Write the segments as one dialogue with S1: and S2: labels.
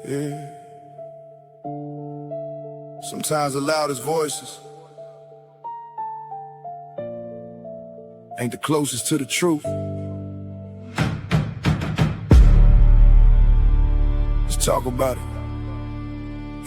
S1: Yeah. Sometimes the loudest voices ain't the closest to the truth. Let's talk about it.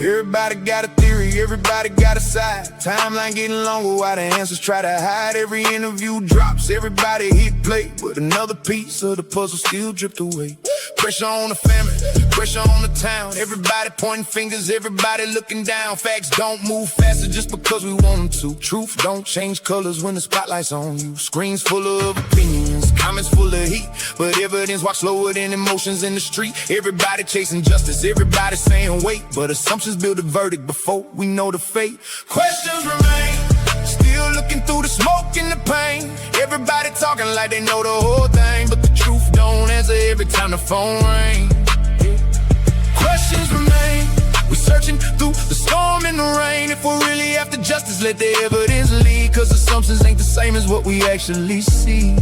S1: Everybody got a theory, everybody got a side. Timeline getting longer while the answers try to hide. Every interview drops, everybody hit play, but another piece of the puzzle still dripped away. Pressure on the family, pressure on the town. Everybody pointing fingers, everybody looking down. Facts don't move faster just because we want them to. Truth don't change colors when the spotlight's on you. Screens full of opinions, comments full of heat, but evidence walks slower than emotions in the street. Everybody chasing justice, everybody saying wait, but assumptions build a verdict before we know the fate. Questions remain, still looking through the smoke and the pain. Everybody talking like they know the whole thing, but the truth don't answer every time the phone rings. Questions remain, we searching through the storm and the rain. If we're really after justice, let the evidence lead, cause assumptions ain't the same as what we actually see.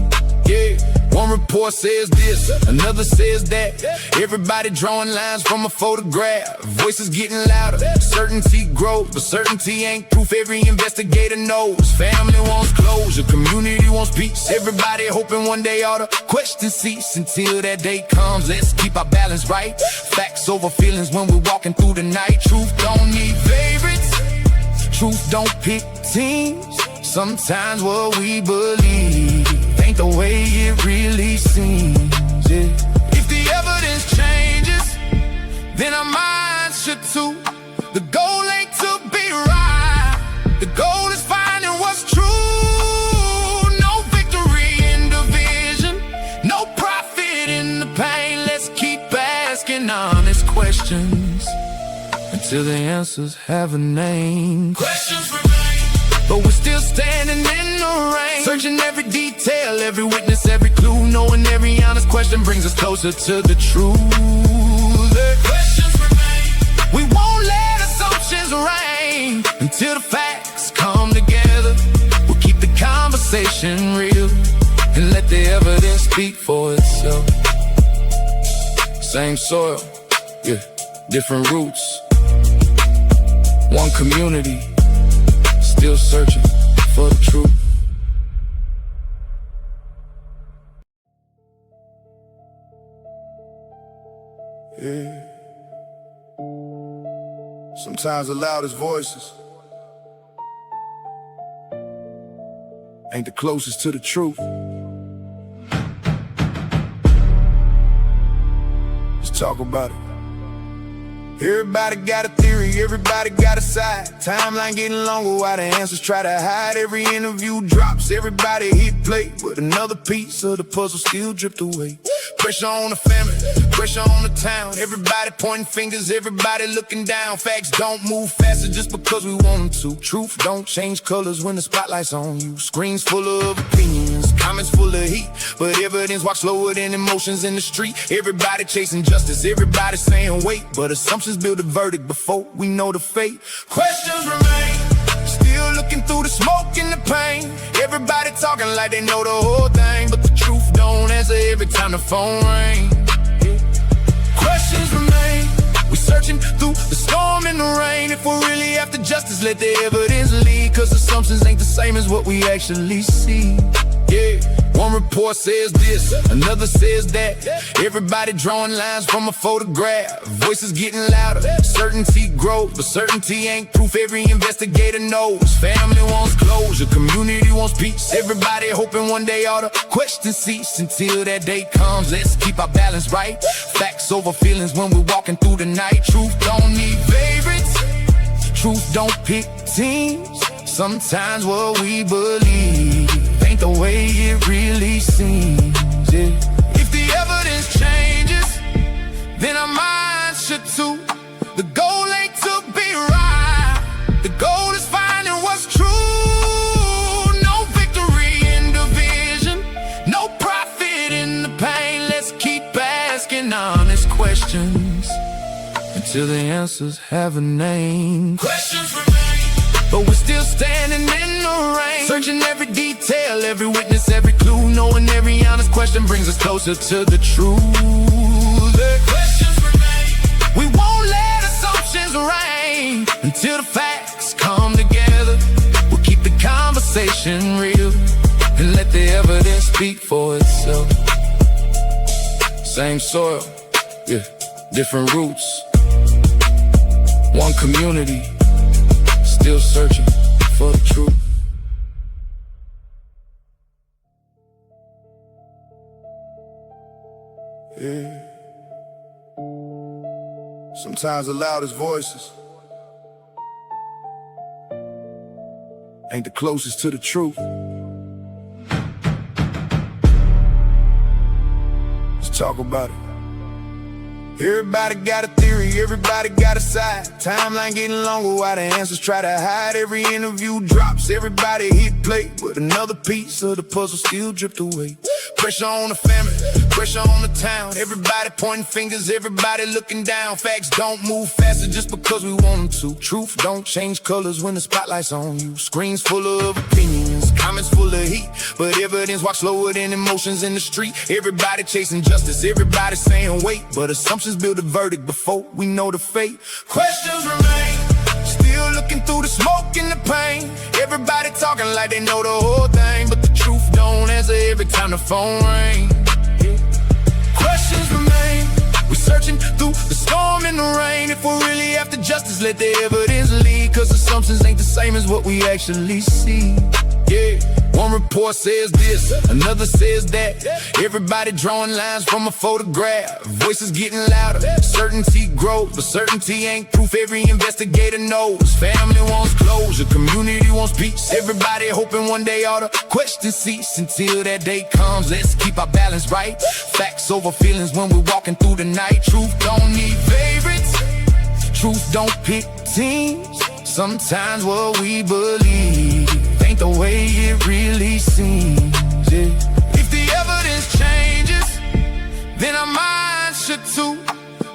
S1: Yeah, one report says this, another says that. Everybody drawing lines from a photograph. Voices getting louder, certainty grows, but certainty ain't proof. Every investigator knows family wants closure, community wants peace. Everybody hoping one day all the questions cease. Until that day comes, let's keep our balance right. Facts over feelings when we're walking through the night. Truth don't need favorites, truth don't pick teams. Sometimes what we believe ain't the way it really seems, yeah. If the evidence changes, then our minds should too. The goal ain't to be right, the goal is finding what's true. No victory in division, no profit in the pain. Let's keep asking honest questions until the answers have a name. Questions remain, but we're still standing in the rain, searching every detail, every witness, every clue. Knowing every honest question brings us closer to the truth. The questions remain, we won't let assumptions reign until the facts come together. We'll keep the conversation real and let the evidence speak for itself. Same soil, yeah, different roots, one community, still searching for the truth. Yeah. Sometimes the loudest voices ain't the closest to the truth. Let's talk about it. Everybody got a theory, everybody got a side. Timeline getting longer while the answers try to hide. Every interview drops, everybody hit play, but another piece of the puzzle still dripped away. Pressure on the family, pressure on the town. Everybody pointing fingers, everybody looking down. Facts don't move faster just because we want them to. Truth don't change colors when the spotlight's on you. Screens full of opinions, comments full of heat, but evidence walks slower than emotions in the street. Everybody chasing justice, everybody saying wait, but assumptions build a verdict before we know the fate. Questions remain, still looking through the smoke and the pain. Everybody talking like they know the whole thing, but the truth don't answer every time the phone rings. Questions remain, we searching through the storm and the rain. If we're really after justice, let the evidence lead, cause assumptions ain't the same as what we actually see. Yeah, one report says this, another says that. Everybody drawing lines from a photograph. Voices getting louder, certainty grows, but certainty ain't proof. Every investigator knows family wants closure, community wants peace. Everybody hoping one day all the questions cease. Until that day comes, let's keep our balance right. Facts over feelings when we're walking through the night. Truth don't need favorites, truth don't pick teams. Sometimes what we believe ain't the way it really seems, yeah. If the evidence changes, then our minds should too. The goal ain't to be right, the goal is finding what's true. No victory in division, no profit in the pain. Let's keep asking honest questions until the answers have a name. Questions remain, but we're still standing in the rain, searching every detail, every witness, every clue. Knowing every honest question brings us closer to the truth. The questions remain, we won't assumptions reign until the facts come together. We'll keep the conversation real and let the evidence speak for itself. Same soil, yeah, different roots. One community, still searching for the truth. Yeah. Sometimes the loudest voices ain't the closest to the truth. Let's talk about it. Everybody got a theory, everybody got a side. Timeline getting longer while the answers try to hide. Every interview drops, everybody hit play, but another piece of the puzzle still dripped away. Pressure on the family, pressure on the town. Everybody pointing fingers, everybody looking down. Facts don't move faster just because we want them to. Truth don't change colors when the spotlight's on you. Screens full of opinions, comments full of heat, but evidence walks slower than emotions in the street. Everybody chasing justice, everybody saying wait, but assumptions build a verdict before we know the fate. Questions remain, still looking through the smoke and the pain. Everybody talking like they know the whole thing, but the truth don't answer every time the phone rings. Questions remain, we're searching through the storm and the rain. If we're really after justice, let the evidence lead, cause assumptions ain't the same as what we actually see. Yeah, one report says this, another says that. Everybody drawing lines from a photograph. Voices getting louder, certainty grows, but certainty ain't proof. Every investigator knows. Family wants closure, community wants peace. Everybody hoping one day all the questions cease. Until that day comes, let's keep our balance right. Facts over feelings when we're walking through the night. Truth don't need favorites, truth don't pick teams. Sometimes what we believe ain't the way it really seems, yeah. If the evidence changes, then our minds should too.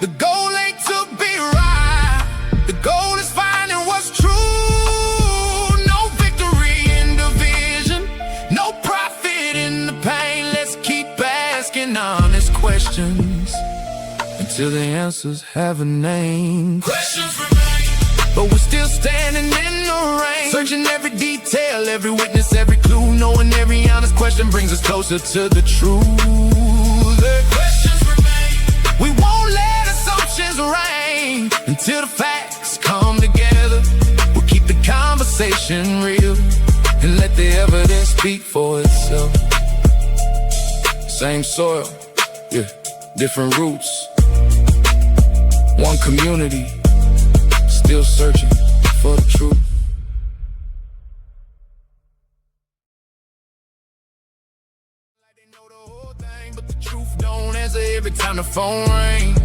S1: The goal ain't to be right, the goal is finding what's true. No victory in division, no profit in the pain. Let's keep asking honest questions until the answers have a name. Questions remain, but we're still standing in the rain, searching every detail, every witness, every clue. Knowing every honest question brings us closer to the truth. The questions remain, we won't let assumptions reign until the facts come together. We'll keep the conversation real and let the evidence speak for itself. Same soil, yeah, different roots. One community, still searching for the truth. Like they know the whole thing, but the truth don't answer every time the phone rings.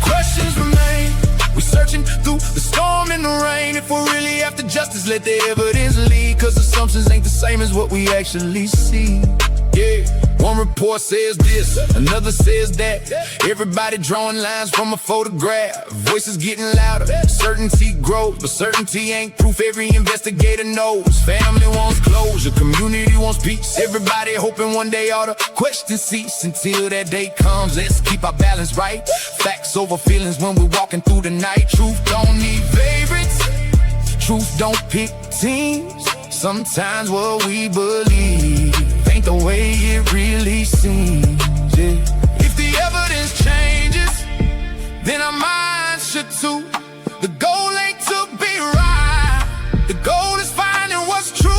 S1: Questions remain, we're searching through the storm and the rain. If we're really after justice, let the evidence lead, cause assumptions ain't the same as what we actually see. Yeah, one report says this, another says that. Everybody drawing lines from a photograph. Voices getting louder, certainty grows, but certainty ain't proof. Every investigator knows. Family wants closure, community wants peace. Everybody hoping one day all the questions cease. Until that day comes, let's keep our balance right. Facts over feelings when we're walking through the night. Truth don't need favorites, truth don't pick teams. Sometimes what we believe ain't the way it really seems, yeah. If the evidence changes, then our minds should too. The goal ain't to be right, the goal is finding what's true.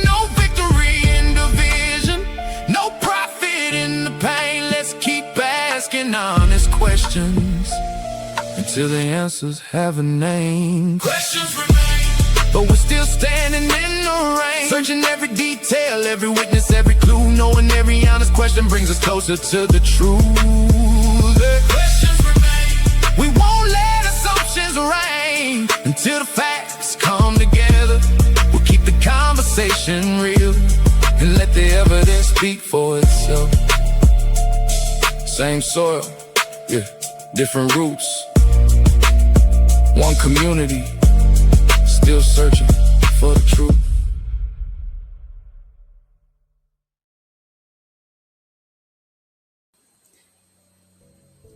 S1: No victory in division, no profit in the pain. Let's keep asking honest questions until the answers have a name. Questions remain, but we're still standing in the rain, searching every detail, every witness, every clue. Knowing every honest question brings us closer to the truth. The questions remain, we won't let assumptions reign until the facts come together. We'll keep the conversation real and let the evidence speak for itself. Same soil, yeah, different roots. One community, still searching for the truth.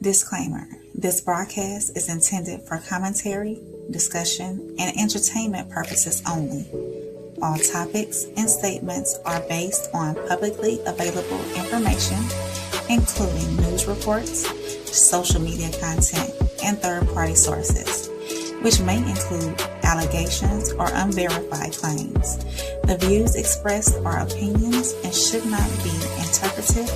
S2: Disclaimer: this broadcast is intended for commentary, discussion, and entertainment purposes only. All topics and statements are based on publicly available information, including news reports, social media content, and third-party sources, which may include allegations or unverified claims. The views expressed are opinions and should not be interpreted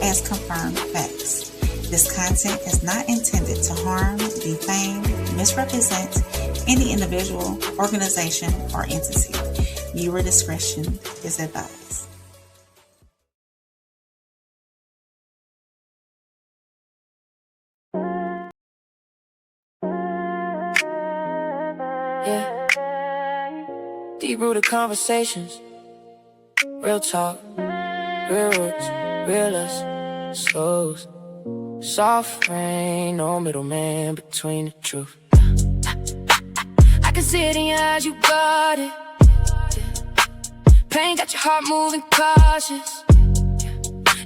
S2: as confirmed facts. This content is not intended to harm, defame, misrepresent any individual, organization, or entity. Viewer discretion is advised.
S3: Yeah. Deep-rooted conversations, real talk, real words, real us, slows. Soft rain, no middleman between the truth. I can see it in your eyes, you got it. Pain got your heart moving cautious.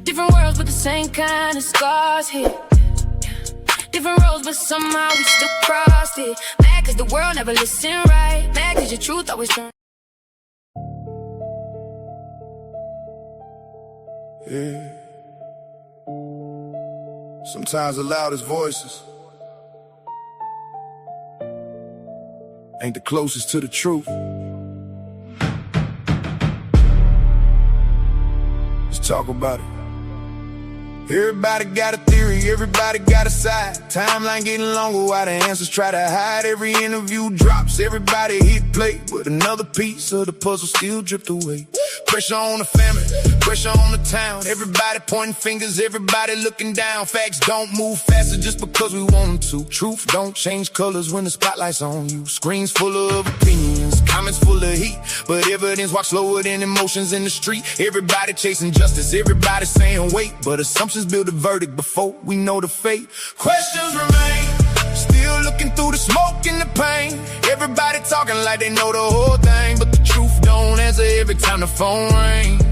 S3: Different worlds but the same kind of scars here. Different roads but somehow we still crossed it. Mad cause the world never listened right. Mad cause your truth always turns.
S1: Yeah. Sometimes the loudest voices ain't the closest to the truth. Let's talk about it. Everybody got a theory, everybody got a side. Timeline getting longer while the answers try to hide. Every interview drops, everybody hit play, but another piece of the puzzle still dripped away. Pressure on the family, pressure on the town. Everybody pointing fingers, everybody looking down. Facts don't move faster just because we want them to. Truth don't change colors when the spotlight's on you. Screens full of opinions, comments full of heat, but evidence walks slower than emotions in the street. Everybody chasing justice, everybody saying wait, but assumptions build a verdict before we know the fate. Questions remain, still looking through the smoke and the pain. Everybody talking like they know the whole thing, but the truth don't answer every time the phone rings.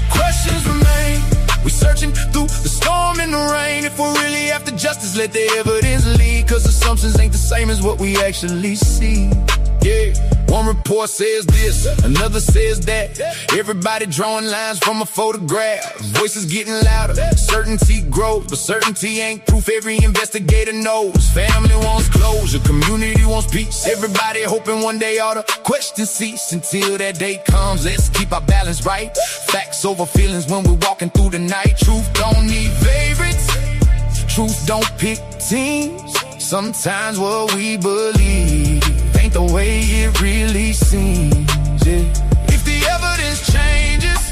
S1: Questions remain, we searching through the storm and the rain. If we're really after justice, let the evidence lead, cause assumptions ain't the same as what we actually see. Yeah, one report says this, another says that. Everybody drawing lines from a photograph. Voices getting louder, certainty grows, but certainty ain't proof. Every investigator knows. Family wants closure, community wants peace. Everybody hoping one day all the questions cease. Until that day comes, let's keep our balance right. Facts over feelings when we're walking through the night. Truth don't need favorites, truth don't pick teams. Sometimes what we believe ain't the way it really seems, yeah. If the evidence changes,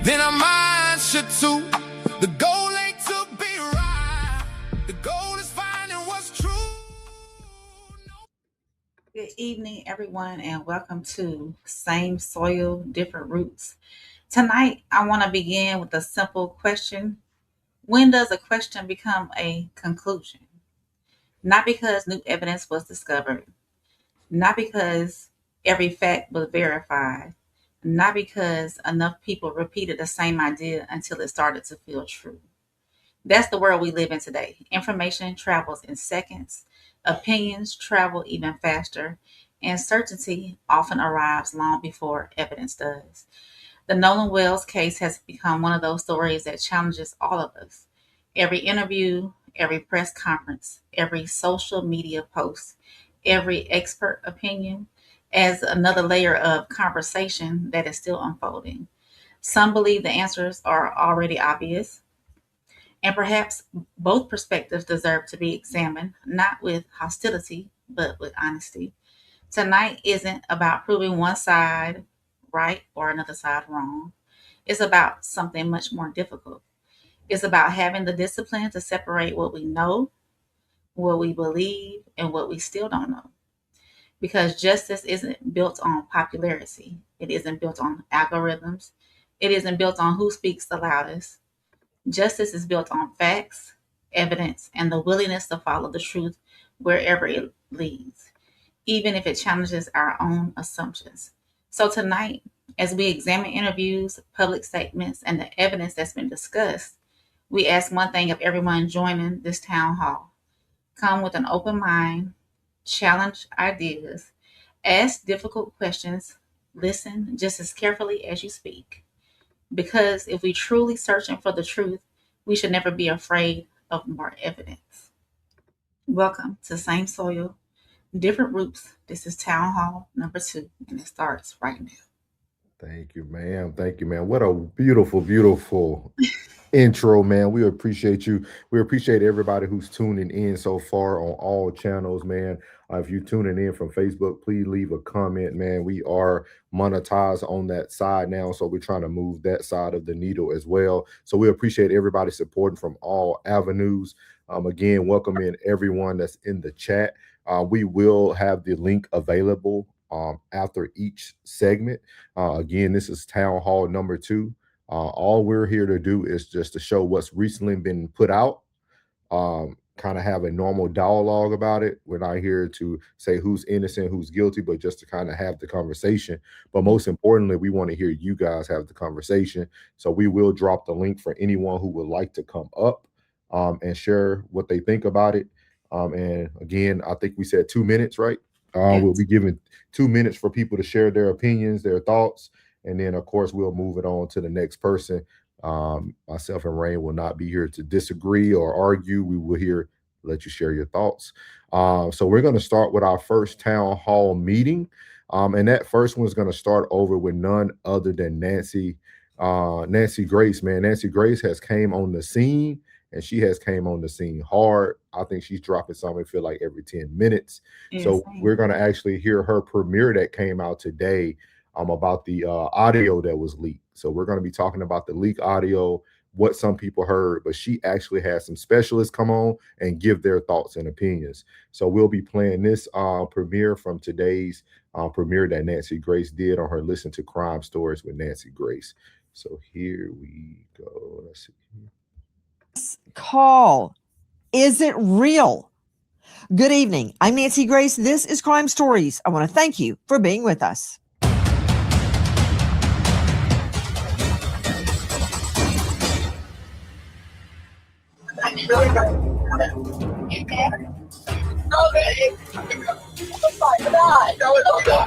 S1: then our minds should too. The goal ain't to be right, the goal is finding what's true.
S2: Good evening, everyone, and welcome to Same Soil, Different Roots. Tonight, I want to begin with a simple question. When does a question become a conclusion? Not because new evidence was discovered, not because every fact was verified, not because enough people repeated the same idea until it started to feel true. That's the world we live in today. Information travels in seconds, opinions travel even faster, and certainty often arrives long before evidence does. The Nolan Wells case has become one of those stories that challenges all of us. Every interview, every press conference, every social media post, every expert opinion adds another layer of conversation that is still unfolding. Some believe the answers are already obvious, and perhaps both perspectives deserve to be examined, not with hostility, but with honesty. Tonight isn't about proving one side right or another side wrong. It's about something much more difficult. It's about having the discipline to separate what we know, what we believe, and what we still don't know. Because justice isn't built on popularity. It isn't built on algorithms. It isn't built on who speaks the loudest. Justice is built on facts, evidence, and the willingness to follow the truth wherever it leads, even if it challenges our own assumptions. So tonight, as we examine interviews, public statements, and the evidence that's been discussed, We ask one thing of everyone joining this town hall: come with an open mind, challenge ideas, ask difficult questions, listen just as carefully as you speak. Because if we truly searching for the truth, we should never be afraid of more evidence. Welcome to Same Soil, Different Roots. This is Town Hall number 2, and it starts right now.
S4: Thank you, ma'am. Thank you, man. What a beautiful, beautiful intro, man. We appreciate you. We appreciate everybody who's tuning in so far on all channels, man. If you're tuning in from Facebook, please leave a comment, man. We are monetized on that side now, so we're trying to move that side of the needle as well. So we appreciate everybody supporting from all avenues. Again, welcome in everyone that's in the chat. We will have the link available after each segment. Again, this is Town Hall number 2. All we're here to do is just to show what's recently been put out, kind of have a normal dialogue about it. We're not here to say who's innocent, who's guilty, but just to kind of have the conversation. But most importantly, we want to hear you guys have the conversation. So we will drop the link for anyone who would like to come up and share what they think about it. And again, I think we said 2 minutes, right? We'll be giving 2 minutes for people to share their opinions, their thoughts, and then, of course, we'll move it on to the next person. Myself and Rain will not be here to disagree or argue. We will here let you share your thoughts. So we're going to start with our first town hall meeting. And that first one's going to start over with none other than Nancy Grace, man. Nancy Grace has came on the scene, and she has came on the scene hard. I think she's dropping something, feel like every 10 minutes. So we're going to actually hear her premiere that came out today about the audio that was leaked. So we're going to be talking about the leak audio, what some people heard, but she actually had some specialists come on and give their thoughts and opinions. So we'll be playing this premiere from today's premiere that Nancy Grace did on her Listen to Crime Stories with Nancy Grace. So here we go. Let's see.
S5: Call. Is it real? Good evening. I'm Nancy Grace. This is Crime Stories. I want to thank you for being with us.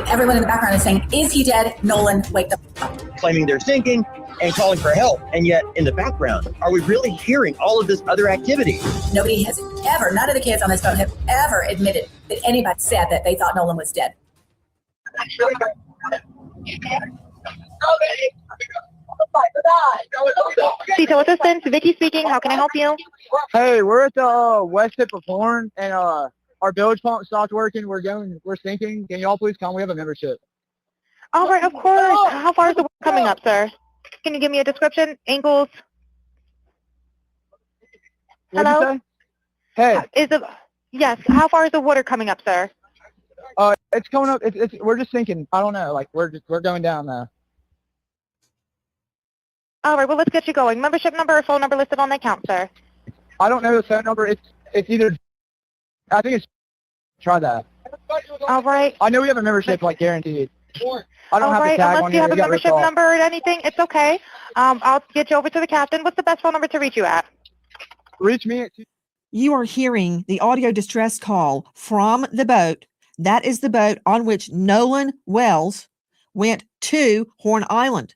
S6: Everyone in the background is saying, is he dead? Nolan, wake the up.
S7: Claiming they're sinking and calling for help. And yet in the background, are we really hearing all of this other activity?
S6: Nobody has ever, none of the kids on this boat have ever admitted that anybody said that they thought Nolan was dead.
S8: Tito Assistant, Vicky speaking. How can I help you?
S9: Hey, we're at the west tip of Horn, and our bilge pump stopped working. We're sinking. Can y'all please come? We have a membership.
S8: All right, of course. How far is the work coming up, sir? Can you give me a description? Angles? Hello?
S9: Hey.
S8: Yes. How far is the water coming up, sir?
S9: It's coming up. We're just sinking. I don't know. Like we're going down now.
S8: All right. Well, let's get you going. Membership number or phone number listed on the account, sir.
S9: I don't know the phone number. It's either. I think it's. Try that.
S8: All right.
S9: I know we have a membership, like guaranteed. I don't
S8: All
S9: have
S8: right.
S9: the tag
S8: Unless
S9: on
S8: you have a
S9: it got
S8: membership
S9: ripped off.
S8: number or anything, it's okay. I'll get you over to the captain. What's the best phone number to reach you at?
S9: Reach me at.
S5: You are hearing the audio distress call from the boat. That is the boat on which Nolan Wells went to Horn Island.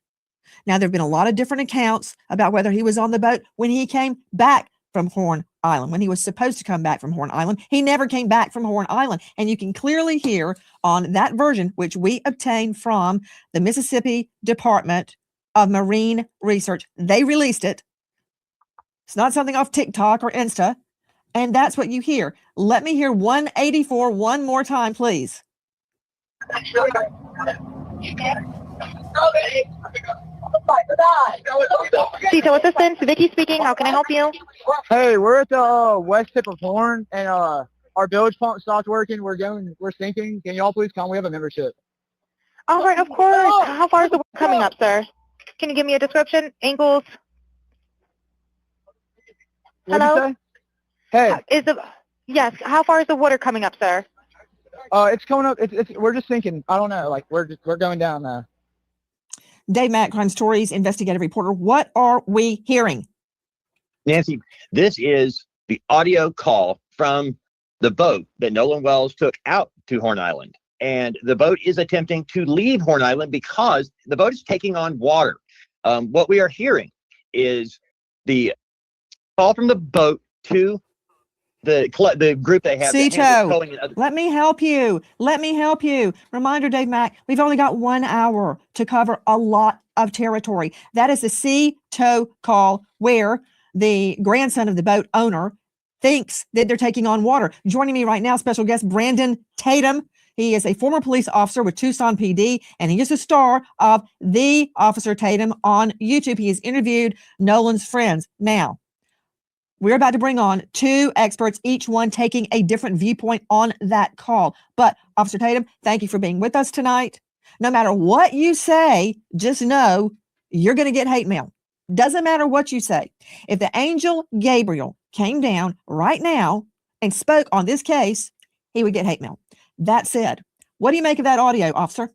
S5: Now, there have been a lot of different accounts about whether he was on the boat when he came back from Horn Island, when he was supposed to come back from Horn Island. He never came back from Horn Island. And you can clearly hear on that version, which we obtained from the Mississippi Department of Marine Research. They released it. It's not something off TikTok or Insta. And that's what you hear. Let me hear 184 one more time, please.
S8: Tito Assistant, Vicky speaking. How can I help you?
S9: Hey, we're at the west tip of Horn, and our bilge pump stopped working. We're sinking. Can y'all please come? We have a membership.
S8: All right, of course. How far is the work coming up, sir? Can you give me a description? Angles? Hello?
S9: Hey.
S8: Yes. How far is the water coming up, sir?
S9: It's coming up. We're just sinking. I don't know. Like we're going down now.
S5: Dave Mack, Crime Stories investigative reporter. What are we hearing?
S7: Nancy, this is the audio call from the boat that Nolan Wells took out to Horn Island. And the boat is attempting to leave Horn Island because the boat is taking on water. What we are hearing is the call from the boat to the group they have.
S5: Cito, let me help you. Let me help you. Reminder, Dave Mack, we've only got 1 hour to cover a lot of territory. That is the Cito call where the grandson of the boat owner thinks that they're taking on water. Joining me right now, special guest Brandon Tatum. He is a former police officer with Tucson PD, and he is a star of The Officer Tatum on YouTube. He has interviewed Nolan's friends. Now, we're about to bring on 2 experts, each one taking a different viewpoint on that call. But Officer Tatum, thank you for being with us tonight. No matter what you say, just know you're going to get hate mail. Doesn't matter what you say. If the angel Gabriel came down right now and spoke on this case, he would get hate mail. That said, what do you make of that audio, officer?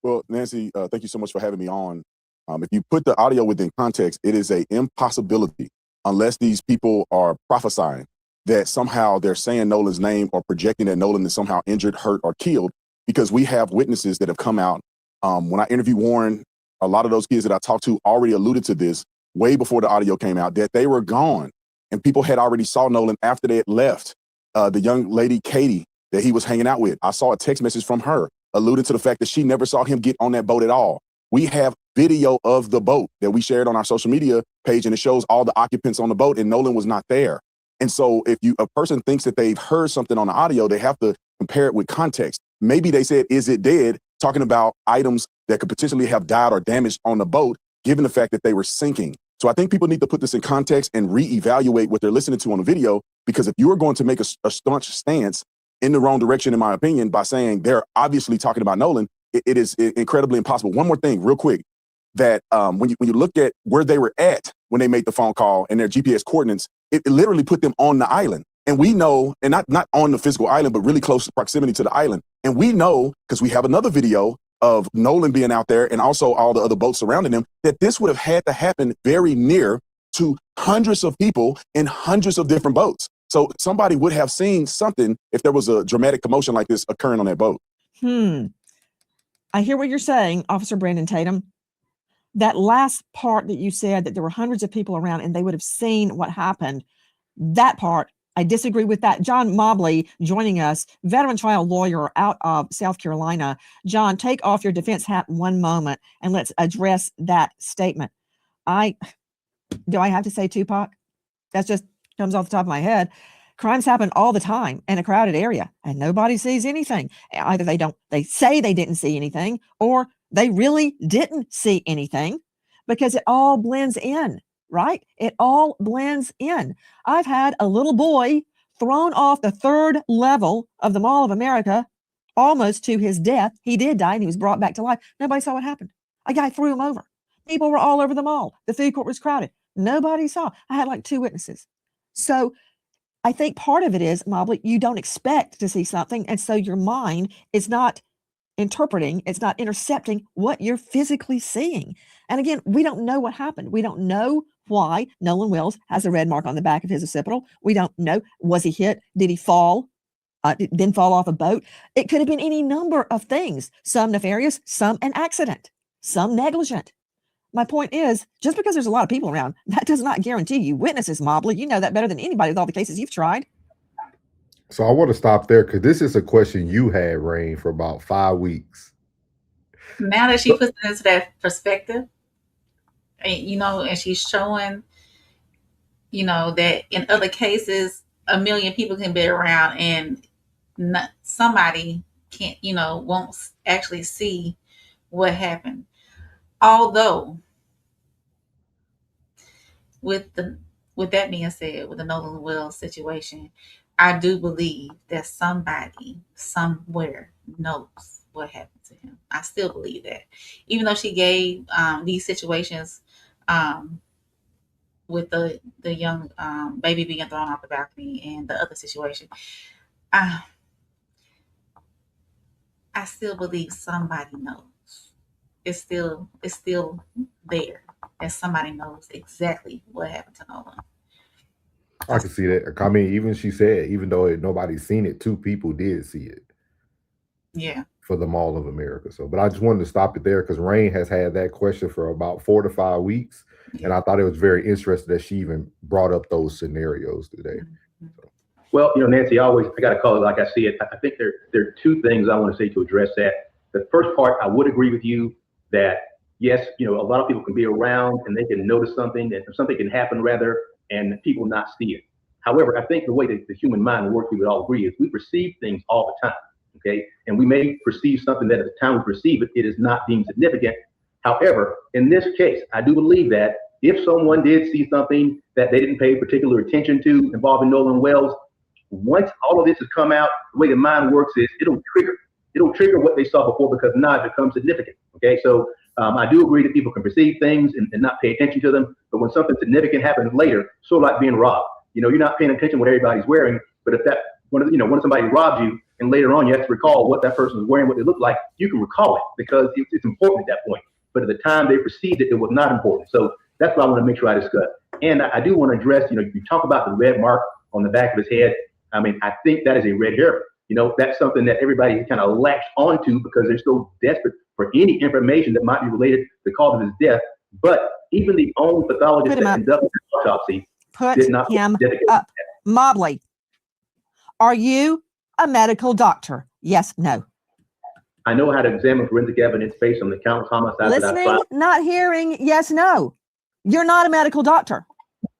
S10: Well, Nancy, thank you so much for having me on. If you put the audio within context, it is an impossibility unless these people are prophesying that somehow they're saying Nolan's name or projecting that Nolan is somehow injured, hurt, or killed, because we have witnesses that have come out. When I interviewed Warren, a lot of those kids that I talked to already alluded to this way before the audio came out, that they were gone. And people had already saw Nolan after they had left. The young lady, Katie, that he was hanging out with, I saw a text message from her alluding to the fact that she never saw him get on that boat at all. We have video of the boat that we shared on our social media page, and it shows all the occupants on the boat, and Nolan was not there. And so if a person thinks that they've heard something on the audio, they have to compare it with context. Maybe they said, is it dead? Talking about items that could potentially have died or damaged on the boat, given the fact that they were sinking. So I think people need to put this in context and reevaluate what they're listening to on the video, because if you are going to make a staunch stance in the wrong direction, in my opinion, by saying they're obviously talking about Nolan, it is incredibly impossible. One more thing real quick, that when you look at where they were at when they made the phone call and their GPS coordinates, it literally put them on the island. And we know, and not on the physical island, but really close proximity to the island. And we know, because we have another video of Nolan being out there and also all the other boats surrounding him, that this would have had to happen very near to hundreds of people in hundreds of different boats. So somebody would have seen something if there was a dramatic commotion like this occurring on that boat.
S5: I hear what you're saying, Officer Brandon Tatum. That last part that you said, that there were hundreds of people around and they would have seen what happened, that part, I disagree with that. John Mobley joining us, veteran trial lawyer out of South Carolina. John, take off your defense hat one moment and let's address that statement. Do I have to say Tupac? That just comes off the top of my head. Crimes happen all the time in a crowded area and nobody sees anything. Either they say they didn't see anything, or they really didn't see anything, because it all blends in, right? It all blends in. I've had a little boy thrown off the 3rd level of the Mall of America, almost to his death. He did die and he was brought back to life. Nobody saw what happened. A guy threw him over. People were all over the mall. The food court was crowded. Nobody saw. I had like 2 witnesses. So I think part of it is, Mobley, you don't expect to see something. And so your mind is not interpreting, it's not intercepting what you're physically seeing. And again, we don't know what happened. We don't know why Nolan Wells has a red mark on the back of his occipital. We don't know. Was he hit? Did he fall? Then fall off a boat? It could have been any number of things. Some nefarious, some an accident, some negligent. My point is, just because there's a lot of people around, that does not guarantee you witnesses, Mobley. You know that better than anybody with all the cases you've tried.
S4: So I want to stop there, because this is a question you had, Rain, for about 5 weeks.
S2: Now that she puts it into that perspective, and she's showing, that in other cases, 1 million people can be around and somebody can't, won't actually see what happened. Although, with that being said, with the Nolan Wells situation, I do believe that somebody somewhere knows what happened to him. I still believe that, even though she gave these situations with the young baby being thrown off the balcony and the other situation, I still believe somebody knows. It's still there. that somebody knows exactly what happened to Nolan.
S4: I can see that. I mean, even she said, even though nobody's seen it, 2 people did see it.
S2: Yeah.
S4: For the Mall of America. So, but I just wanted to stop it there because Rain has had that question for about 4 to 5 weeks.
S2: Yeah.
S4: And I thought it was very interesting that she even brought up those scenarios today.
S2: Mm-hmm.
S4: So.
S11: Well, Nancy, I got to call it like I see it. I think there are 2 things I want to say to address that. The first part, I would agree with you that, yes, a lot of people can be around and they can notice something, and something can happen rather, and people not see it. However, I think the way that the human mind works, we would all agree, is we perceive things all the time. Okay, and we may perceive something that at the time we perceive it, it is not deemed significant. However, in this case, I do believe that if someone did see something that they didn't pay particular attention to involving Nolan Wells, once all of this has come out, the way the mind works is it'll trigger what they saw before, because now it becomes significant. Okay, so I do agree that people can perceive things and not pay attention to them, but when something significant happens later, sort of like being robbed, you're not paying attention to what everybody's wearing, but if that when somebody robs you, and later on you have to recall what that person was wearing, what they looked like, you can recall it because it's important at that point. But at the time they perceived it, it was not important. So that's what I want to make sure I discuss. And I do want to address, you talk about the red mark on the back of his head. I mean, I think that is a red herring. That's something that everybody kind of latched onto because they're so desperate for any information that might be related to the cause of his death. But even the own pathologist that conducted the autopsy did not
S5: put him up. Mobley, are you a medical doctor? Yes, no.
S11: I know how to examine forensic evidence based on the countless homicides.
S5: Listening, not hearing, yes, no. You're not a medical doctor.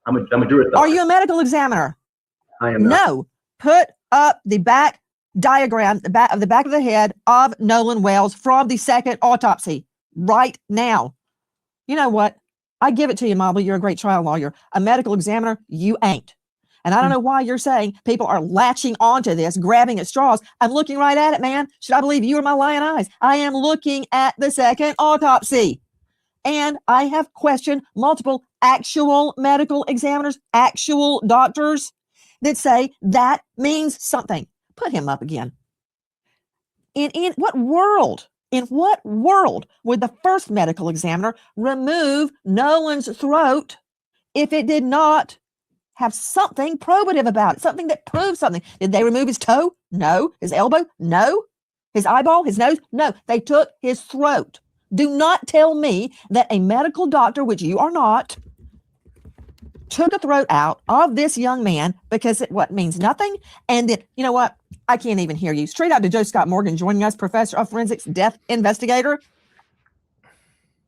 S11: I'm a juris doctor.
S5: Are you a medical examiner?
S11: I am not.
S5: No. Put up the back diagram, the back of the head of Nolan Wells from the second autopsy right now. You know what? I give it to you, Mobley. You're a great trial lawyer. A medical examiner, you ain't. And I don't know why you're saying people are latching onto this, grabbing at straws. I'm looking right at it, man. Should I believe you or my lying eyes? I am looking at the second autopsy. And I have questioned multiple actual medical examiners, actual doctors that say that means something. Put him up again. In what world would the first medical examiner remove Nolan's throat if it did not have something probative about it, something that proves something? Did they remove his toe? No. His elbow? No. His eyeball? His nose? No. They took his throat. Do not tell me that a medical doctor, which you are not, took the throat out of this young man because it means nothing. And then, you know what? I can't even hear you. Straight out to Joe Scott Morgan joining us, professor of forensics, death investigator.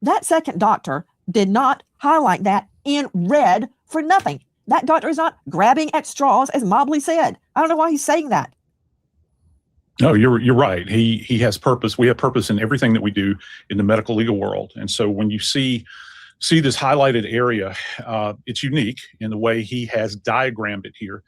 S5: That second doctor did not highlight that in red for nothing. That doctor is not grabbing at straws, as Mobley said. I don't know why he's saying that.
S12: No, you're right. He has purpose. We have purpose in everything that we do in the medical legal world. And so when you see this highlighted area, it's unique in the way he has diagrammed it here.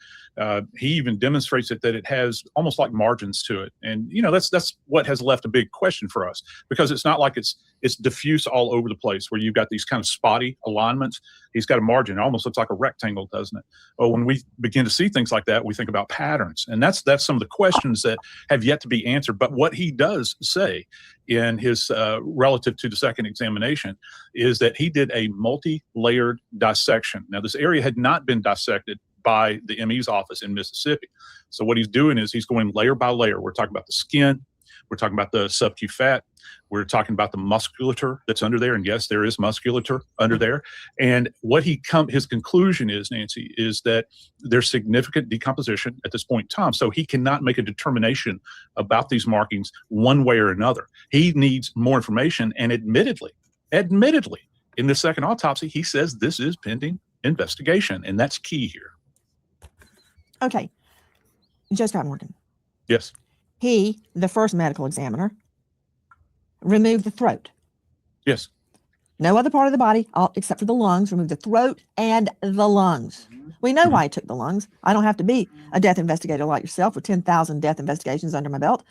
S12: He even demonstrates that it has almost like margins to it. And, that's what has left a big question for us, because it's not like it's diffuse all over the place where you've got these kind of spotty alignments. He's got a margin. It almost looks like a rectangle, doesn't it? Well, when we begin to see things like that, we think about patterns. And that's some of the questions that have yet to be answered. But what he does say in his relative to the second examination is that he did a multi-layered dissection. Now, this area had not been dissected by the ME's office in Mississippi. So what he's doing is he's going layer by layer. We're talking about the skin. We're talking about the subcu fat. We're talking about the musculature that's under there. And yes, there is musculature under there. And what his conclusion is, Nancy, is that there's significant decomposition at this point in time. So he cannot make a determination about these markings one way or another. He needs more information. And admittedly, in the second autopsy, he says this is pending investigation. And that's key here.
S5: Okay. Joe Scott Morgan.
S12: Yes.
S5: He, the first medical examiner, removed the throat.
S12: Yes.
S5: No other part of the body, except for the lungs, removed the throat and the lungs. We know why he took the lungs. I don't have to be a death investigator like yourself with 10,000 death investigations under my belt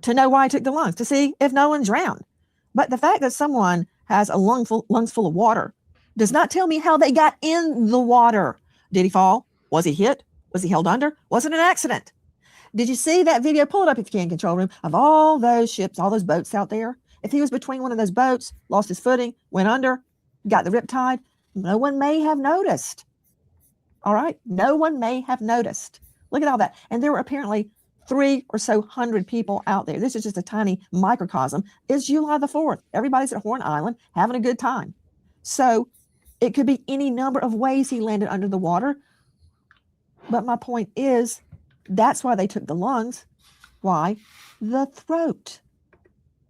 S5: to know why he took the lungs, to see if Nolan drowned. But the fact that someone has a lungs full of water does not tell me how they got in the water. Did he fall? Was he hit? Was he held under? Was it an accident? Did you see that video? Pull it up if you can, control room, of all those ships, all those boats out there. If he was between one of those boats, lost his footing, went under, got the riptide, no one may have noticed. All right, no one may have noticed. Look at all that. And there were apparently 300 or so people out there. This is just a tiny microcosm. It's July the 4th. Everybody's at Horn Island having a good time. So it could be any number of ways he landed under the water. But my point is, that's why they took the lungs. Why? The throat.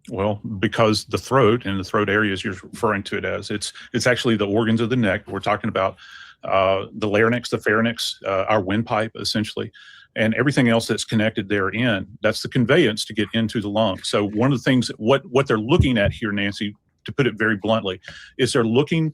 S12: Well, because the throat and the throat areas you're referring to it as, it's actually the organs of the neck. We're talking about the larynx, the pharynx, our windpipe, essentially, and everything else that's connected therein. That's the conveyance to get into the lungs. So one of the things, what they're looking at here, Nancy, to put it very bluntly, is they're looking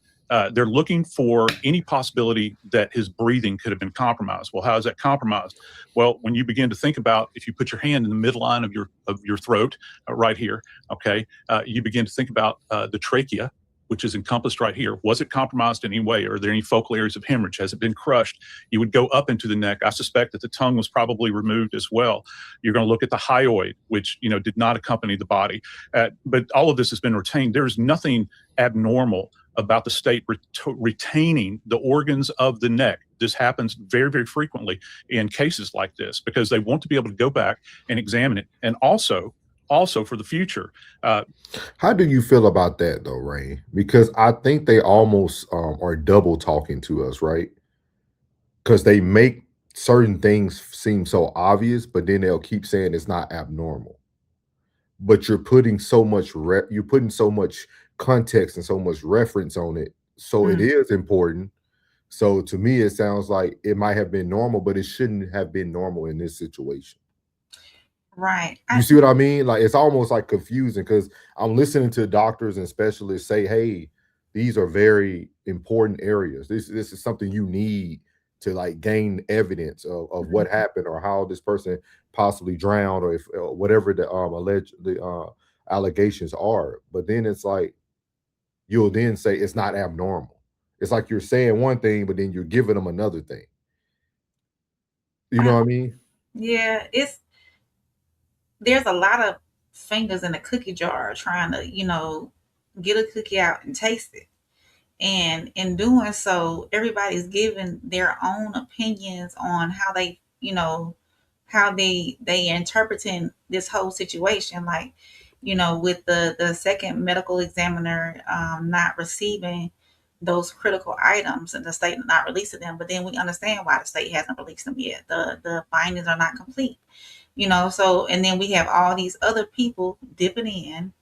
S12: for any possibility that his breathing could have been compromised. Well, how is that compromised? Well, when you begin to think about, if you put your hand in the midline of your throat, right here, okay, you begin to think about the trachea, which is encompassed right here. Was it compromised in any way? Are there any focal areas of hemorrhage? Has it been crushed? You would go up into the neck. I suspect that the tongue was probably removed as well. You're going to look at the hyoid, which did not accompany the body. But all of this has been retained. There's nothing abnormal about the state retaining the organs of the neck. This happens very, very frequently in cases like this because they want to be able to go back and examine it. And also for the future.
S4: How do you feel about that though, Rain? Because I think they almost are double talking to us, right? Because they make certain things seem so obvious, but then they'll keep saying it's not abnormal. But you're putting so much context and so much reference on it, so it is important. So to me, it sounds like it might have been normal, but it shouldn't have been normal in this situation.
S2: Right.
S4: You see what I mean? Like, it's almost like confusing because I'm listening to doctors and specialists say, hey, these are very important areas. This is something you need to like gain evidence of what happened or how this person possibly drowned or if whatever the alleged allegations are. But then it's like you'll then say it's not abnormal. It's like you're saying one thing, but then you're giving them another thing. You know what I mean?
S2: Yeah, there's a lot of fingers in a cookie jar trying to, get a cookie out and taste it. And in doing so, everybody's giving their own opinions on how they, how they interpreting this whole situation. Like, with the second medical examiner not receiving those critical items and the state not releasing them. But then we understand why the state hasn't released them yet. The findings are not complete. So and then we have all these other people dipping in,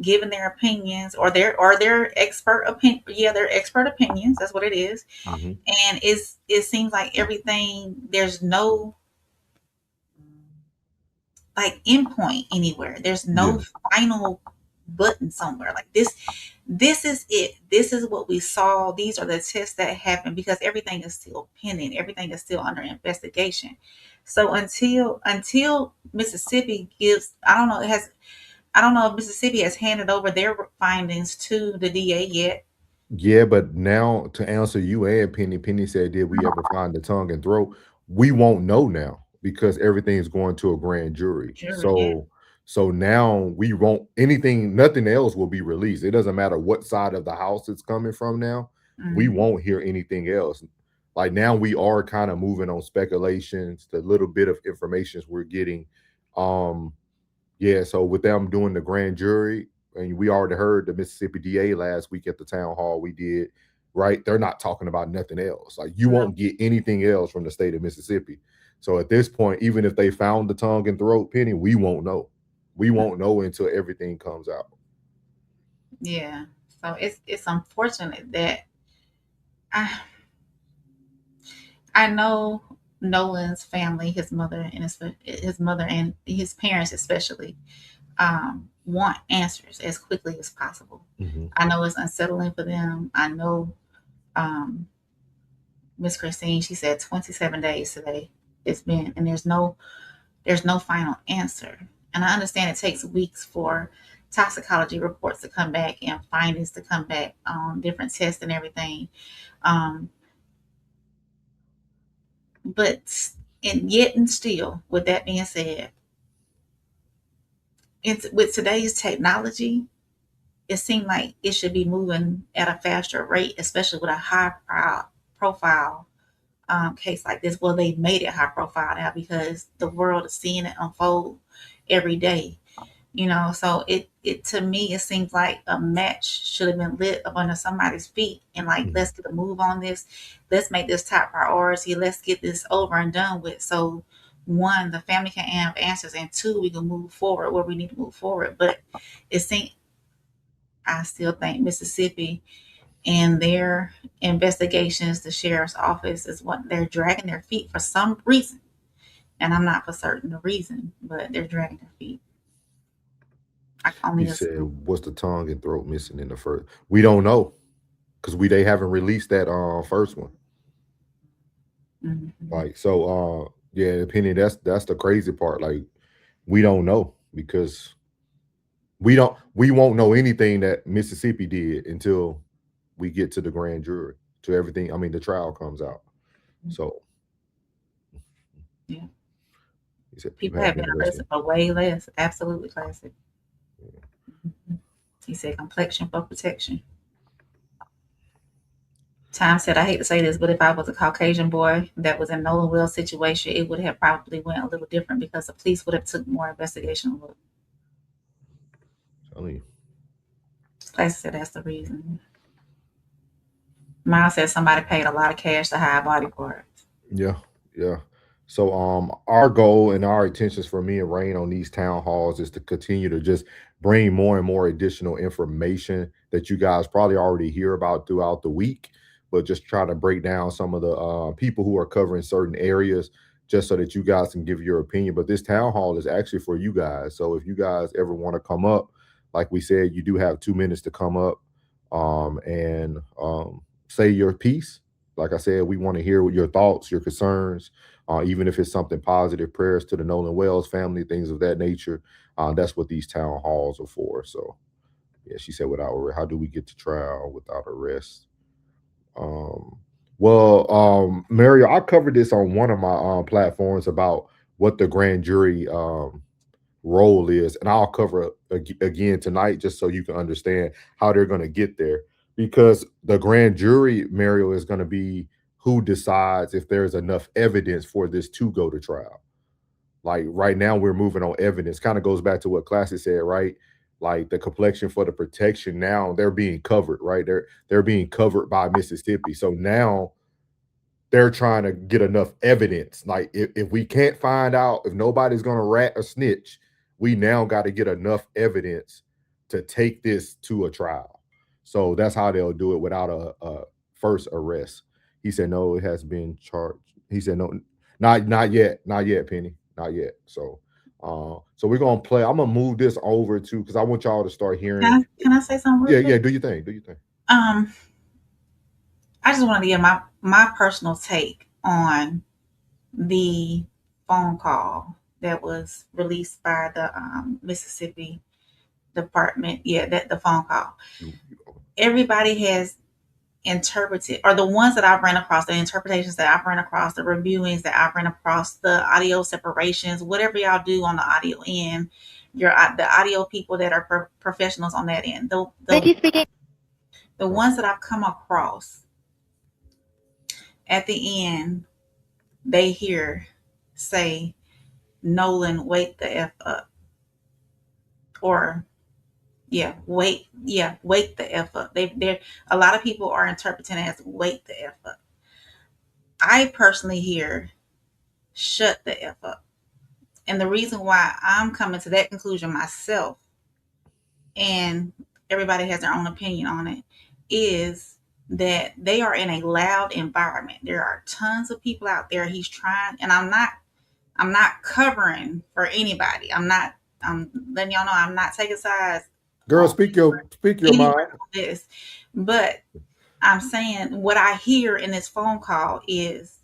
S2: giving their opinions or their expert opinion. Yeah, their expert opinions. That's what it is. And it seems like everything, there's no like endpoint anywhere. There's no final button somewhere. Like this is it. This is what we saw. These are the tests that happened because everything is still pending. Everything is still under investigation. So until Mississippi gives, I don't know if Mississippi has handed over their findings to the DA yet.
S4: Yeah, but now to answer you and Penny said, did we ever find the tongue and throat? We won't know now because everything's going to a grand jury. So now we won't nothing else will be released. It doesn't matter what side of the house it's coming from now. We won't hear anything else. Like now we are kind of moving on speculations, the little bit of information we're getting. So with them doing the grand jury, and we already heard the Mississippi DA last week at the town hall we did, right? They're not talking about nothing else. Like you won't get anything else from the state of Mississippi. So at this point, even if they found the tongue and throat, Penny, we won't know. We won't know until everything comes out.
S2: Yeah. So it's unfortunate that I know Nolan's family, his mother and his parents especially, want answers as quickly as possible. I know it's unsettling for them. I know Miss Christine, she said 27 days today it's been, and there's no final answer. And I understand it takes weeks for toxicology reports to come back and findings to come back on different tests and everything. But still, with that being said, with today's technology, it seemed like it should be moving at a faster rate, especially with a high profile case like this. Well, they made it high profile now because the world is seeing it unfold every day. So it to me, it seems like a match should have been lit up under somebody's feet, and like, let's get a move on this. Let's make this top priority. Let's get this over and done with. So one, the family can have answers, and two, we can move forward where we need to move forward. But it seems, I still think Mississippi and their investigations, the sheriff's office, is what they're dragging their feet for some reason. And I'm not for certain the reason, but they're dragging their feet. I can only
S4: You said,
S2: assume.
S4: what's the tongue and throat missing in the first? We don't know because they haven't released that first one.
S2: Mhm.
S4: Like, so yeah, Penny, that's the crazy part. Like, we don't know because we won't know anything that Mississippi did until we get to the grand jury, to everything. I mean, the trial comes out. So
S2: Yeah.
S4: he said
S2: People have been arrested for way less. Absolutely classic. Mhm. He said complexion for protection. Time said, I hate to say this, but if I was a Caucasian boy that was in Nolan Will's situation, it would have probably went a little different because the police would have took more investigation.
S4: Telling you.
S2: Classic said that's the reason. Miles said somebody paid a lot of cash to hide body parts.
S4: Yeah, yeah. So our goal and our intentions for me and Rain on these town halls is to continue to just bring more and more additional information that you guys probably already hear about throughout the week, but just try to break down some of the people who are covering certain areas just so that you guys can give your opinion. But this town hall is actually for you guys. So if you guys ever want to come up, like we said, you do have 2 minutes to come up and say your piece. Like I said, we want to hear your thoughts, your concerns, even if it's something positive, prayers to the Nolan Wells family, things of that nature. That's what these town halls are for. So, yeah, she said, how do we get to trial without arrest? Mario, I covered this on one of my platforms about what the grand jury role is, and I'll cover it again tonight just so you can understand how they're going to get there. Because the grand jury, Mario, is going to be who decides if there's enough evidence for this to go to trial. Like right now, we're moving on evidence. Kind of goes back to what Classy said, right? Like the complexion for the protection. Now they're being covered, right? They're being covered by Mississippi. So now they're trying to get enough evidence. Like if we can't find out, if nobody's gonna rat or snitch, we now got to get enough evidence to take this to a trial. So that's how they'll do it without a first arrest. He said no, it has been charged. He said no, not yet, Penny, not yet. So so we're gonna play. I'm gonna move this over to because I want y'all to start hearing.
S2: Can I say something real quick?
S4: Yeah, do your thing.
S2: I just wanted to give my personal take on the phone call that was released by the Mississippi Department. Yeah, that the phone call. Everybody has interpreted, or the ones that I've ran across, the interpretations that I've run across, the reviewings that I've run across, the audio separations, whatever y'all do on the audio end, the audio people that are professionals on that end.
S8: Vicky speaking.
S2: The ones that I've come across, at the end, they hear say, Nolan, wake the F up. Or wake the F up. They're a lot of people are interpreting it as wake the F up. I personally hear shut the F up. And the reason why I'm coming to that conclusion myself, and everybody has their own opinion on it, is that they are in a loud environment. There are tons of people out there. He's trying, and I'm not covering for anybody. I'm letting y'all know I'm not taking sides.
S4: Girl, speak your mind.
S2: This, but I'm saying what I hear in this phone call is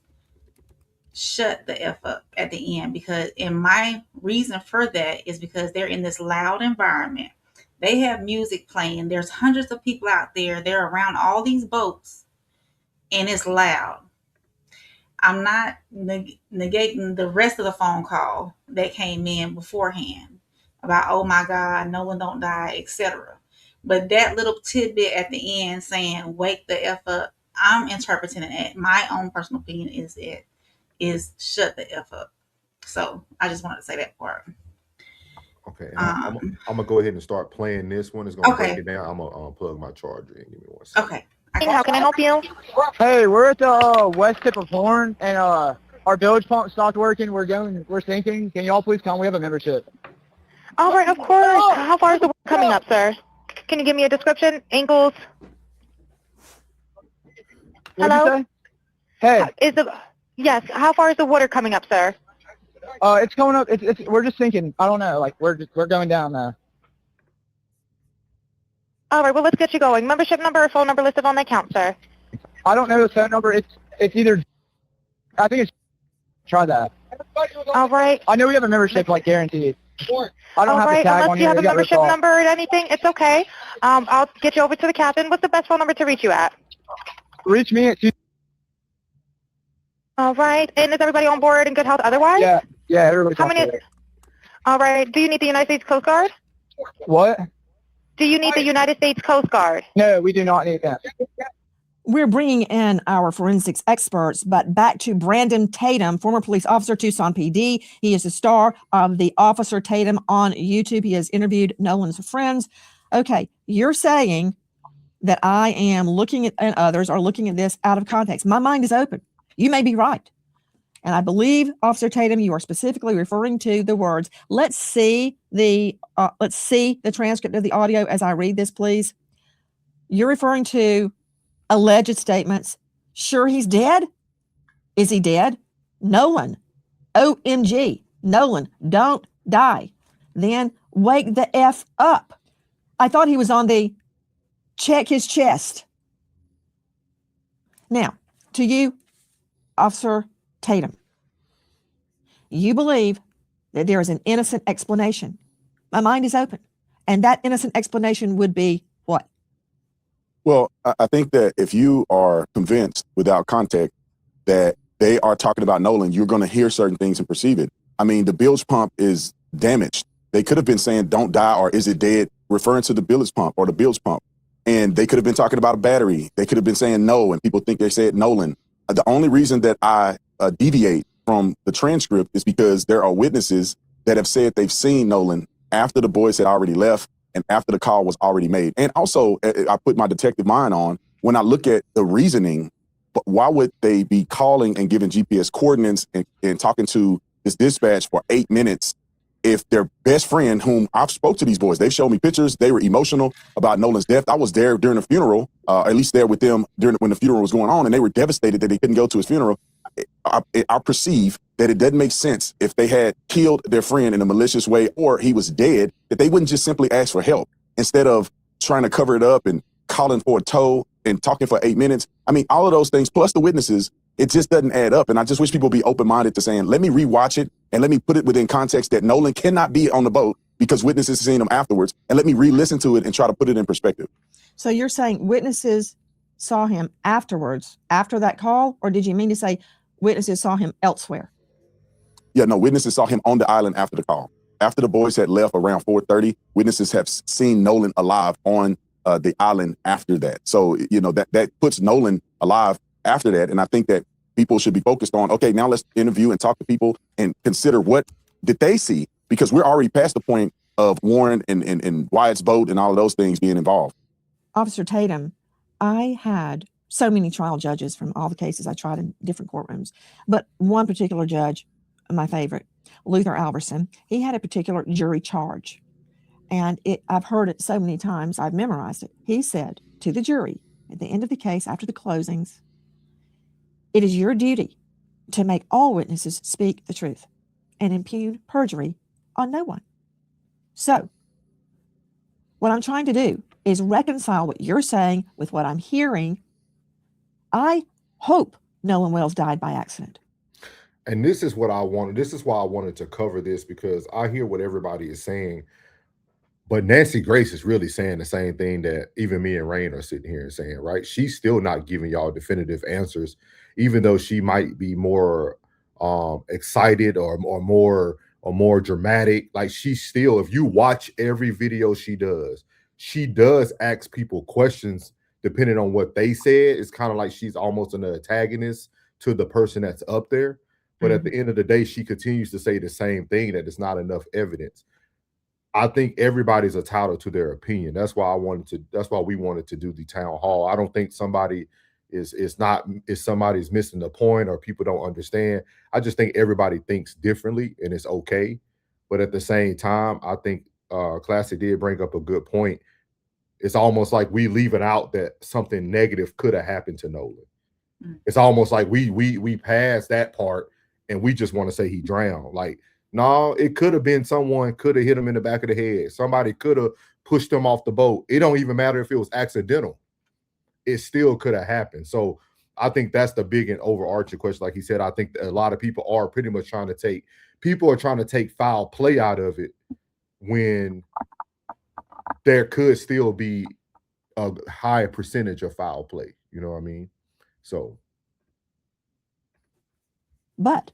S2: shut the F up at the end, because in my reason for that is because they're in this loud environment. They have music playing. There's hundreds of people out there. They're around all these boats, and it's loud. I'm not negating the rest of the phone call that came in beforehand about, oh my God, no one don't die, etc. But that little tidbit at the end saying "wake the f up," I'm interpreting it. My own personal opinion is shut the f up. So I just wanted to say that part.
S4: Okay, and I'm gonna go ahead and start playing this one. It's gonna break
S2: Okay.
S4: it down. I'm gonna plug my charger in. Give me 1 second.
S2: Okay.
S8: How can I help you?
S9: Hey, we're at the west tip of Horn, and our bilge pump stopped working. We're sinking. Can y'all please come? We have a membership.
S8: All right, of course. How far is the water coming up, sir? Can you give me a description? Ankles?
S9: What'd you
S8: Hello?
S9: say? Hey,
S8: Yes, how far is the water coming up, sir?
S9: it's going up. We're just sinking. I don't know. Like we're going down now.
S8: All right, well, let's get you going. Membership number or phone number listed on the account, sir.
S9: I don't know the phone number. It's either. I think it's. Try that.
S8: All right.
S9: I know we have a membership, like guaranteed. I don't
S8: All
S9: have
S8: right,
S9: the tag
S8: unless
S9: on
S8: you
S9: here.
S8: have a
S9: You got
S8: membership
S9: ripped off.
S8: number or anything, it's okay. I'll get you over to the captain. What's the best phone number to reach you at?
S9: Reach me at.
S8: All right, and is everybody on board in good health otherwise?
S9: Yeah, everybody's
S8: How
S9: on
S8: many?
S9: board.
S8: All right, do you need the United States Coast Guard?
S9: What?
S8: Do you need the United States Coast Guard?
S9: No, we do not need that.
S5: We're bringing in our forensics experts, but back to Brandon Tatum, former police officer, Tucson PD. He is the star of the Officer Tatum on YouTube. He has interviewed Nolan's friends. Okay, you're saying that I am looking at, and others are looking at this out of context. My mind is open. You may be right. And I believe, Officer Tatum, you are specifically referring to the words. Let's see the transcript of the audio as I read this, please. You're referring to alleged statements. Sure, he's dead. Is he dead? Nolan. OMG. Nolan, don't die. Then wake the F up. I thought he was on the check his chest. Now, to you, Officer Tatum, you believe that there is an innocent explanation. My mind is open. And that innocent explanation would be what?
S10: Well, I think that if you are convinced without context that they are talking about Nolan, you're going to hear certain things and perceive it. I mean, the bilge pump is damaged. They could have been saying don't die or is it dead, referring to the bilge pump or the bilge pump. And they could have been talking about a battery. They could have been saying no, and people think they said Nolan. The only reason that I deviate from the transcript is because there are witnesses that have said they've seen Nolan after the boys had already left and after the call was already made. And also, I put my detective mind on, when I look at the reasoning, but why would they be calling and giving GPS coordinates and talking to this dispatch for 8 minutes if their best friend, whom I've spoke to these boys, they showed me pictures, they were emotional about Nolan's death. I was there during the funeral, at least there with them when the funeral was going on, and they were devastated that they couldn't go to his funeral. I perceive that it doesn't make sense if they had killed their friend in a malicious way or he was dead, that they wouldn't just simply ask for help instead of trying to cover it up and calling for a tow and talking for 8 minutes. I mean, all of those things, plus the witnesses, it just doesn't add up. And I just wish people be open-minded to saying, let me rewatch it and let me put it within context that Nolan cannot be on the boat because witnesses seen him afterwards, and let me re-listen to it and try to put it in perspective.
S5: So you're saying witnesses saw him afterwards, after that call, or did you mean to say witnesses saw him elsewhere?
S10: Yeah, no, witnesses saw him on the island after the call. After the boys had left around 4:30, witnesses have seen Nolan alive on the island after that. So, you know, that puts Nolan alive after that. And I think that people should be focused on, okay, now let's interview and talk to people and consider what did they see? Because we're already past the point of Warren and Wyatt's boat and all of those things being involved.
S5: Officer Tatum, I had so many trial judges from all the cases I tried in different courtrooms, but one particular judge, my favorite, Luther Alverson, he had a particular jury charge. And I've heard it so many times, I've memorized it. He said to the jury at the end of the case, after the closings, it is your duty to make all witnesses speak the truth and impugn perjury on no one. So what I'm trying to do is reconcile what you're saying with what I'm hearing. I hope Nolan Wells died by accident.
S4: And this is what I wanted. This is why I wanted to cover this, because I hear what everybody is saying. But Nancy Grace is really saying the same thing that even me and Rain are sitting here and saying, right? She's still not giving y'all definitive answers, even though she might be more excited or more dramatic. Like, she's still, if you watch every video she does, she does ask people questions depending on what they said. It's kind of like she's almost an antagonist to the person that's up there. But at the end of the day, she continues to say the same thing, that it's not enough evidence. I think everybody's entitled to their opinion. That's why we wanted to do the town hall. I don't think somebody's missing the point or people don't understand. I just think everybody thinks differently and it's okay. But at the same time, I think Classic did bring up a good point. It's almost like we leave it out that something negative could have happened to Nolan. It's almost like we passed that part and we just want to say he drowned. Like, no, it could have been someone could have hit him in the back of the head. Somebody could have pushed him off the boat. It don't even matter if it was accidental. It still could have happened. So I think that's the big and overarching question. Like he said, I think a lot of people are pretty much trying to take foul play out of it when there could still be a higher percentage of foul play. You know what I mean? So.
S5: But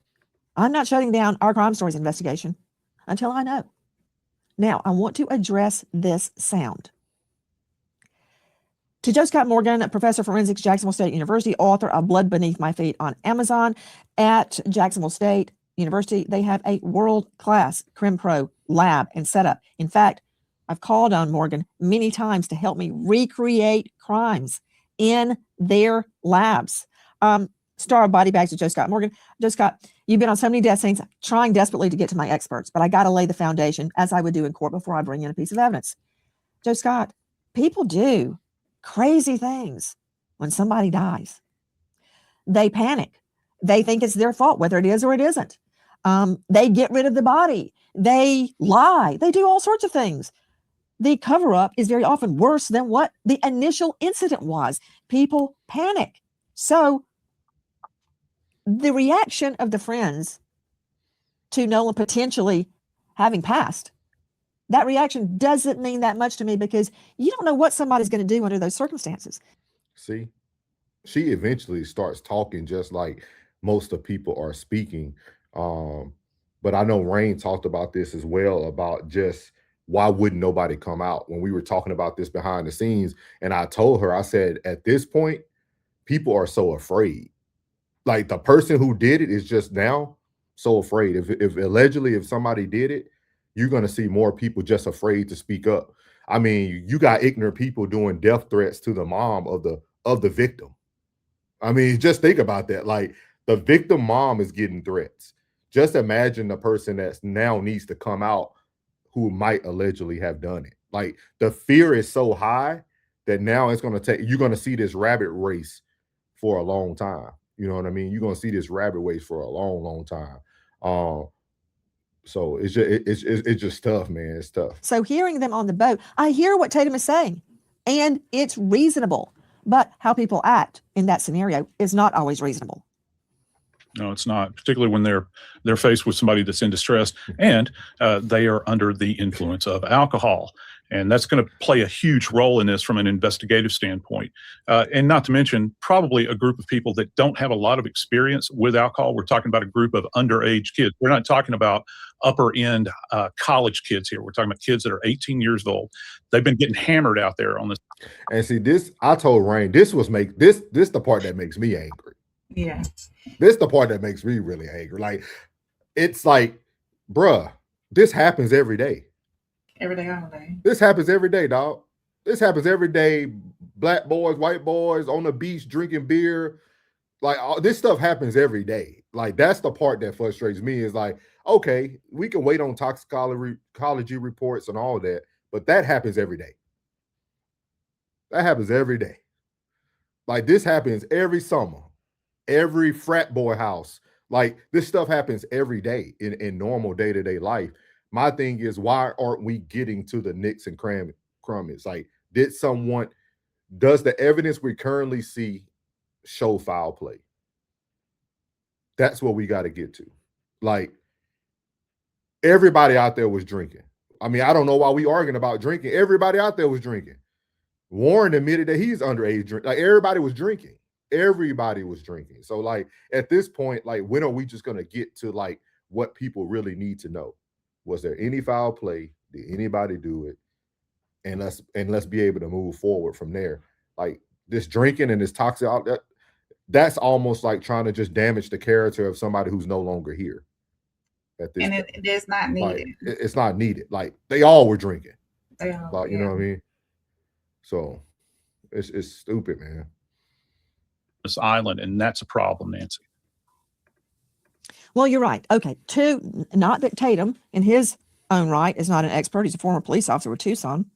S5: I'm not shutting down our crime stories investigation until I know. Now, I want to address this sound. To Joe Scott Morgan, professor of forensics, Jacksonville State University, author of Blood Beneath My Feet on Amazon. At Jacksonville State University, they have a world-class CrimPro lab and setup. In fact, I've called on Morgan many times to help me recreate crimes in their labs. Star of Body Bags with Joe Scott Morgan. Joe Scott, you've been on so many death scenes, trying desperately to get to my experts, but I got to lay the foundation as I would do in court before I bring in a piece of evidence. Joe Scott, people do crazy things when somebody dies. They panic. They think it's their fault, whether it is or it isn't. They get rid of the body. They lie. They do all sorts of things. The cover-up is very often worse than what the initial incident was. People panic. So the reaction of the friends to Nolan potentially having passed, that reaction doesn't mean that much to me because you don't know what somebody's going to do under those circumstances.
S4: See, she eventually starts talking just like most of people are speaking. But I know Rain talked about this as well, about just why wouldn't nobody come out when we were talking about this behind the scenes. And I told her, I said, at this point, people are so afraid. Like the person who did it is just now so afraid. If allegedly, if somebody did it, you're going to see more people just afraid to speak up. I mean, you got ignorant people doing death threats to the mom of the victim. I mean, just think about that. Like the victim mom is getting threats. Just imagine the person that now needs to come out who might allegedly have done it. Like the fear is so high that now it's going to take, you're going to see this rabbit race for a long time. You know what I mean? You're going to see this rabbit race for a long, long time. So it's just tough, man. It's tough.
S5: So hearing them on the boat, I hear what Tatum is saying, and it's reasonable. But how people act in that scenario is not always reasonable.
S12: No, it's not, particularly when they're faced with somebody that's in distress and they are under the influence of alcohol. And that's going to play a huge role in this from an investigative standpoint. And not to mention, probably a group of people that don't have a lot of experience with alcohol. We're talking about a group of underage kids. We're not talking about upper end college kids here. We're talking about kids that are 18 years old. They've been getting hammered out there on this.
S4: And see, this, I told Rain, this the part that makes me angry.
S2: Yeah.
S4: This the part that makes me really angry. Like, it's like, bruh, this happens every day.
S2: Every day, all day.
S4: This happens every day, dog. This happens every day. Black boys, white boys on the beach drinking beer. Like, this stuff happens every day. Like, that's the part that frustrates me is like, okay, we can wait on toxicology reports and all that, but that happens every day. That happens every day. Like, this happens every summer. Every frat boy house. Like, this stuff happens every day in normal day-to-day life. My thing is, why aren't we getting to the nicks and crumbs? Like, does the evidence we currently see show foul play? That's what we got to get to. Like, everybody out there was drinking. I mean, I don't know why we arguing about drinking. Everybody out there was drinking. Warren admitted that he's underage. Like, everybody was drinking. Everybody was drinking. So, like, at this point, like, when are we just going to get to, like, what people really need to know? Was there any foul play? Did anybody do it? and let's be able to move forward from there. Like this drinking and this toxic, that's almost like trying to just damage the character of somebody who's no longer here at this
S2: And
S4: point.
S2: it is not
S4: Like
S2: needed.
S4: it's not needed. Like they all were drinking.
S2: They all,
S4: Like you
S2: yeah.
S4: know what I mean. So it's stupid, man.
S12: This island, and that's a problem, Nancy.
S5: Well, you're right. Okay. Two, not that Tatum in his own right is not an expert. He's a former police officer with Tucson.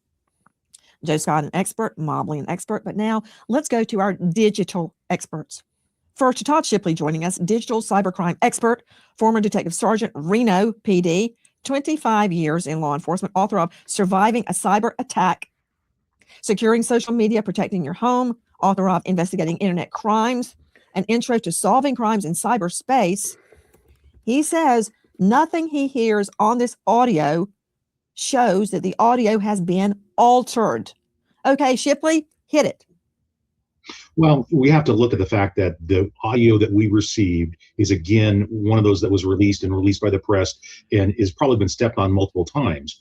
S5: Joe Scott, an expert, Mobley, an expert. But now let's go to our digital experts. First, Todd Shipley joining us, digital cybercrime expert, former Detective Sergeant, Reno PD, 25 years in law enforcement, author of Surviving a Cyber Attack, Securing Social Media, Protecting Your Home, author of Investigating Internet Crimes, An Intro to Solving Crimes in Cyberspace. He says nothing he hears on this audio shows that the audio has been altered. Okay, Shipley, hit it.
S13: Well, we have to look at the fact that the audio that we received is, again, one of those that was released by the press and has probably been stepped on multiple times.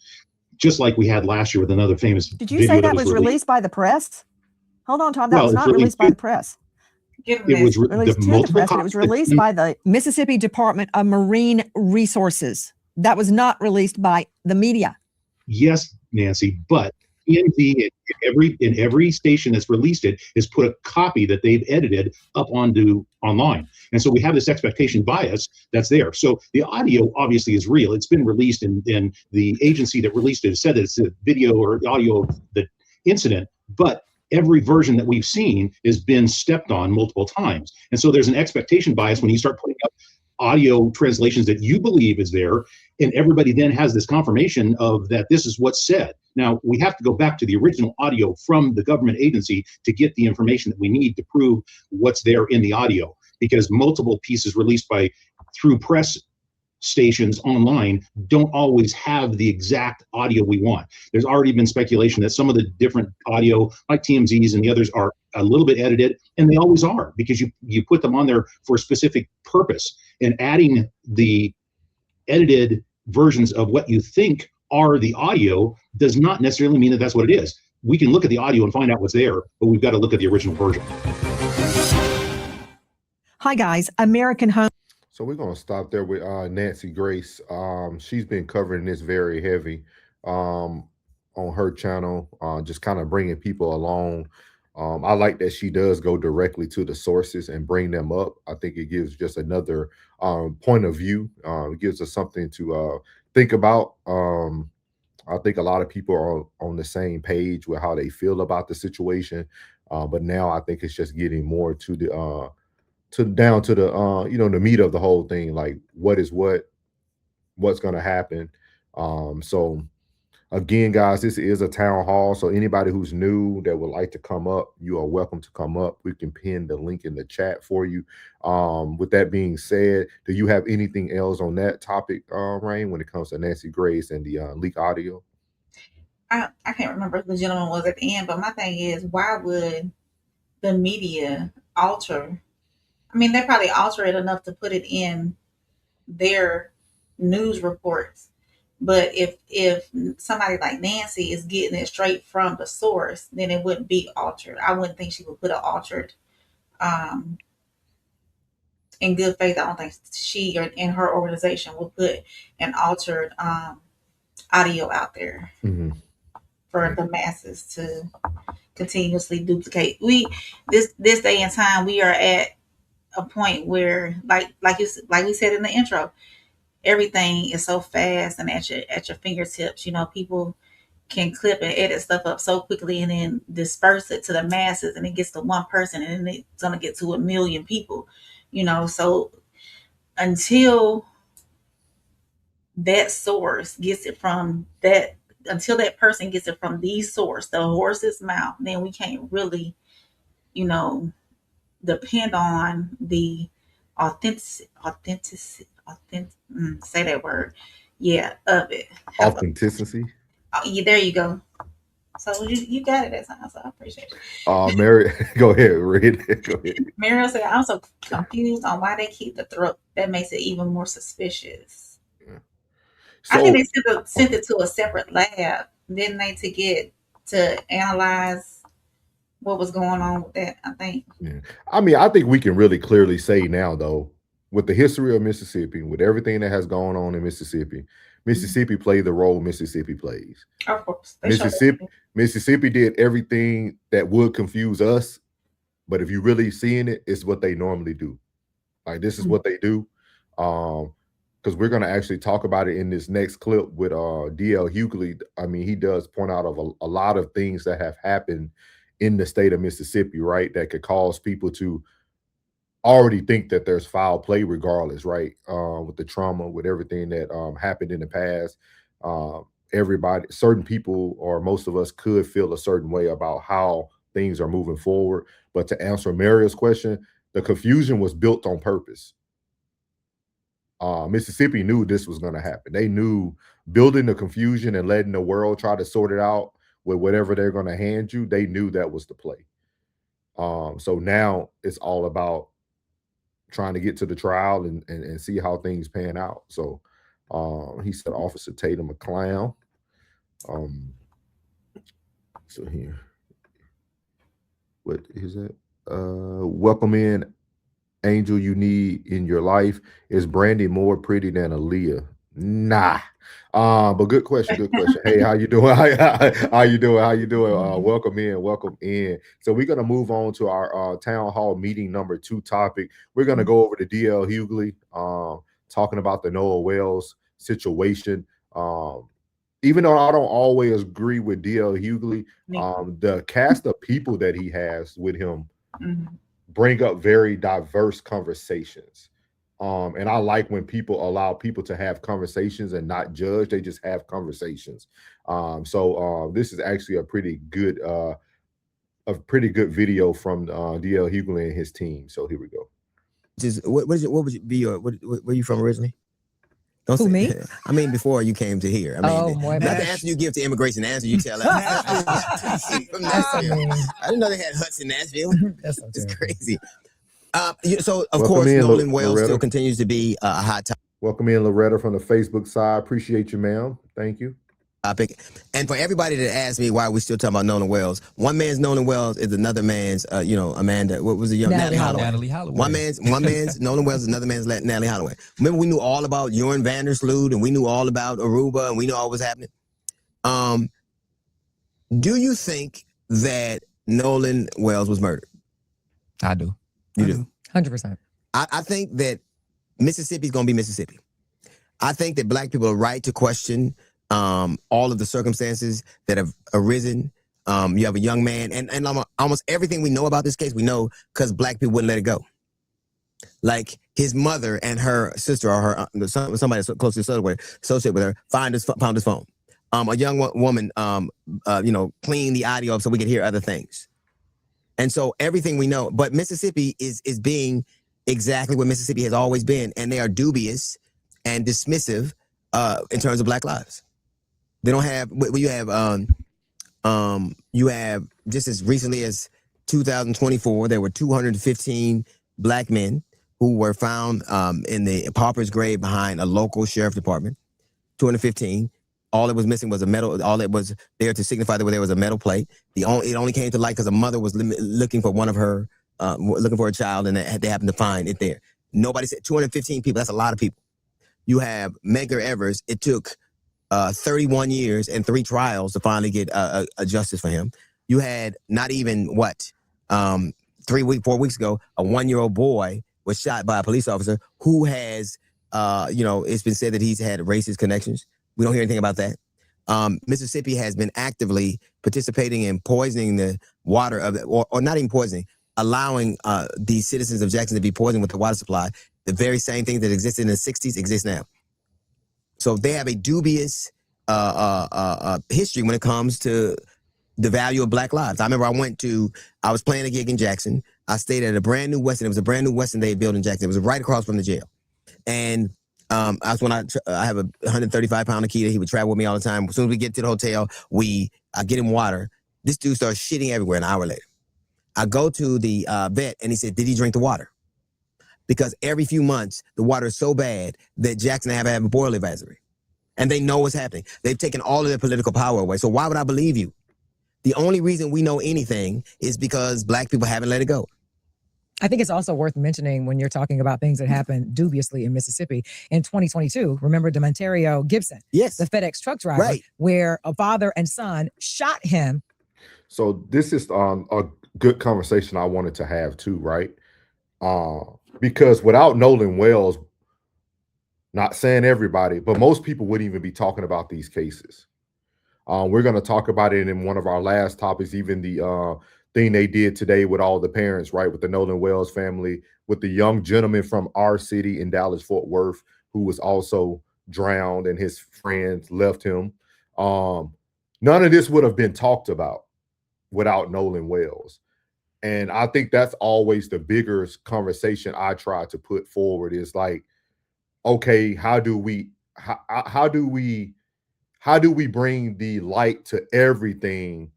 S13: Just like we had last year with another famous
S5: Did you
S13: video
S5: say that was released by the press? Hold on, Tom. That was not released by the press.
S13: It was
S5: released to the press, but it was released by the Mississippi Department of Marine Resources. That was not released by the media.
S13: Yes, Nancy, but TMZ in every station that's released it has put a copy that they've edited up onto online. And so we have this expectation bias that's there. So the audio obviously is real. It's been released, and the agency that released it said that it's a video or audio of the incident, but every version that we've seen has been stepped on multiple times. And so there's an expectation bias when you start putting up audio translations that you believe is there, and everybody then has this confirmation of that this is what's said. Now, we have to go back to the original audio from the government agency to get the information that we need to prove what's there in the audio, because multiple pieces released through press stations online don't always have the exact audio we want. There's already been speculation that some of the different audio, like TMZ's and the others, are a little bit edited, and they always are, because you put them on there for a specific purpose, and adding the edited versions of what you think are the audio does not necessarily mean that that's what it is. We can look at the audio and find out what's there, but we've got to look at the original version.
S5: Hi guys, American Home.
S4: So we're gonna stop there with Nancy Grace. She's been covering this very heavy on her channel, just kind of bringing people along. I like that she does go directly to the sources and bring them up. I think it gives just another point of view. It gives us something to think about. I think a lot of people are on the same page with how they feel about the situation, but now I think it's just getting more to the down to the the meat of the whole thing, like what's going to happen. So again, guys, this is a town hall, so anybody who's new that would like to come up, you are welcome to come up. We can pin the link in the chat for you. With that being said, do you have anything else on that topic, Rain, when it comes to Nancy Grace and the leak audio?
S2: I can't remember who the gentleman was at the end, but my thing is, why would the media alter? I mean, they probably alter it enough to put it in their news reports. But if somebody like Nancy is getting it straight from the source, then it wouldn't be altered. I wouldn't think she would put it altered. In good faith, I don't think she or in her organization will put an altered audio out there for the masses to continuously duplicate. This day and time, we are at a point where, like we said in the intro, everything is so fast and at your fingertips. People can clip and edit stuff up so quickly and then disperse it to the masses, and it gets to one person and then it's gonna get to 1 million people. So until that source gets it from that, until that person gets it from the source, the horse's mouth, then we can't really, depend on the authentic, say that word. Yeah, of it.
S4: Authenticity.
S2: Yeah, there you go. So you got it that time, so I appreciate it.
S4: Mary, go ahead, read it. Go ahead.
S2: Mariel said, I'm so confused on why they keep the throat. That makes it even more suspicious.
S4: So,
S2: I think they sent it to a separate lab, didn't they, to get to analyze what was going on with that, I think.
S4: Yeah. I mean, I think we can really clearly say now, though, with the history of Mississippi, with everything that has gone on in Mississippi, Mississippi played the role Mississippi plays.
S2: Of course.
S4: Mississippi did everything that would confuse us, but if you really seeing it, it's what they normally do. Like, this is what they do. Because we're going to actually talk about it in this next clip with D.L. Hughley. I mean, he does point out of a lot of things that have happened in the state of Mississippi, right, that could cause people to already think that there's foul play regardless, right, with the trauma, with everything that happened in the past. Certain people, or most of us, could feel a certain way about how things are moving forward. But to answer Mario's question, the confusion was built on purpose. Mississippi knew this was going to happen. They knew building the confusion and letting the world try to sort it out with whatever they're going to hand you. They knew that was the play. So now it's all about trying to get to the trial and see how things pan out. So he said Officer Tatum a clown. So here, what is that? Welcome in, Angel you need in your life. Is Brandy more pretty than Aaliyah? Nah. But good question. Hey, how you doing? How you doing? Welcome in. So we're gonna move on to our town hall meeting number 2 topic. We're gonna go over to D.L. Hughley, talking about the Noah Wells situation. Even though I don't always agree with D.L. Hughley, the cast of people that he has with him bring up very diverse conversations. And I like when people allow people to have conversations and not judge. They just have conversations. So this is actually a pretty good video from D.L. Hughley and his team. So here we go.
S14: What would be your, where are you from originally? Don't
S15: Who,
S14: say,
S15: me?
S14: I mean, before you came to here. I mean,
S15: my
S14: not
S15: bad.
S14: the answer you give to immigration, the answer you tell us. From Nashville. I didn't know they had huts in Nashville. It's crazy. So, of course, Nolan Wells still continues to be a hot topic.
S4: Welcome in, Loretta, from the Facebook side. Appreciate you, ma'am. Thank you.
S14: And for everybody that asked me why we still talking about Nolan Wells, one man's Nolan Wells is another man's, Amanda. What was the young Natalie Holloway? One man's Nolan Wells is another man's Natalie Holloway. Remember, we knew all about Joran Vandersloot, and we knew all about Aruba, and we knew all was happening. Do you think that Nolan Wells was murdered?
S15: I do.
S14: You do?
S15: 100%.
S14: I think that Mississippi's going to be Mississippi. I think that black people are right to question all of the circumstances that have arisen. You have a young man, and almost everything we know about this case, we know because black people wouldn't let it go. Like his mother and her sister, or her somebody that's closely associated with her, found his phone. A young woman, cleaned the audio up so we could hear other things. And so everything we know, but Mississippi is being exactly what Mississippi has always been, and they are dubious and dismissive in terms of black lives. They don't have. You have just as recently as 2024, there were 215 black men who were found in the pauper's grave behind a local sheriff department. 215. All that was missing was a metal. All that was there to signify that there was a metal plate. It only came to light because a mother was looking for one of her, looking for a child, and they happened to find it there. Nobody said 215 people. That's a lot of people. You have Medgar Evers. It took 31 years and 3 trials to finally get a justice for him. You had not even 4 weeks ago, a 1-year-old boy was shot by a police officer who has, it's been said that he's had racist connections. We don't hear anything about that. Mississippi has been actively participating in poisoning the water of, or not even poisoning, allowing these citizens of Jackson to be poisoned with the water supply. The very same thing that existed in the 60s exists now. So they have a dubious history when it comes to the value of black lives. I remember I was playing a gig in Jackson. I stayed at a brand new Westin. It was a brand new Westin they had built in Jackson. It was right across from the jail. And I have a 135-pound Akita. He would travel with me all the time. As soon as we get to the hotel, I get him water. This dude starts shitting everywhere an hour later. I go to the vet, and he said, did he drink the water? Because every few months, the water is so bad that Jackson have a boil advisory. And they know what's happening. They've taken all of their political power away. So why would I believe you? The only reason we know anything is because Black people haven't let it go.
S16: I think it's also worth mentioning when you're talking about things that happened dubiously in Mississippi in 2022. Remember Demontario Gibson,
S14: yes,
S16: the FedEx truck driver,
S14: right,
S16: where a father and son shot him.
S4: So this is a good conversation I wanted to have too, right? Because without Nolan Wells, not saying everybody, but most people wouldn't even be talking about these cases. We're going to talk about it in one of our last topics, even the thing they did today with all the parents, right? With the Nolan Wells family, with the young gentleman from our city in Dallas, Fort Worth, who was also drowned and his friends left him. None of this would have been talked about without Nolan Wells. And I think that's always the bigger conversation I try to put forward is like, okay, how do we bring the light to everything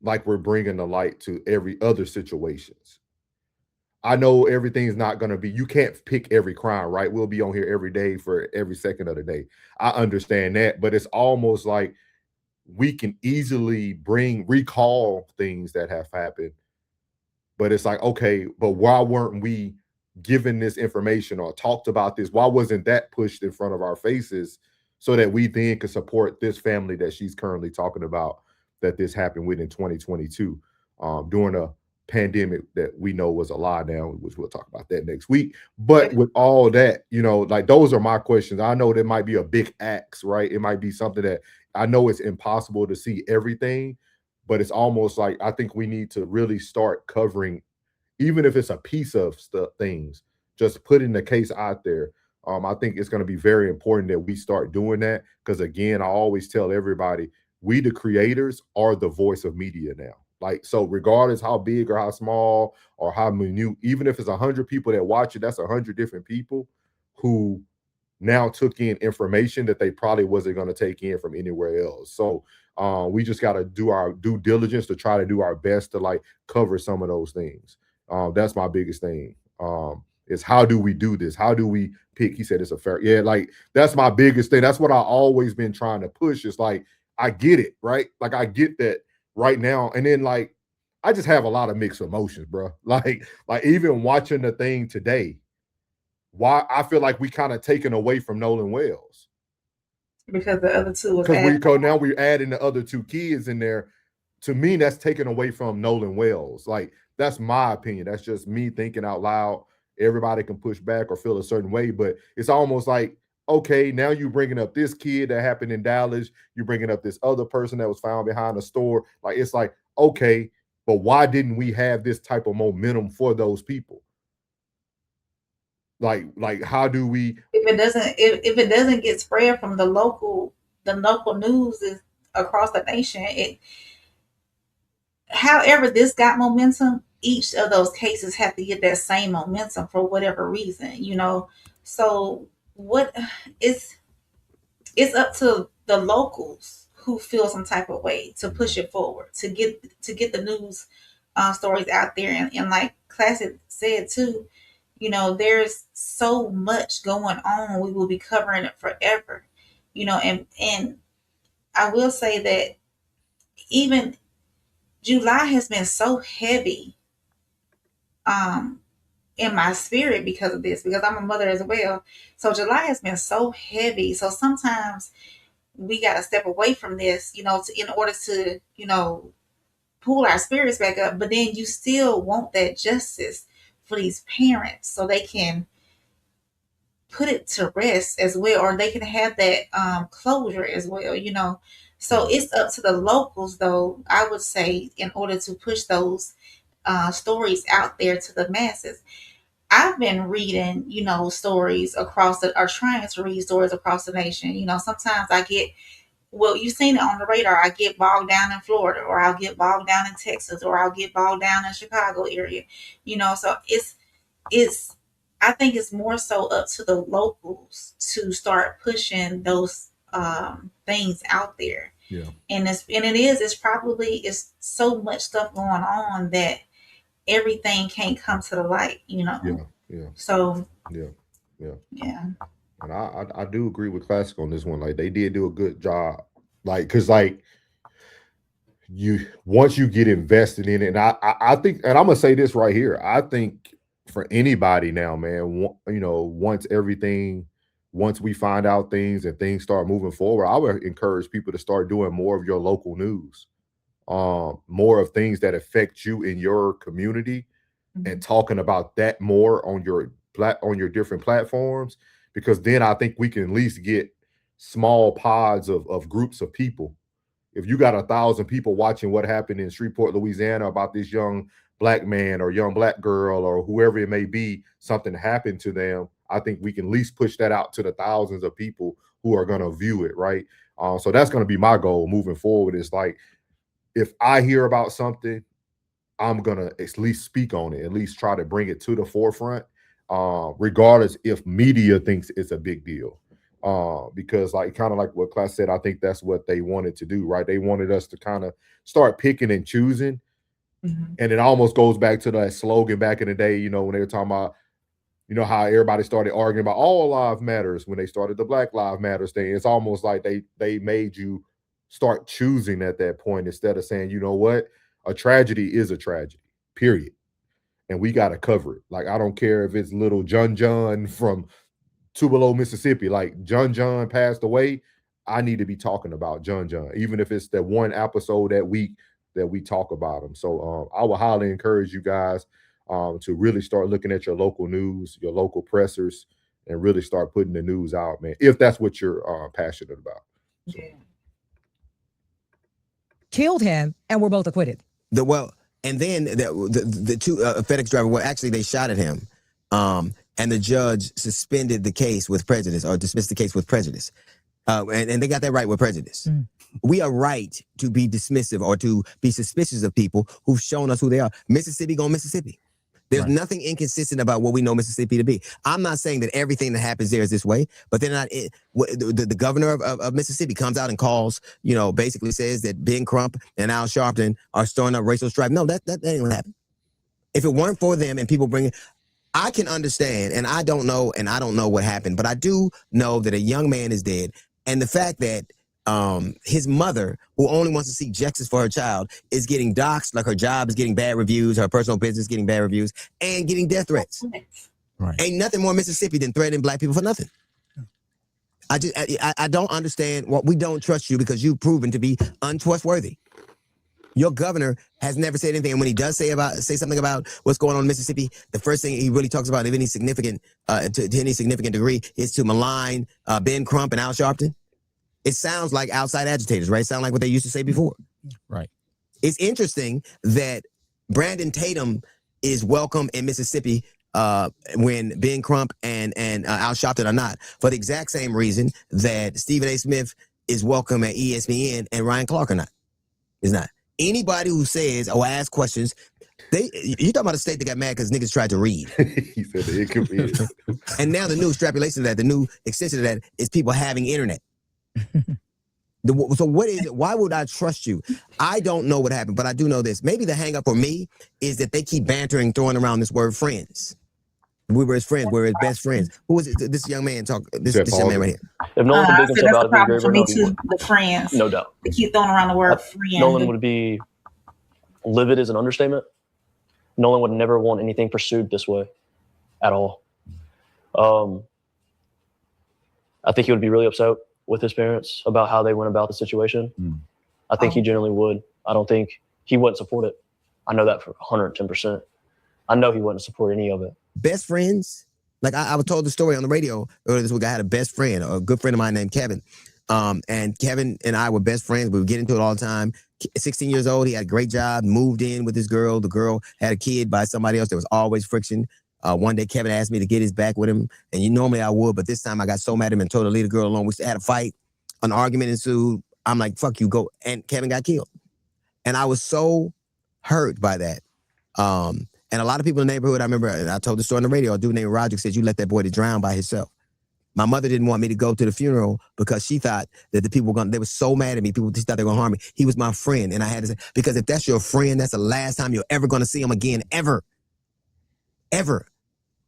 S4: like we're bringing the light to every other situations? I know everything's not going to be, you can't pick every crime, right? We'll be on here every day for every second of the day. I understand that, but it's almost like we can easily recall things that have happened. But it's like, okay, but why weren't we given this information or talked about this? Why wasn't that pushed in front of our faces so that we then could support this family that she's currently talking about that this happened with in 2022 during a pandemic that we know was a lie now, which we'll talk about that next week. But with all that, you know, like those are my questions. I know there might be a big axe, right? It might be something that I know it's impossible to see everything, but it's almost like I think we need to really start covering, even if it's a piece of things, just putting the case out there. I think it's going to be very important that we start doing that because, again, I always tell everybody, we the creators are the voice of media now. Like, so regardless how big or how small or how minute, even if it's 100 people that watch it, that's 100 different people who now took in information that they probably wasn't going to take in from anywhere else. So we just got to do our due diligence to try to do our best to like cover some of those things. That's my biggest thing. Is how do we do this? How do we pick? He said it's a fair. Yeah, like that's my biggest thing. That's what I always been trying to push. It's like I get it, right? Like I get that right now. And then like I just have a lot of mixed emotions, bro. Like even watching the thing today, why I feel like we kind of taken away from Nolan Wells.
S2: Because the other two was
S4: because now we're adding the other two kids in there. To me, that's taken away from Nolan Wells. Like that's my opinion. That's just me thinking out loud. Everybody can push back or feel a certain way, but it's almost like, okay, now you're bringing up this kid that happened in Dallas. You're bringing up this other person that was found behind a store. Like it's like, okay, but why didn't we have this type of momentum for those people? Like how do we?
S2: If it doesn't get spread from the local news is across the nation, however this got momentum, each of those cases have to get that same momentum for whatever reason, you know. So what it's up to the locals who feel some type of way to push it forward, to get the news stories out there. And like Classic said too, you know, there's so much going on. We will be covering it forever, you know. And I will say that even July has been so heavy in my spirit because of this, because I'm a mother as well. So July has been so heavy. So sometimes we got to step away from this, you know, in order to, you know, pull our spirits back up. But then you still want that justice for these parents so they can put it to rest as well, or they can have that closure as well, you know. So it's up to the locals, though, I would say, in order to push those stories out there to the masses. I've been reading, you know, stories across or trying to read stories across the nation. You know, sometimes I get, well, you've seen it on the radar. I get bogged down in Florida, or I'll get bogged down in Texas, or I'll get bogged down in Chicago area. You know, so it's I think it's more so up to the locals to start pushing those things out there.
S4: Yeah.
S2: And it's so much stuff going on that everything can't come to the light, you know.
S4: Yeah.
S2: So
S4: yeah. And I do agree with Classic on this one. Like they did do a good job. Like, cause like once you get invested in it, and I think, and I'm gonna say this right here, I think for anybody now, man, once we find out things and things start moving forward, I would encourage people to start doing more of your local news, more of things that affect you in your community, and talking about that more on your different platforms, because then I think we can at least get small pods of groups of people. If you got 1,000 people watching what happened in Shreveport, Louisiana about this young black man or young black girl or whoever it may be, something happened to them, I think we can at least push that out to the thousands of people who are going to view it, right? So that's going to be my goal moving forward. Is like, if I hear about something, I'm going to at least speak on it, at least try to bring it to the forefront, regardless if media thinks it's a big deal. Because like kind of like what Class said, I think that's what they wanted to do, right? They wanted us to kind of start picking and choosing. And it almost goes back to that slogan back in the day, when they were talking about, how everybody started arguing about all lives matters when they started the Black Lives Matters thing. It's almost like they made you start choosing at that point, instead of saying, you know what, a tragedy is a tragedy, period. And we got to cover it. Like, I don't care if it's little John from Tupelo, Mississippi, like John passed away. I need to be talking about John, even if it's that one episode that week that we talk about him. So I would highly encourage you guys to really start looking at your local news, your local pressers, and really start putting the news out, man, if that's what you're passionate about. So.
S16: Killed him, and were both acquitted.
S14: And then the two FedEx driver, well, actually they shot at him, and the judge suspended the case with prejudice, or dismissed the case with prejudice, and they got that right with prejudice. We are right to be dismissive or to be suspicious of people who've shown us who they are. Mississippi going Mississippi. There's nothing inconsistent about what we know Mississippi to be. I'm not saying that everything that happens there is this way, but they're not. The governor of Mississippi comes out and calls, basically says that Ben Crump and Al Sharpton are stirring up racial strife. No, that ain't gonna happen. If it weren't for them and people bringing, I can understand, and I don't know what happened, but I do know that a young man is dead, and the fact that his mother, who only wants to see justice for her child, is getting doxxed, like her job is getting bad reviews, her personal business getting bad reviews, and getting death threats. Right. Ain't nothing more Mississippi than threatening black people for nothing. I don't understand. We don't trust you because you've proven to be untrustworthy. Your governor has never said anything, and when he does say something about what's going on in Mississippi, the first thing he really talks about, if any significant, to any significant degree, is to malign Ben Crump and Al Sharpton. It sounds like outside agitators, right? Sound like what they used to say before. Right. It's interesting that Brandon Tatum is welcome in Mississippi when Ben Crump and Al Sharpton are not, for the exact same reason that Stephen A. Smith is welcome at ESPN and Ryan Clark are not. Is not. Anybody who says or asks questions, you talking about a state that got mad because niggas tried to read.
S4: He said it could be.
S14: And now the new extrapolation of that, the new extension of that, is people having internet. So what is it? Why would I trust you? I don't know what happened, but I do know this. Maybe the hang up for me is that they keep bantering, throwing around this word friends. We were his friends. We were his best friends. Who is it? This young man this young man right here.
S17: If Nolan could dig himself out of
S2: problem for me
S17: grave,
S2: too. The friends.
S17: no doubt.
S2: They keep throwing around the word friend.
S17: Nolan would be livid is an understatement. Nolan would never want anything pursued this way at all. I think he would be really upset with his parents about how they went about the situation. I think he generally would. I don't think he wouldn't support it. I know that for 110%. I know he wouldn't support any of it.
S14: Best friends? Like I was told the story on the radio earlier this week. I had a best friend, a good friend of mine named Kevin. And Kevin and I were best friends. We would get into it all the time. 16 years old, he had a great job, moved in with this girl. The girl had a kid by somebody else. There was always friction. One day Kevin asked me to get his back with him, and normally I would, but this time I got so mad at him and told her to leave the girl alone. We had a fight, an argument ensued. I'm like, fuck you, go. And Kevin got killed. And I was so hurt by that. And a lot of people in the neighborhood, I remember, and I told the story on the radio, a dude named Roger said, you let that boy to drown by himself. My mother didn't want me to go to the funeral because she thought that the people they were so mad at me. People thought they were going to harm me. He was my friend. And I had to say, because if that's your friend, that's the last time you're ever going to see him again, ever. Ever.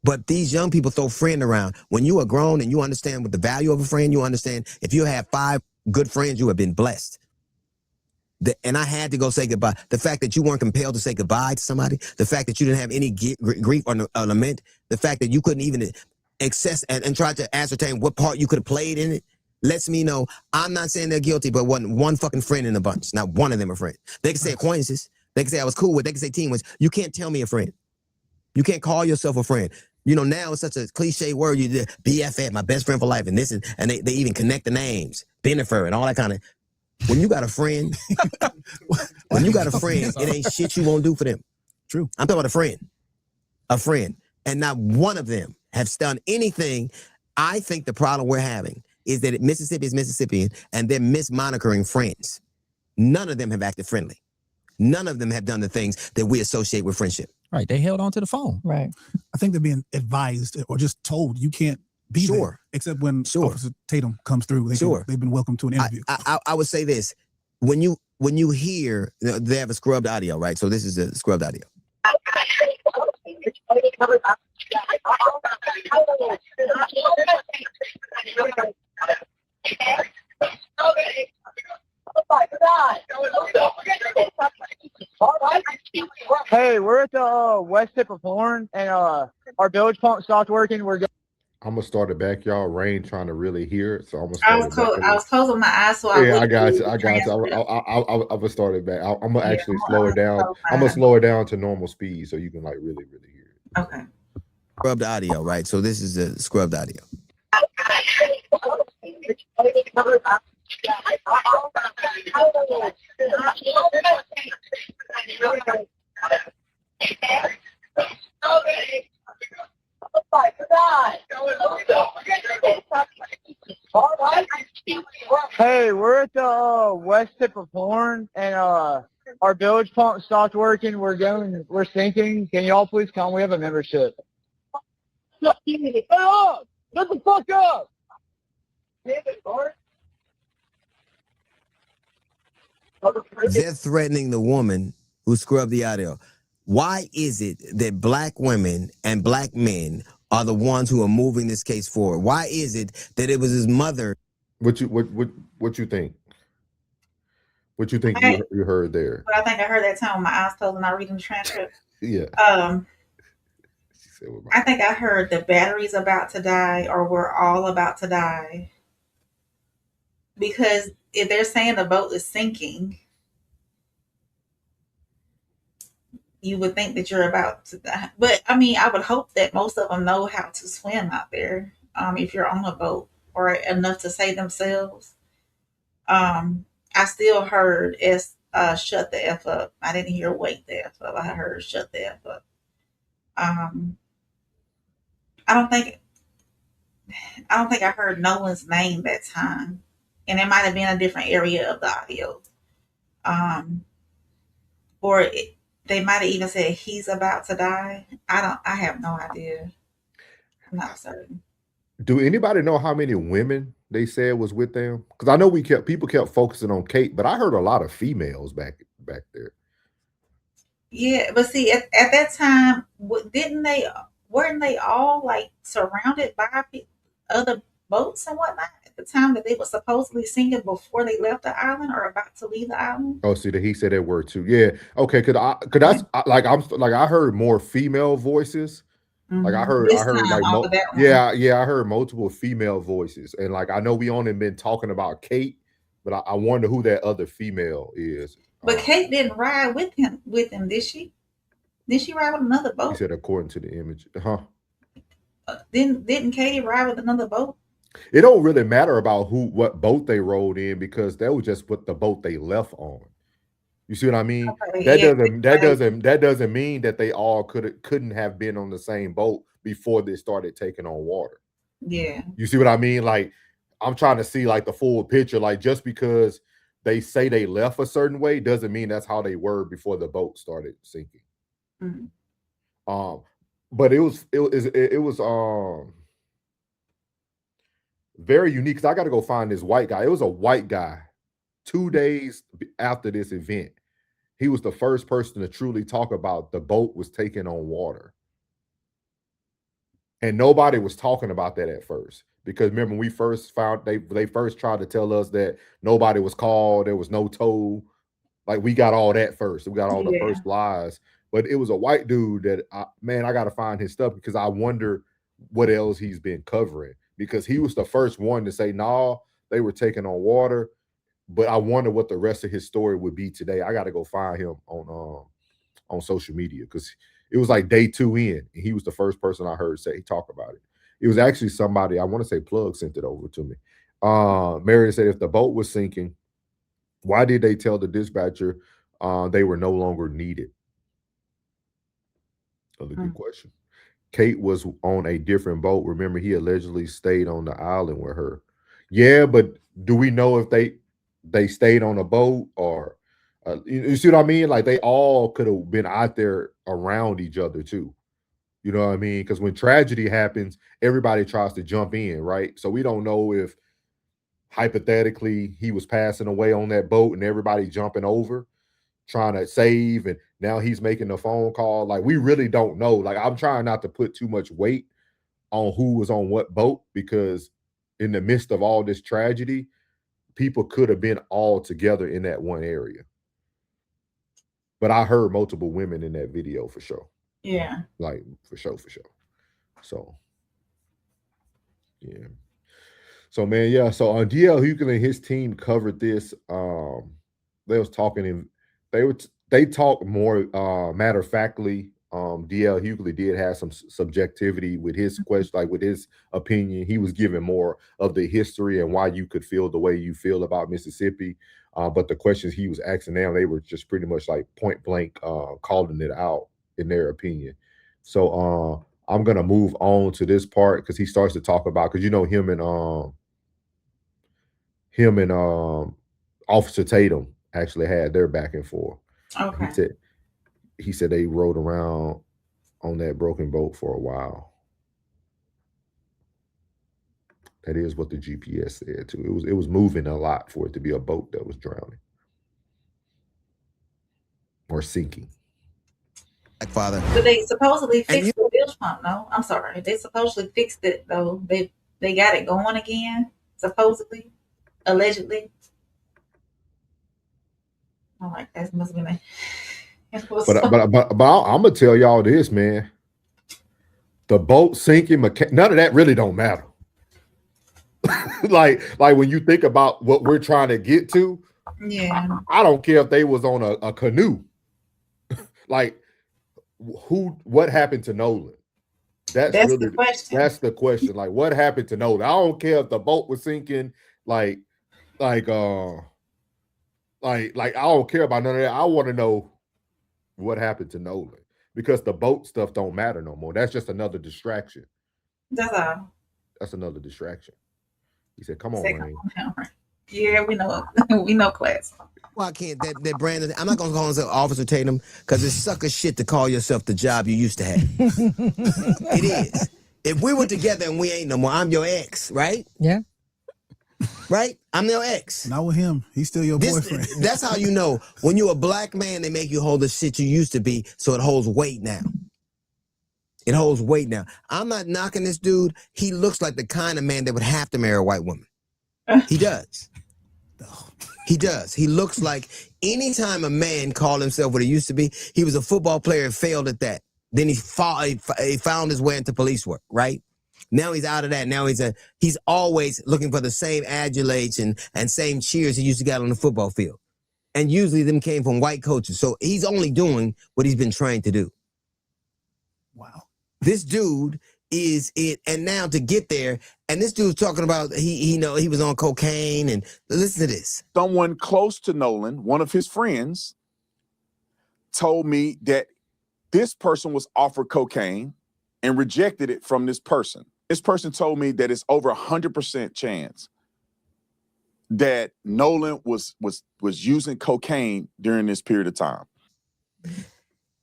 S14: But these young people throw friend around. When you are grown and you understand what the value of a friend, you understand if you have 5 good friends, you have been blessed. And I had to go say goodbye. The fact that you weren't compelled to say goodbye to somebody, the fact that you didn't have any grief or lament, the fact that you couldn't even access and try to ascertain what part you could have played in it, lets me know I'm not saying they're guilty, but wasn't one fucking friend in the bunch. Not one of them a friend. They can say acquaintances. They can say I was cool with. They can say teammates. You can't tell me a friend. You can't call yourself a friend. You know, now it's such a cliche word. You did BFF, my best friend for life, and this is, and they even connect the names, Bennifer and all that kind of. When you got a friend, it ain't shit you won't do for them.
S18: True.
S14: I'm talking about a friend, and not one of them have done anything. I think the problem we're having is that Mississippi is Mississippian, and they're mismonitoring friends. None of them have acted friendly. None of them have done the things that we associate with friendship.
S18: Right. They held on to the phone.
S16: Right.
S18: I think they're being advised or just told you can't be there, except when Officer Tatum comes through. They've been welcomed to an interview.
S14: I would say this. When you hear, they have a scrubbed audio, right? So this is a scrubbed audio.
S9: Hey, we're at the west tip of Horn, and our bilge pump stopped working.
S4: I'm gonna start it back, y'all. Rain trying to really hear it, so I'm gonna
S2: I
S4: start it back.
S2: I was closing my eyes, so
S4: I got you. I'm gonna start it back. I'm gonna actually slow it down. I'm gonna slow it down to normal speed so you can like really hear it.
S2: Okay.
S14: Scrubbed audio, right? So this is the scrubbed audio.
S9: Hey, we're at the west tip of Horn, and our bilge pump stopped working. We're sinking. Can y'all please come? We have a membership. Shut up! Shut the fuck up!
S14: They're threatening the woman who scrubbed the audio. Why is it that black women and black men are the ones who are moving this case forward? Why is it that it was his mother?
S4: What you think? What you think you heard there?
S2: But I think I heard that time with my eyes closed and I reading the transcript.
S4: Yeah.
S2: I think I heard the battery's about to die, or we're all about to die. Because if they're saying the boat is sinking, you would think that you're about to die. But I mean, I would hope that most of them know how to swim out there. If you're on a boat, or enough to save themselves. I still heard shut the F up. I didn't hear wake the F up. I heard shut the F up. I don't think I heard Nolan's name that time. And it might have been a different area of the audio. They might have even said he's about to die. I have no idea. I'm not certain.
S4: Do anybody know how many women they said was with them? Because I know people kept focusing on Kate, but I heard a lot of females back there.
S2: Yeah, but see, at that time, weren't they all like surrounded by other boats and whatnot at the time that they were supposedly sinking before they left the island or about to leave the island?
S4: Oh, see that he said that word too. Yeah. Okay. I heard more female voices. Like I heard like I heard multiple female voices, and like I know we only been talking about Kate, but I wonder who that other female is.
S2: But Kate didn't ride with him, did she? Did she ride with another boat?
S4: He said according to the image,
S2: Didn't Katie ride with another boat?
S4: It don't really matter about what boat they rode in because that was just what the boat they left on. You see what I mean?
S2: Okay,
S4: that doesn't mean that they all couldn't have been on the same boat before they started taking on water.
S2: Yeah.
S4: You see what I mean? Like I'm trying to see like the full picture. Like just because they say they left a certain way doesn't mean that's how they were before the boat started sinking.
S2: Mm-hmm.
S4: But it was very unique because I got to go find this white guy. It was a white guy 2 days after this event. He was the first person to truly talk about the boat was taking on water. And nobody was talking about that at first. Because remember, when we first found, they first tried to tell us that nobody was called, there was no tow. Like we got all that first. We got all the
S2: Yeah.
S4: first lies. But it was a white dude that, I got to find his stuff because I wonder what else he's been covering, because he was the first one to say, nah, they were taking on water. But I wonder what the rest of his story would be today. I got to go find him on social media, because it was like day 2 in, and he was the first person I heard talk about it. It was actually somebody, I want to say Plug sent it over to me. Mary said, if the boat was sinking, why did they tell the dispatcher they were no longer needed? Another good question. Kate was on a different boat. Remember, he allegedly stayed on the island with her. Yeah, but do we know if they stayed on a boat or you see what I mean? Like they all could have been out there around each other too. You know what I mean? Because when tragedy happens, everybody tries to jump in, right? So we don't know if hypothetically he was passing away on that boat and everybody jumping over trying to save, and now he's making a phone call. Like we really don't know. Like I'm trying not to put too much weight on who was on what boat, because in the midst of all this tragedy, people could have been all together in that one area. But I heard multiple women in that video for sure.
S2: Yeah.
S4: Like for sure. So yeah. So man, yeah. So D.L. Hughley and his team covered this. They was talking in they talk more matter of factly. D.L. Hughley did have some subjectivity with his question, like with his opinion. He was giving more of the history and why you could feel the way you feel about Mississippi. But the questions he was asking them, they were just pretty much like point blank calling it out in their opinion. So I'm gonna move on to this part because he starts to talk about, because you know him and Officer Tatum actually had their back and forth.
S2: Okay.
S4: He said they rode around on that broken boat for a while. That is what the GPS said too. It was moving a lot for it to be a boat that was drowning or sinking.
S14: Father.
S2: But they supposedly fixed the bilge pump, no? I'm sorry. They supposedly fixed it though. They got it going again, supposedly, allegedly. I'm like, that must have been
S4: But I'm gonna tell y'all this, man. The boat sinking, none of that really don't matter. like when you think about what we're trying to get to,
S2: yeah,
S4: I don't care if they was on a canoe. Like, what happened to Nolan? That's really
S2: the question.
S4: That's the question. Like, what happened to Nolan? I don't care if the boat was sinking. Like I don't care about none of that. I want to know what happened to Nolan, because the boat stuff don't matter no more. That's just another distraction.
S2: That's all.
S4: That's another distraction. He said, "Come on, Rain."
S2: Yeah, we know. We know class.
S14: Why can't that Brandon? I'm not gonna call myself Officer Tatum because it's sucker shit to call yourself the job you used to have. It is. If we were together and we ain't no more, I'm your ex, right?
S16: Yeah.
S14: Right? I'm your ex.
S18: Not with him. He's still your boyfriend.
S14: That's how you know. When you're a black man, they make you hold the shit you used to be, so it holds weight now. It holds weight now. I'm not knocking this dude. He looks like the kind of man that would have to marry a white woman. He does. He does. He looks like anytime a man called himself what he used to be, he was a football player and failed at that. Then he found his way into police work, right? Now he's out of that. Now he's always looking for the same adulates and same cheers he used to get on the football field. And usually them came from white coaches. So he's only doing what he's been trained to do.
S18: Wow.
S14: This dude is it, and now to get there, and this dude's talking about he was on cocaine, and listen to this.
S10: Someone close to Nolan, one of his friends, told me that this person was offered cocaine and rejected it from this person. This person told me that it's over 100% chance that Nolan was using cocaine during this period of time.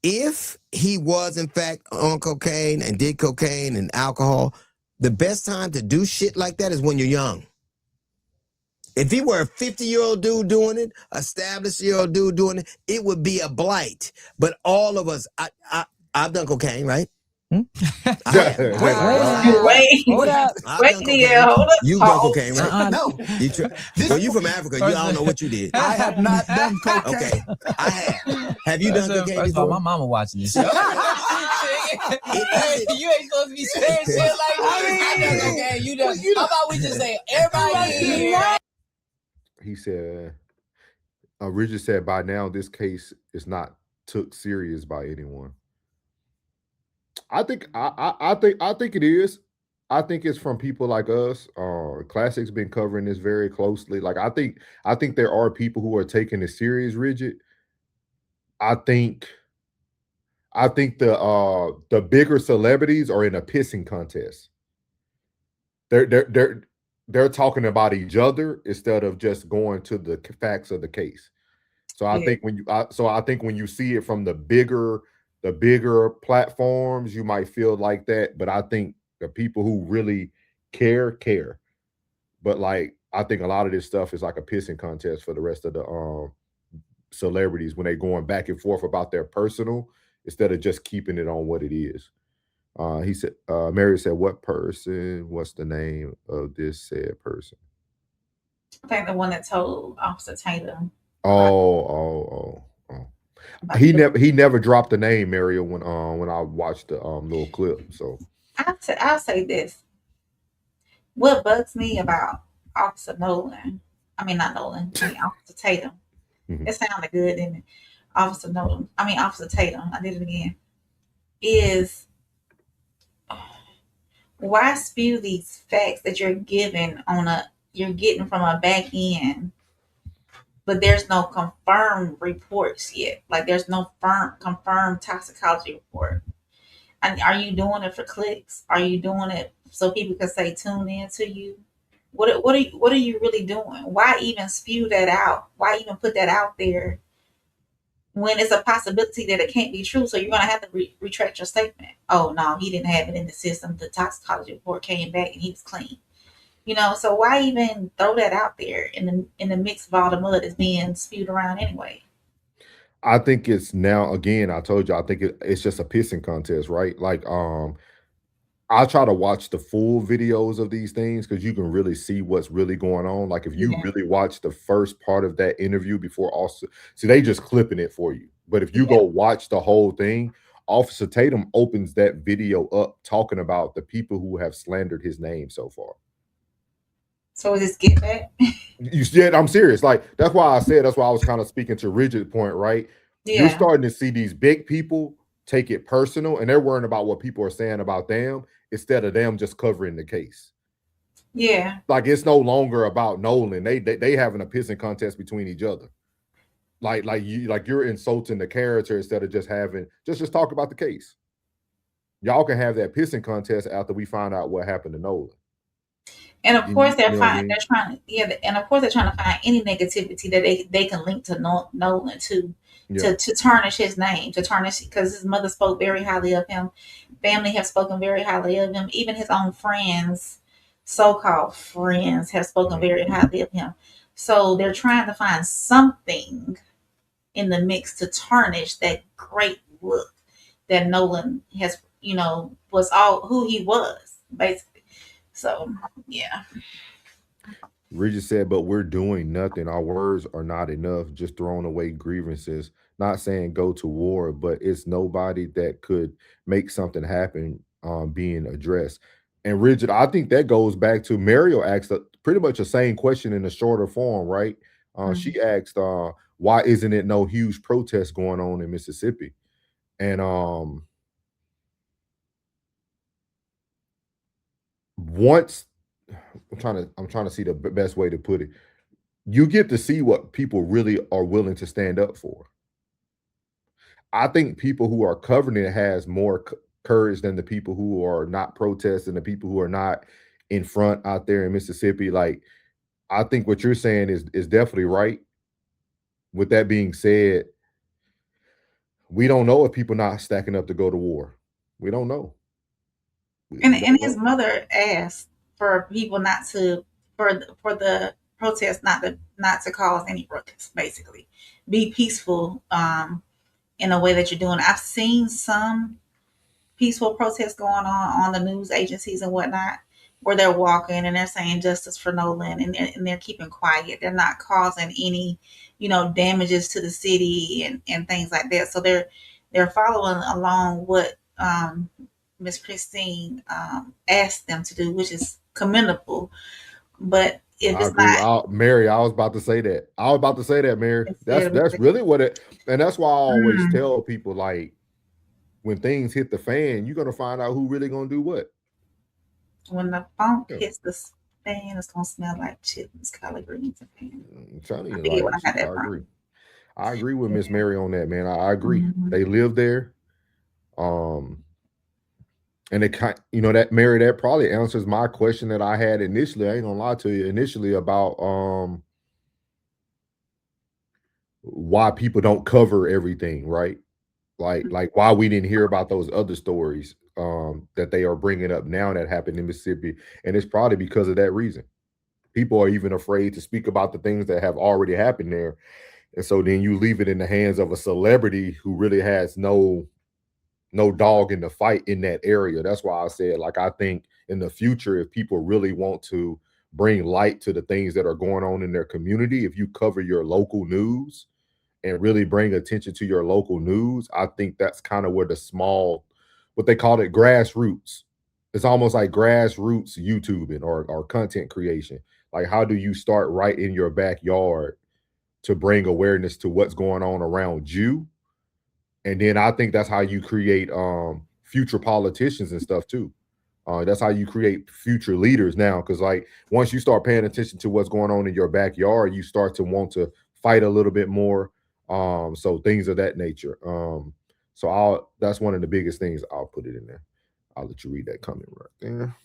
S14: If he was in fact on cocaine and did cocaine and alcohol, the best time to do shit like that is when you're young. If he were a 50-year-old dude doing it, established-year-old dude doing it, it would be a blight. But all of us, I've done cocaine, right?
S2: Wait,
S14: Hold up.
S2: wait, DL, hold up.
S14: You done cocaine, right?
S18: No.
S14: Well, you from Africa. I don't know what you did.
S18: I have not done cocaine.
S14: Okay, I have. Have you done cocaine
S15: First of all,
S14: before?
S15: my mama watching this show. You ain't supposed to be saying shit like I done cocaine. You done. How about we just say everybody here?
S4: He said, Richard said, by now this case is not took serious by anyone. I think it is. I think it's from people like us. Classic's been covering this very closely. Like I think there are people who are taking it serious, Rigid. I think the bigger celebrities are in a pissing contest. They're talking about each other instead of just going to the facts of the case. So I think when you see it from the bigger platforms, you might feel like that. But I think the people who really care. But like I think a lot of this stuff is like a pissing contest for the rest of the celebrities when they're going back and forth about their personal instead of just keeping it on what it is. He said, Mary said, what person? What's the name of this said person?
S2: I think the one that told Officer Tatum.
S4: Oh. He never dropped the name, Mario, when I watched the little clip. So
S2: I'll say this. What bugs me about Officer Nolan, Officer Tatum. It sounded good, didn't it? Officer Tatum, I did it again. Is why spew these facts that you're getting from a back end, but there's no confirmed reports yet. Like there's no confirmed toxicology report. And are you doing it for clicks? Are you doing it so people can say tune in to you? What are you really doing? Why even spew that out? Why even put that out there when it's a possibility that it can't be true? So you're gonna have to retract your statement. Oh no, he didn't have it in the system. The toxicology report came back and he was clean. So why even throw that out there in the mix of all the mud that's being spewed around anyway?
S4: I think it's now, again, I told you, I think it's just a pissing contest, right? Like, I try to watch the full videos of these things because you can really see what's really going on. Like if you really watch the first part of that interview before also, see, they just clipping it for you. But if you go watch the whole thing, Officer Tatum opens that video up talking about the people who have slandered his name so far.
S2: So is this get back?
S4: I'm serious. Like that's why I was kind of speaking to Rigid's point, right?
S2: Yeah.
S4: You're starting to see these big people take it personal and they're worrying about what people are saying about them instead of them just covering the case.
S2: Yeah.
S4: Like it's no longer about Nolan. They having a pissing contest between each other. Like you're insulting the character instead of just having just talk about the case. Y'all can have that pissing contest after we find out what happened to Nolan.
S2: And of course they're trying to find any negativity that they can link to Nolan to tarnish his name, because his mother spoke very highly of him. Family have spoken very highly of him. Even his own friends, so-called friends, have spoken very highly of him. So they're trying to find something in the mix to tarnish that great look that Nolan has, was all who he was, basically. So, yeah.
S4: Regis said, but we're doing nothing. Our words are not enough, just throwing away grievances. Not saying go to war, but it's nobody that could make something happen being addressed. And Rigid, I think that goes back to Mario asked pretty much the same question in a shorter form, right? She asked, why isn't it no huge protest going on in Mississippi? And once I'm trying to see the best way to put it. You get to see what people really are willing to stand up for. I think people who are covering it has more courage than the people who are not protesting, the people who are not in front out there in Mississippi. Like, I think what you're saying is definitely right. With that being said, we don't know if people not stacking up to go to war. We don't know.
S2: And his mother asked for people for the protest not to cause any ruckus, basically. Be peaceful in a way that you're doing. I've seen some peaceful protests going on the news agencies and whatnot, where they're walking and they're saying justice for Nolan, and they're keeping quiet. They're not causing any, damages to the city and things like that. So they're following along what Miss Christine asked them to do, which is commendable. But if
S4: I
S2: it's
S4: agree.
S2: not,
S4: Mary, I was about to say that. Mary. That's really what it, and that's why I always tell people, like, when things hit the fan, you're gonna find out who really gonna do what.
S2: when the funk hits the fan, it's gonna smell like chitlins, collard greens, and pan.
S4: I'm telling you,
S2: I forget
S4: like,
S2: when I got that
S4: I
S2: from.
S4: agree. I agree with Miss Mary on that, man. I agree.
S2: Mhm.
S4: They live there. And it that Mary, that probably answers my question that I had initially. I ain't gonna lie to you, initially about why people don't cover everything, right? Like why we didn't hear about those other stories that they are bringing up now that happened in Mississippi. And it's probably because of that reason. People are even afraid to speak about the things that have already happened there. And so then you leave it in the hands of a celebrity who really has no dog in the fight in that area. That's why I said, like, I think in the future, if people really want to bring light to the things that are going on in their community, if you cover your local news and really bring attention to your local news, I think that's kind of where what they call it, grassroots. It's almost like grassroots YouTubing or content creation. Like, how do you start right in your backyard to bring awareness to what's going on around you? And then I think that's how you create future politicians and stuff too. That's how you create future leaders now. Because, like, once you start paying attention to what's going on in your backyard, you start to want to fight a little bit more. So things of that nature. That's one of the biggest things. I'll put it in there. I'll let you read that comment right there.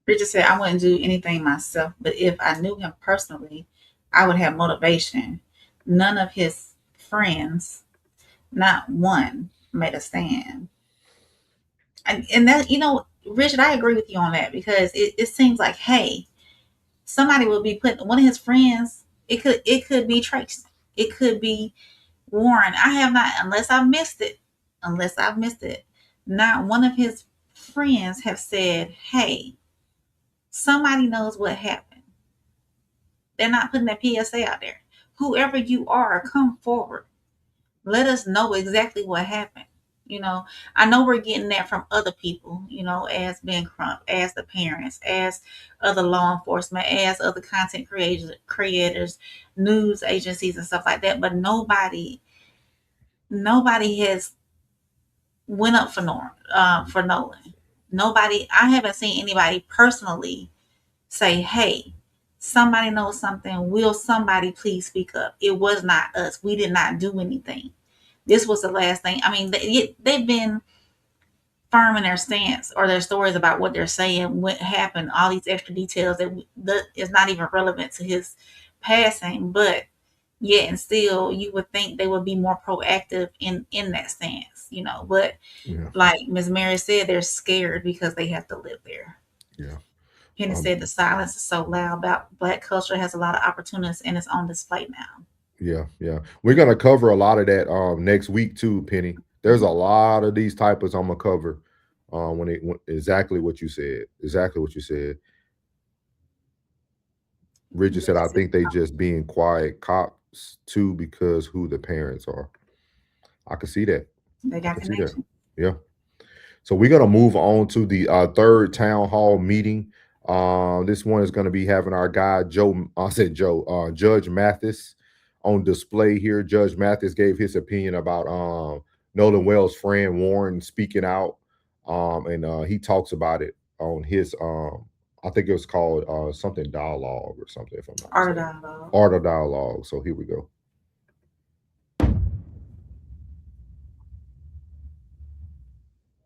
S2: Richard said, I wouldn't do anything myself, but if I knew him personally, I would have motivation. None of his friends, not one, made a stand. And that, Richard, I agree with you on that, because it seems like, hey, somebody will be putting one of his friends. It could be Tracy. It could be Warren. I have not, unless I've missed it, not one of his friends have said, hey, somebody knows what happened. They're not putting that PSA out there. Whoever you are, come forward. Let us know exactly what happened. I know we're getting that from other people, as Ben Crump, as the parents, as other law enforcement, as other content creators, news agencies and stuff like that. But nobody has went up for Nolan. I haven't seen anybody personally say, hey, somebody knows something. Will somebody please speak up? It was not us. We did not do anything. This was the last thing. I mean, they've been firm in their stance or their stories about what they're saying, what happened, all these extra details that is not even relevant to his passing. But yet and still, you would think they would be more proactive in that stance, But like Ms. Mary said, they're scared because they have to live there.
S4: Yeah.
S2: Penny said the silence is so loud about Black culture has a lot of opportunities and it's on display now.
S4: Yeah. We're gonna cover a lot of that next week too, Penny. There's a lot of these types I'm gonna cover when exactly what you said. Richard said, I think they just being quiet cops too because who the parents are. I can see that.
S2: They got connection.
S4: Yeah. So we're gonna move on to the third town hall meeting. This one is gonna be having our guy Judge Mathis on display here. Judge Mathis gave his opinion about Nolan Wells' friend Warren speaking out, and he talks about it on his I think it was called something dialogue or something, if I'm not
S2: Art of
S4: mistaken.
S2: Dialogue.
S4: Art of Dialogue. So here we go.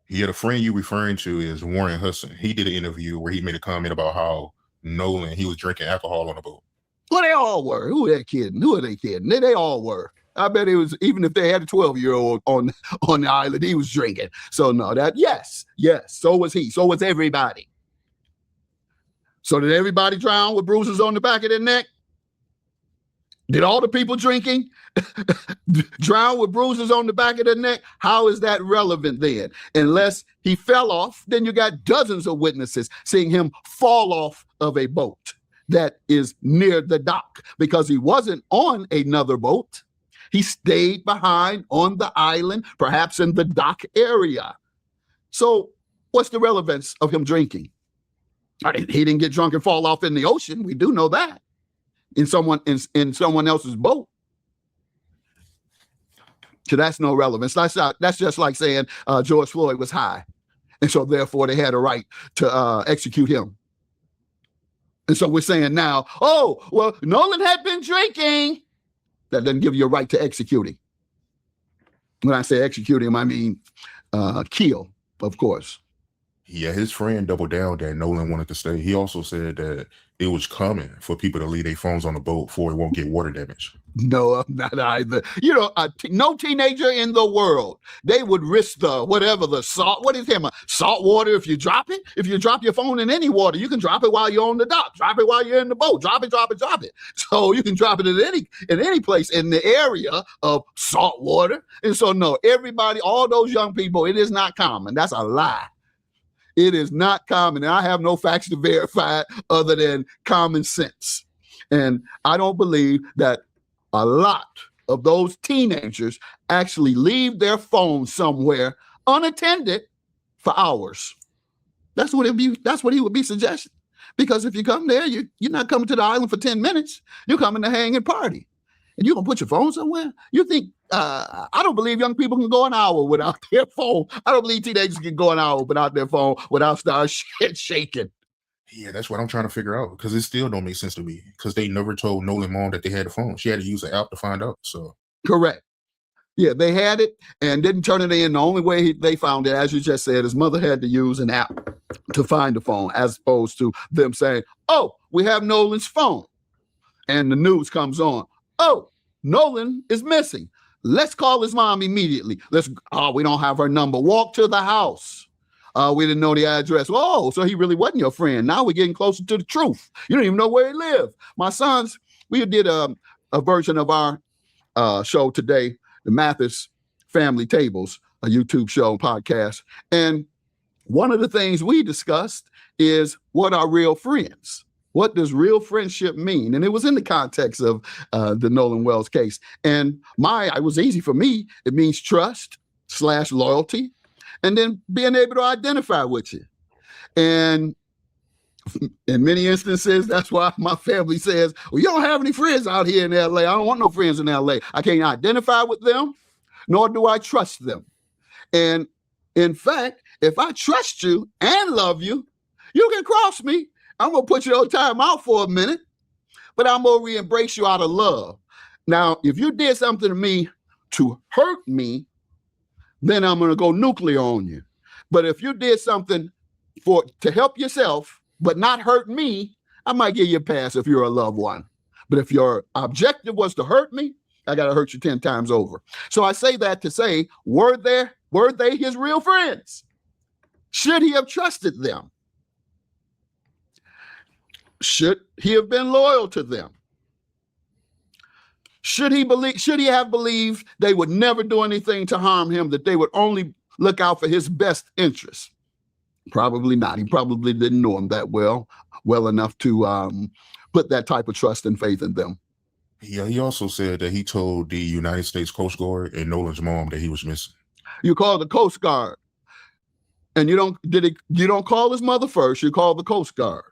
S19: Yeah, the friend you referring to is Warren Hudson. He did an interview where he made a comment about how Nolan, he was drinking alcohol on the boat.
S20: Well, they all were. Who are they kidding? Who are they kidding? They all were. I bet it was, even if they had a 12-year-old on the island, he was drinking. So no, yes. So was he. So was everybody. So did everybody drown with bruises on the back of their neck? Did all the people drinking drown with bruises on the back of their neck? How is that relevant then? Unless he fell off, then you got dozens of witnesses seeing him fall off of a boat that is near the dock because he wasn't on another boat. He stayed behind on the island, perhaps in the dock area. So what's the relevance of him drinking? He didn't get drunk and fall off in the ocean. We do know that. In someone else's boat. So that's no relevance. That's just like saying George Floyd was high. And so therefore they had a right to execute him. And so we're saying now, oh, well, Nolan had been drinking. That doesn't give you a right to execute him. When I say execute him, I mean kill, of course.
S19: Yeah, his friend doubled down that Nolan wanted to stay. He also said that it was common for people to leave their phones on the boat for it won't get water damage.
S20: No, not either. You know, no teenager in the world, they would risk the salt. What is him? Salt water if you drop it? If you drop your phone in any water, you can drop it while you're on the dock. Drop it while you're in the boat. Drop it. So you can drop it in any place in the area of salt water. And so no, everybody, all those young people, it is not common. That's a lie. It is not common. And I have no facts to verify it other than common sense. And I don't believe that a lot of those teenagers actually leave their phone somewhere unattended for hours. That's what he would be suggesting. Because if you come there, you're not coming to the island for 10 minutes. You're coming to hang and party. And you're going to put your phone somewhere? You think, I don't believe young people can go an hour without their phone. I don't believe teenagers can go an hour without their phone, without start shaking.
S19: Yeah, that's what I'm trying to figure out because it still don't make sense to me because they never told Nolan mom that they had a phone. She had to use the app to find out. So
S20: correct. Yeah, they had it and didn't turn it in. The only way they found it, as you just said, his mother had to use an app to find the phone as opposed to them saying, oh, we have Nolan's phone. And the news comes on. Oh, Nolan is missing. Let's call his mom immediately. We don't have her number. Walk to the house. We didn't know the address. Oh, so he really wasn't your friend. Now we're getting closer to the truth. You don't even know where he lived. My sons, we did a version of our show today, the Mathis Family Tables, a YouTube show, podcast. And one of the things we discussed is what are real friends? What does real friendship mean? And it was in the context of the Nolan Wells case. And it was easy for me. It means trust / loyalty, and then being able to identify with you. And in many instances, that's why my family says, well, you don't have any friends out here in LA. I don't want no friends in LA. I can't identify with them, nor do I trust them. And in fact, if I trust you and love you, you can cross me. I'm going to put you on time out for a minute, but I'm going to re-embrace you out of love. Now, if you did something to me to hurt me, then I'm going to go nuclear on you. But if you did something to help yourself, but not hurt me, I might give you a pass if you're a loved one. But if your objective was to hurt me, I got to hurt you 10 times over. So I say that to say, were they his real friends? Should he have trusted them? Should he have been loyal to them? Should he have believed they would never do anything to harm him, that they would only look out for his best interests? Probably not. He probably didn't know him that well enough to put that type of trust and faith in them.
S19: Yeah, he also said that he told the United States Coast Guard and Nolan's mom that he was missing.
S20: You call the Coast Guard, and you don't call his mother first. You call the Coast Guard.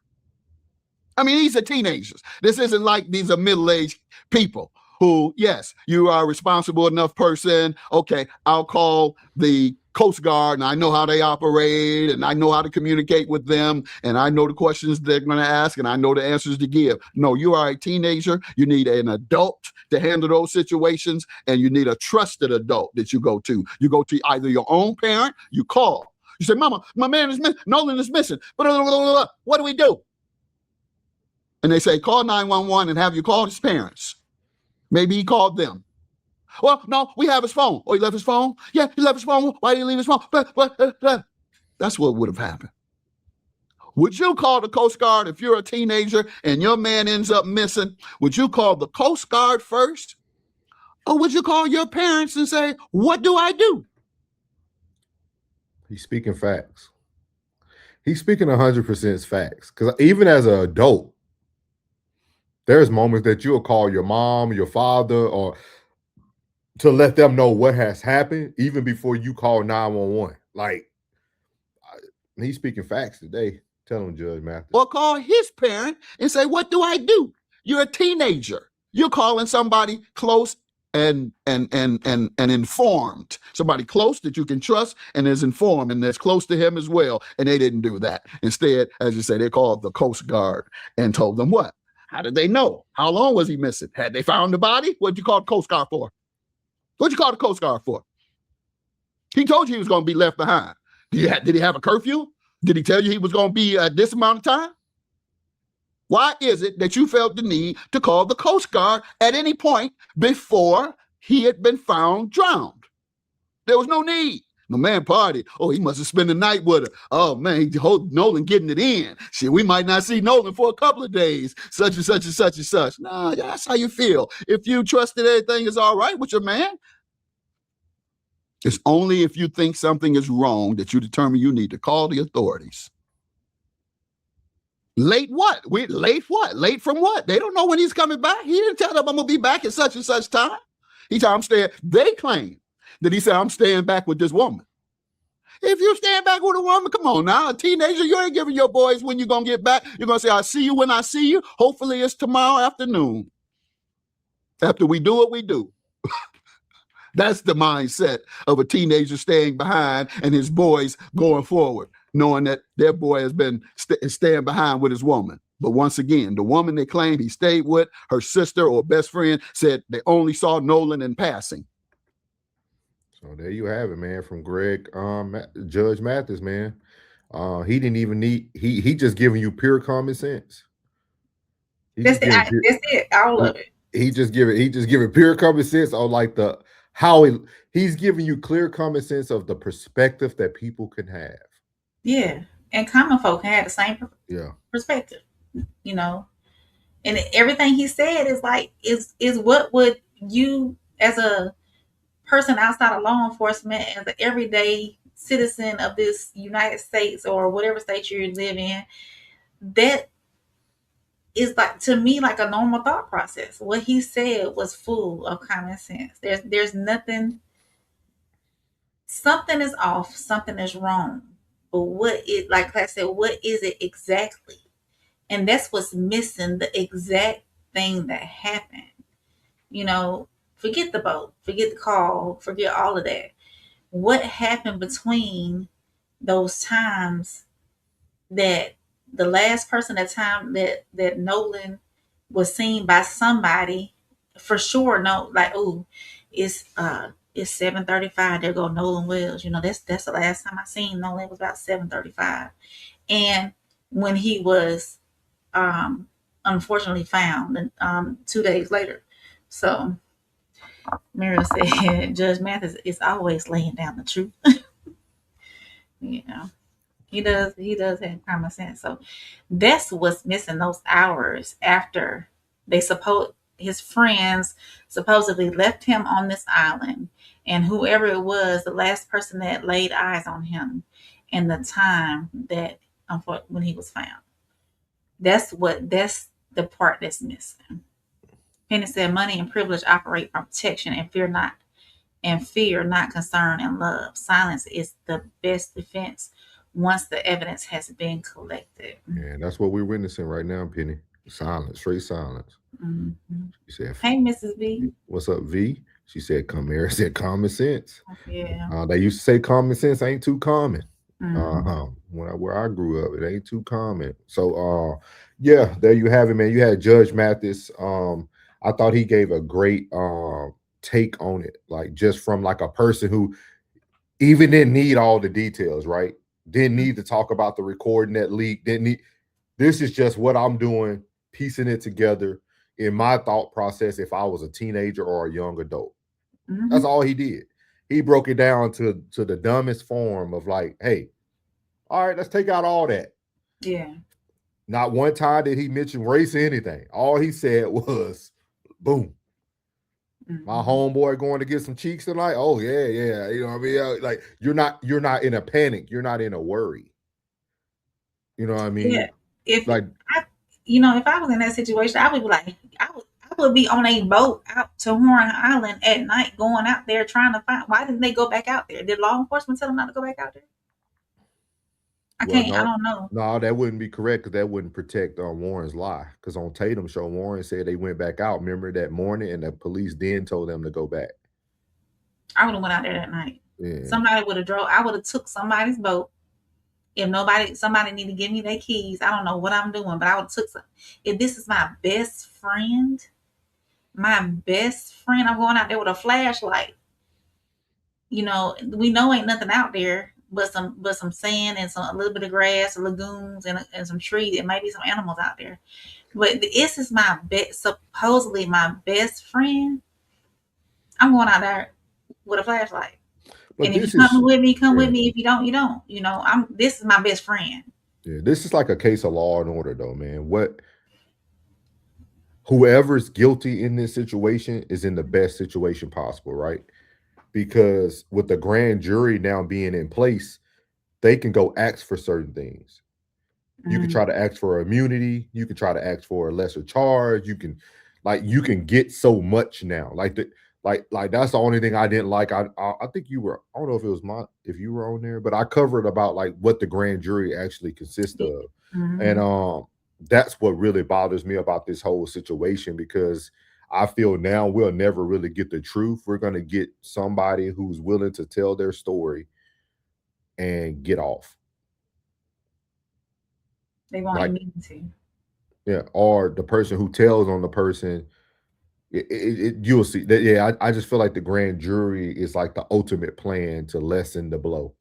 S20: I mean, these are teenagers. This isn't like these are middle-aged people who, yes, you are a responsible enough person. Okay, I'll call the Coast Guard, and I know how they operate, and I know how to communicate with them, and I know the questions they're going to ask, and I know the answers to give. No, you are a teenager. You need an adult to handle those situations, and you need a trusted adult that you go to. You go to either your own parent, you call. You say, Mama, my man is missing. Nolan is missing. What do we do? And they say, call 911 and have you call his parents. Maybe he called them. Well, no, we have his phone. Oh, he left his phone? Yeah, he left his phone. Why did he leave his phone? That's what would have happened. Would you call the Coast Guard if you're a teenager and your man ends up missing? Would you call the Coast Guard first? Or would you call your parents and say, what do I do?
S4: He's speaking facts. He's speaking 100% facts. Because even as an adult, there's moments that you'll call your mom, your father, or to let them know what has happened, even before you call 911. Like, he's speaking facts today. Tell him, Judge Mathis.
S20: Or call his parent and say, what do I do? You're a teenager. You're calling somebody close and informed. Somebody close that you can trust and is informed and that's close to him as well. And they didn't do that. Instead, as you say, they called the Coast Guard and told them what? How did they know? How long was he missing? Had they found the body? What'd you call the Coast Guard for? What'd you call the Coast Guard for? He told you he was going to be left behind. Did he have a curfew? Did he tell you he was going to be this amount of time? Why is it that you felt the need to call the Coast Guard at any point before he had been found drowned? There was no need. The man partied. Oh, he must have spent the night with her. Oh, man, Nolan getting it in. Shit, we might not see Nolan for a couple of days. Such and such and such and such. Nah, that's how you feel. If you trust that everything is all right with your man, it's only if you think something is wrong that you determine you need to call the authorities. Late what? Late what? Late from what? They don't know when he's coming back. He didn't tell them I'm going to be back at such and such time. He told I'm staying. They claim that he said, I'm staying back with this woman. If you stand back with a woman, come on now. A teenager, you ain't giving your boys when you're going to get back. You're going to say, I'll see you when I see you. Hopefully it's tomorrow afternoon. After we do what we do. That's the mindset of a teenager staying behind and his boys going forward, knowing that their boy has been staying behind with his woman. But once again, the woman they claim he stayed with, her sister or best friend, said they only saw Nolan in passing.
S4: So there you have it, man, from Greg, Judge Mathis, man. He didn't even need, he just giving you pure common sense.
S2: That's it, all of it.
S4: He just giving pure common sense on like he's giving you clear common sense of the perspective that people can have.
S2: Yeah. And common folk can have the same perspective, you know. And everything he said is like, is what would you, as a person outside of law enforcement, as an everyday citizen of this United States or whatever state you live in, that is like, to me, like a normal thought process. What he said was full of common sense. There's nothing, something is off, something is wrong. But like I said, what is it exactly? And that's what's missing, the exact thing that happened. You know, forget the boat, forget the call, forget all of that. What happened between those times that the last person that Nolan was seen by somebody, for sure, no, like, oh, it's 7:35, there go Nolan Wells. You know, that's the last time I seen Nolan, was about 7:35. And when he was unfortunately found 2 days later. So Miriam said Judge Mathis is always laying down the truth. You know, he does have common sense. So that's what's missing, those hours after his friends supposedly left him on this island, and whoever it was, the last person that laid eyes on him, and the time that when he was found. That's the part that's missing. Penny said, money and privilege operate from protection and fear not, concern and love. Silence is the best defense once the evidence has been collected.
S4: Yeah, that's what we're witnessing right now, Penny. Silence, straight silence.
S2: Mm-hmm.
S4: She said,
S2: hey, Mrs. V.
S4: What's up, V? She said, come here. I said, common sense.
S2: Yeah.
S4: They used to say common sense ain't too common.
S2: Mm-hmm.
S4: Where I grew up, it ain't too common. So, yeah, there you have it, man. You had Judge Mathis. I thought he gave a great take on it, like just from like a person who even didn't need all the details, right? Didn't need to talk about the recording that leaked. This is just what I'm doing, piecing it together in my thought process if I was a teenager or a young adult. Mm-hmm. That's all he did. He broke it down to the dumbest form of like, hey, all right, let's take out all that.
S2: Yeah.
S4: Not one time did he mention race or anything. All he said was, boom. My homeboy going to get some cheeks tonight. Oh yeah, yeah. You know what I mean? Like you're not in a panic. You're not in a worry. You know what I mean?
S2: Yeah. If
S4: Like,
S2: if I was in that situation, I would be like, I would be on a boat out to Horn Island at night, going out there trying to find. Why didn't they go back out there? Did law enforcement tell them not to go back out there? I don't know.
S4: No, that wouldn't be correct because that wouldn't protect Warren's lie. Because on Tatum's show, Warren said they went back out. Remember that morning, and the police then told them to go back.
S2: I would have went out there that night.
S4: Yeah.
S2: Somebody would have drove. I would have took somebody's boat. If somebody need to give me their keys, I don't know what I'm doing, but I would have took some. If this is my best friend, I'm going out there with a flashlight. We know ain't nothing out there but some sand and a little bit of grass, lagoons, and some trees. It might be some animals out there. But this is supposedly my best friend. I'm going out there with a flashlight.
S4: But
S2: and if you're coming with me, come with me. If you don't, you don't. This is my best friend.
S4: Yeah, this is like a case of law and order, though, man. Whoever's guilty in this situation is in the best situation possible, right? Because with the grand jury now being in place, they can go ask for certain things. You can try to ask for immunity. You can try to ask for a lesser charge. You can get so much now. Like that's the only thing I didn't like. I think you were. I don't know if you were on there, but I covered about like what the grand jury actually consists of, and that's what really bothers me about this whole situation, because I feel now we'll never really get the truth. We're gonna get somebody who's willing to tell their story and get off.
S2: They won't need to.
S4: Yeah, or the person who tells on the person. You'll see that. Yeah, I just feel like the grand jury is like the ultimate plan to lessen the blow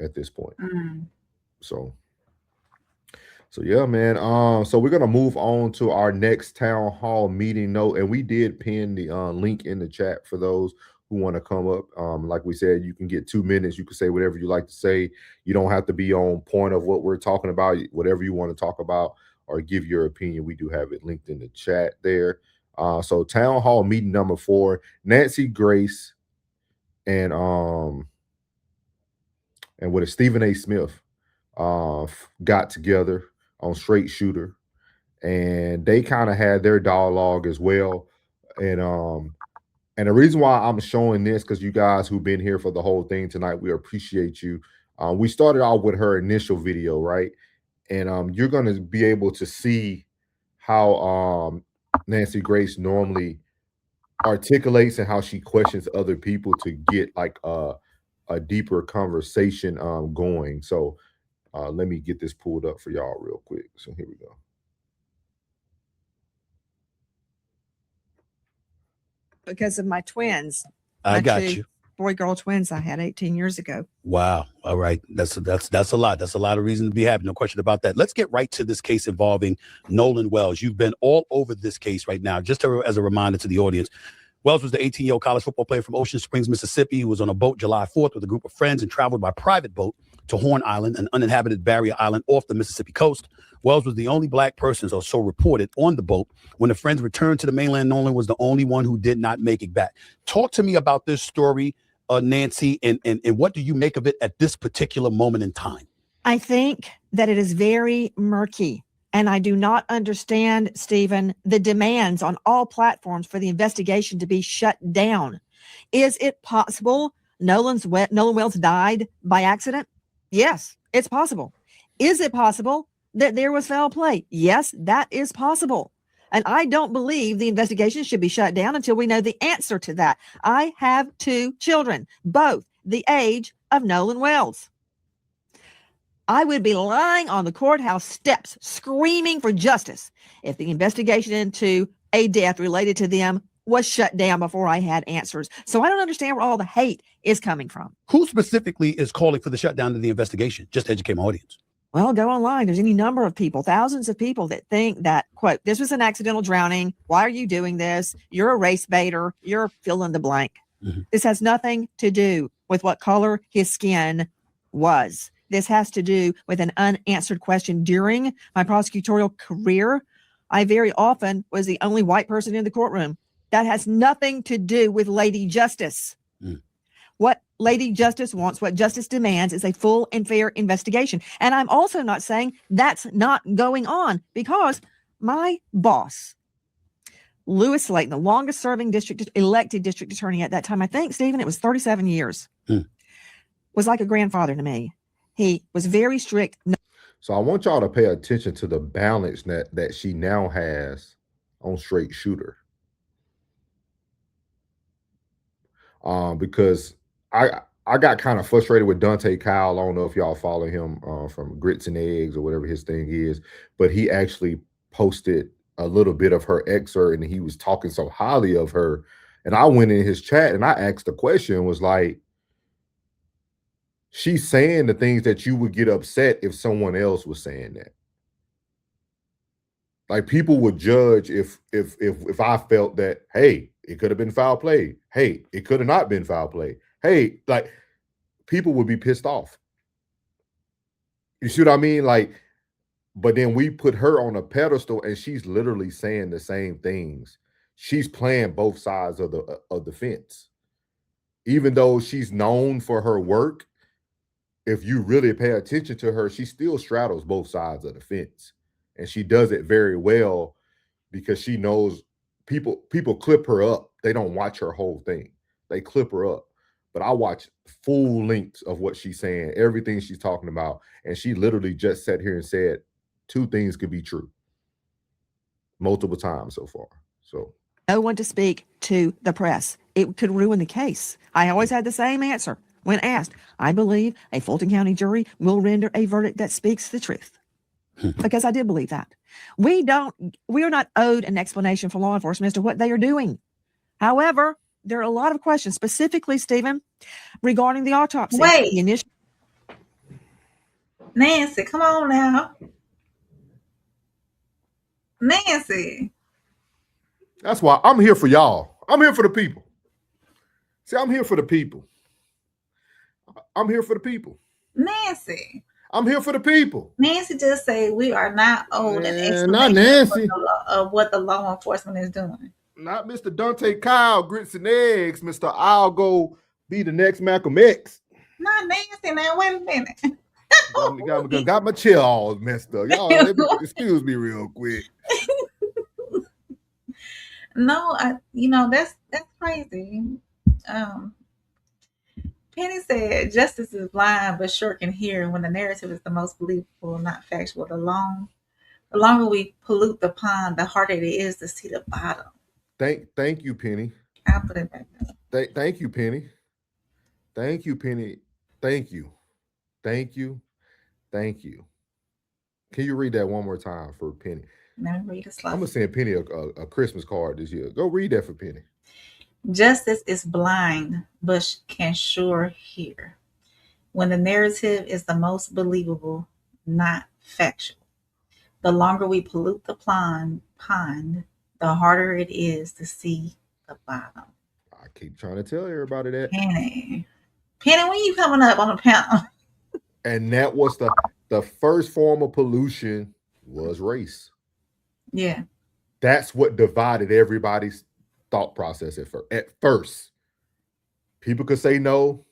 S4: at this point. So yeah, man. So we're gonna move on to our next town hall meeting note, and we did pin the link in the chat for those who want to come up. Like we said, you can get 2 minutes. You can say whatever you like to say. You don't have to be on point of what we're talking about. Whatever you want to talk about or give your opinion, we do have it linked in the chat there. So town hall meeting number 4, Nancy Grace and with Stephen A. Smith got together on Straight Shooter, and they kind of had their dialogue as well. And the reason why I'm showing this, because you guys who've been here for the whole thing tonight, we appreciate you. We started out with her initial video, right? And you're going to be able to see how Nancy Grace normally articulates and how she questions other people to get like a deeper conversation going. So let me get this pulled up for y'all real quick. So here we go.
S5: Because of my twins.
S21: I got you.
S5: Boy-girl twins I had 18 years ago.
S21: Wow. All right. That's a lot. That's a lot of reason to be happy. No question about that. Let's get right to this case involving Nolan Wells. You've been all over this case right now. Just as a reminder to the audience, Wells was the 18-year-old college football player from Ocean Springs, Mississippi, who was on a boat July 4th with a group of friends and traveled by private boat to Horn Island, an uninhabited barrier island off the Mississippi coast. Wells was the only black person, or so reported, on the boat. When the friends returned to the mainland, Nolan was the only one who did not make it back. Talk to me about this story, Nancy, and what do you make of it at this particular moment in time?
S5: I think that it is very murky, and I do not understand, Stephen, the demands on all platforms for the investigation to be shut down. Is it possible Nolan Wells died by accident? Yes, it's possible. Is it possible that there was foul play? Yes, that is possible. And I don't believe the investigation should be shut down until we know the answer to that. I have 2 children, both the age of Nolan Wells. I would be lying on the courthouse steps screaming for justice if the investigation into a death related to them was shut down before I had answers. So I don't understand where all the hate is coming from.
S21: Who specifically is calling for the shutdown of the investigation? Just to educate my audience.
S5: Well, go online. There's any number of people, thousands of people that think that, quote, this was an accidental drowning. Why are you doing this? You're a race baiter. You're fill in the blank. This has nothing to do with what color his skin was. this has to do with an unanswered question. During my prosecutorial career, I very often was the only white person in the courtroom. That has nothing to do with Lady Justice. What Lady Justice wants, what justice demands, is a full and fair investigation. And I'm also not saying that's not going on, because my boss, Lewis Slayton, the longest serving elected district attorney at that time, I think, Stephen, it was 37 years, was like a grandfather to me. He was very strict.
S4: So I want y'all to pay attention to the balance that she now has on straight shooter. Because I got kind of frustrated with Dante Kyle. I don't know if y'all follow him from Grits and Eggs or whatever his thing is, but he actually posted a little bit of her excerpt, and he was talking so highly of her. And I went in his chat and I asked the question, was like, she's saying the things that you would get upset if someone else was saying that. Like, people would judge if I felt that, hey, it could have been foul play. Hey, it could have not been foul play. Hey, like, people would be pissed off. You see what I mean? Like, but then we put her on a pedestal, and she's literally saying the same things. She's playing both sides of the fence. Even though she's known for her work, if you really pay attention to her, she still straddles both sides of the fence. And she does it very well, because she knows people clip her up. They don't watch her whole thing. They clip her up. But I watch full lengths of what she's saying, everything she's talking about. And she literally just sat here and said two things could be true multiple times so far. So
S5: no one to speak to the press. It could ruin the case. I always had the same answer when asked. I believe a Fulton County jury will render a verdict that speaks the truth. Because I did believe that. We are not owed an explanation from law enforcement as to what they are doing. However, there are a lot of questions, specifically, Stephen, regarding the autopsy.
S2: Wait.
S5: The initial
S2: Nancy, come on now. Nancy.
S4: that's why I'm here for y'all. I'm here for the people. See, I'm here for the people. I'm here for the people.
S2: Nancy.
S4: I'm here for the people.
S2: Nancy just said we are not owed an explanation
S4: not Nancy.
S2: of what the law enforcement is doing.
S4: Not Mr. Dante Kyle, Grits and Eggs, Mr. I'll go be the next Malcolm X.
S2: Not Nancy. Now, wait a minute.
S4: Got my chair all messed up. Y'all, excuse me real quick.
S2: No, that's crazy. Penny said, justice is blind, but sure can hear. When the narrative is the most believable, not factual, the longer we pollute the pond, the harder it is to see the bottom.
S4: Thank you, Penny.
S2: I'll put it back up.
S4: Thank you, Penny. Thank you, Penny. Thank you. Thank you. Thank you. Can you read that one more time for Penny?
S2: Let me read it slowly.
S4: I'm gonna send Penny a Christmas card this year. Go read that for Penny.
S2: Justice is blind, but can sure hear. When the narrative is the most believable, not factual. The longer we pollute the pond, the harder it is to see the bottom.
S4: I keep trying to tell everybody that.
S2: Penny, when you coming up on the panel?
S4: And that was the first form of pollution was race.
S2: Yeah.
S4: That's what divided everybody's thought process at first. People could say no,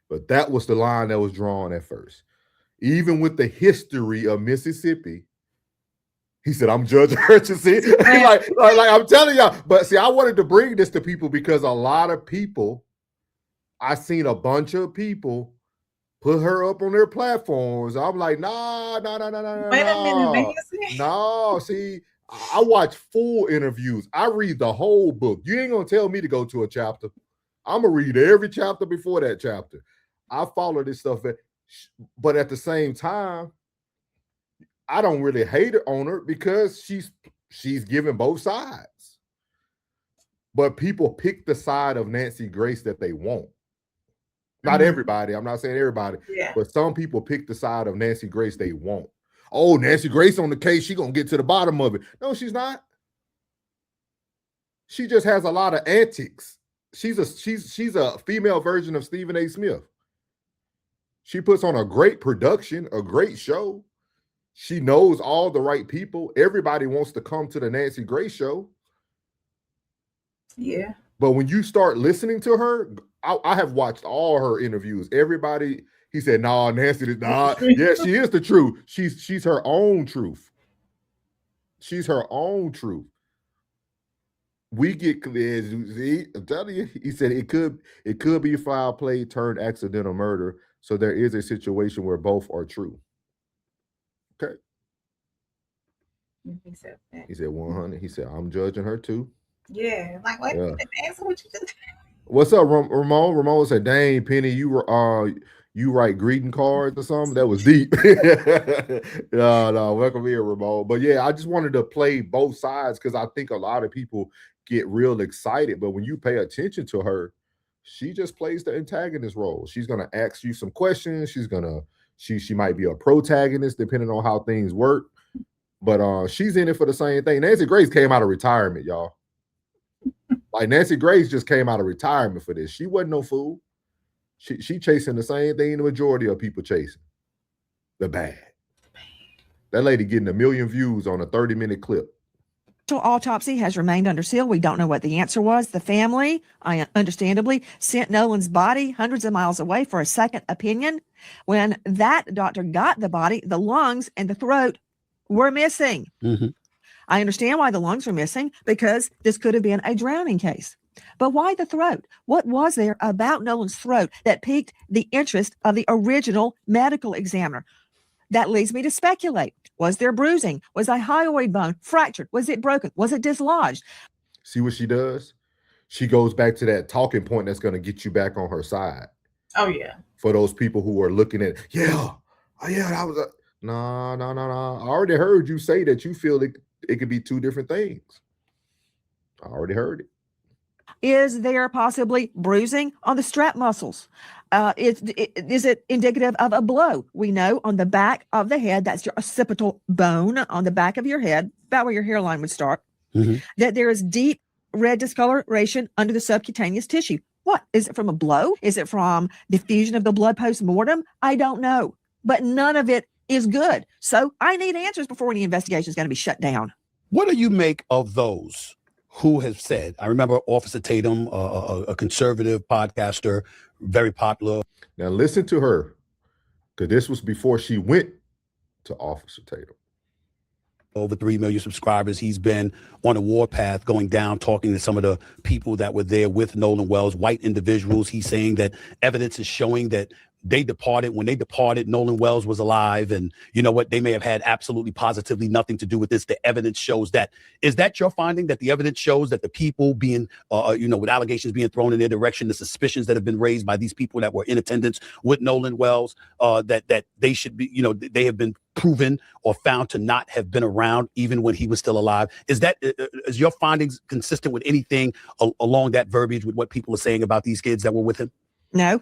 S4: but that was the line that was drawn at first. Even with the history of Mississippi, he said, I'm Judge Hutchinson. like I'm telling y'all. But see, I wanted to bring this to people because a lot of people, I seen a bunch of people put her up on their platforms. I'm like, nah.
S2: Wait a minute, Nancy.
S4: No, see, I watch full interviews. I read the whole book. You ain't gonna tell me to go to a chapter. I'm gonna read every chapter before that chapter. I follow this stuff, but at the same time, I don't really hate it on her because she's giving both sides. But people pick the side of Nancy Grace that they want. Not everybody. I'm not saying everybody, but some people pick the side of Nancy Grace they want. Oh, Nancy Grace on the case, she gonna get to the bottom of it. No, she's not. She just has a lot of antics. She's a female version of Stephen A. Smith. She puts on a great production, a great show. She knows all the right people. Everybody wants to come to the Nancy Grace show.
S2: Yeah.
S4: But when you start listening to her, I have watched all her interviews. Everybody, he said, "Nah, Nancy is not." Yeah, she is the truth. She's her own truth. She's her own truth. We get clear. See, I'm telling you, he said it could be foul play turned accidental murder. So there is a situation where both are true. Okay.
S2: He said that.
S4: He said 100. He said, I'm judging her too.
S2: Yeah. Like, wait a minute, answer what you just.
S4: What's up, Ramon? Ramon said, "Dang, Penny, you write greeting cards or something? That was deep." No, welcome here, Ramon. But yeah, I just wanted to play both sides because I think a lot of people get real excited. But when you pay attention to her, she just plays the antagonist role. She's gonna ask you some questions. She might be a protagonist depending on how things work. But she's in it for the same thing. Nancy Grace came out of retirement, y'all. Like Nancy Grace just came out of retirement for this. She wasn't no fool. She chasing the same thing the majority of people chasing. The bad. That lady getting 1 million views on a 30-minute clip.
S5: Autopsy has remained under seal. We don't know what the answer was. The family, understandably, sent Nolan's body hundreds of miles away for a second opinion. When that doctor got the body, the lungs and the throat were missing.
S21: Mm-hmm.
S5: I understand why the lungs were missing, because this could have been a drowning case. But why the throat? What was there about Nolan's throat that piqued the interest of the original medical examiner? That leads me to speculate. Was there bruising? Was a hyoid bone fractured? Was it broken? Was it dislodged?
S4: See what she does? She goes back to that talking point that's going to get you back on her side.
S2: Oh, yeah.
S4: For those people who are looking at, that was a... No. I already heard you say that you feel it could be two different things. I already heard it.
S5: Is there possibly bruising on the strap muscles? Is it indicative of a blow? We know on the back of the head, that's your occipital bone on the back of your head, about where your hairline would start, that there is deep red discoloration under the subcutaneous tissue. What? Is it from a blow? Is it from diffusion of the blood post-mortem? I don't know. But none of it is good. So I need answers before any investigation is going to be shut down.
S21: What do you make of those who have said, I remember Officer Tatum, a conservative podcaster, very popular.
S4: Now listen to her, because this was before she went to Officer Tatum.
S21: Over 3 million subscribers. He's been on a warpath going down, talking to some of the people that were there with Nolan Wells, white individuals. He's saying that evidence is showing that they departed. When they departed, Nolan Wells was alive. And you know what? They may have had absolutely positively nothing to do with this. The evidence shows that. Is that your finding, that the evidence shows that the people being, with allegations being thrown in their direction, the suspicions that have been raised by these people that were in attendance with Nolan Wells, that they should be, they have been proven or found to not have been around even when he was still alive? Is your findings consistent with anything along that verbiage with what people are saying about these kids that were with him?
S5: No,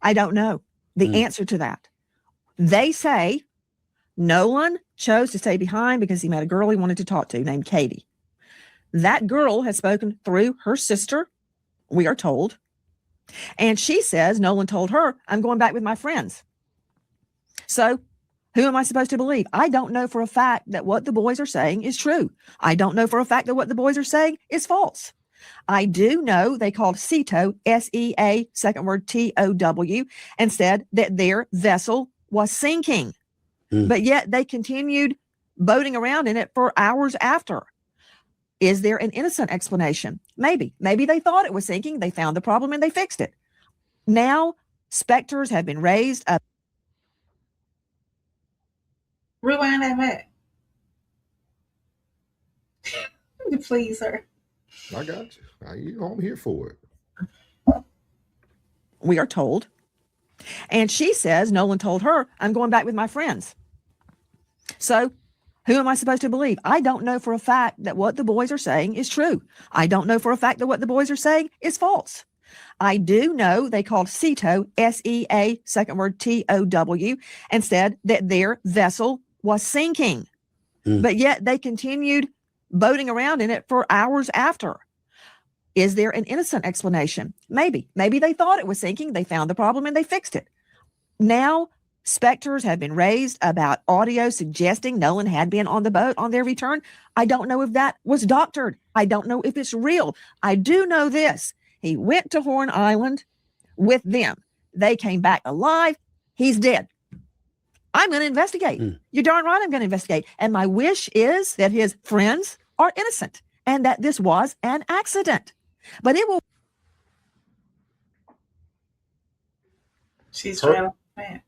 S5: I don't know the answer to that. They say Nolan chose to stay behind because he met a girl he wanted to talk to named Katie. That girl has spoken through her sister, we are told. And she says Nolan told her, I'm going back with my friends. So who am I supposed to believe? I don't know for a fact that what the boys are saying is true. I don't know for a fact that what the boys are saying is false. I do know they called SETOW, S-E-A, second word T-O-W, and said that their vessel was sinking. But yet they continued boating around in it for hours after. Is there an innocent explanation? Maybe. Maybe they thought it was sinking. They found the problem and they fixed it. Now, specters have been raised up.
S2: Rewind that back. Please, sir.
S4: I got you. I'm here for it.
S5: We are told. And she says Nolan told her, I'm going back with my friends. So who am I supposed to believe? I don't know for a fact that what the boys are saying is true. I don't know for a fact that what the boys are saying is false. I do know they called SETOW, S-E-A, second word T-O-W, and said that their vessel was sinking. But yet they continued boating around in it for hours after. Is there an innocent explanation? Maybe. Maybe they thought it was sinking. They found the problem and they fixed it. Now, specters have been raised about audio suggesting Nolan had been on the boat on their return. I don't know if that was doctored. I don't know if it's real. I do know this. He went to Horn Island with them. They came back alive. He's dead. I'm going to investigate. You're darn right I'm going to investigate. And my wish is that his friends are innocent and that this was an accident. But it will.
S2: She's trying to.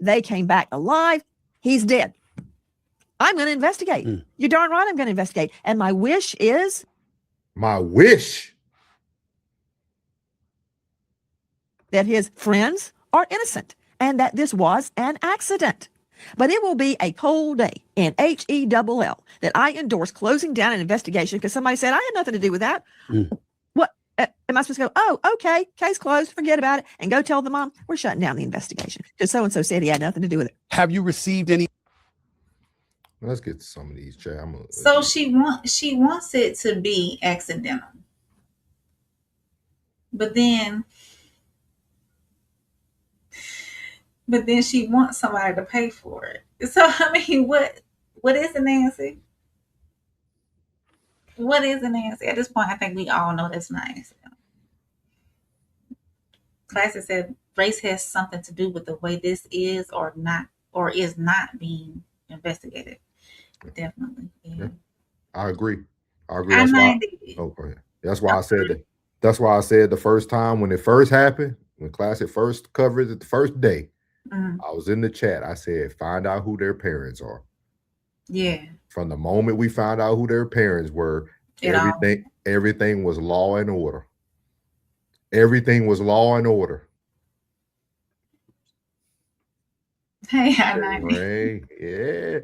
S5: They came back alive. He's dead. I'm going to investigate. You're darn right I'm going to investigate. And my wish is.
S4: My wish.
S5: That his friends are innocent and that this was an accident. But it will be a cold day in HELL that I endorse closing down an investigation because somebody said I had nothing to do with that. What am I supposed to go? Oh, okay, case closed, forget about it, and go tell the mom we're shutting down the investigation because so and so said he had nothing to do with it.
S21: Have you received any?
S4: Let's get to some of these, Jay.
S2: So she wants it to be accidental, but then she wants somebody to pay for it. So I mean, what is it, Nancy? What is it, Nancy? At this point, I think we all know that's not accidental. Classic said race has something to do with the way this is or is not being investigated. Definitely. Yeah.
S4: I agree. That's why. Oh, go ahead. That's why I said that. That's why I said the first time when it first happened, when Classic first covered it the first day, I was in the chat. I said, find out who their parents are.
S2: Yeah.
S4: From the moment we found out who their parents were, everything was law and order. Everything was law and order.
S2: Hey,
S4: I-90. Yeah.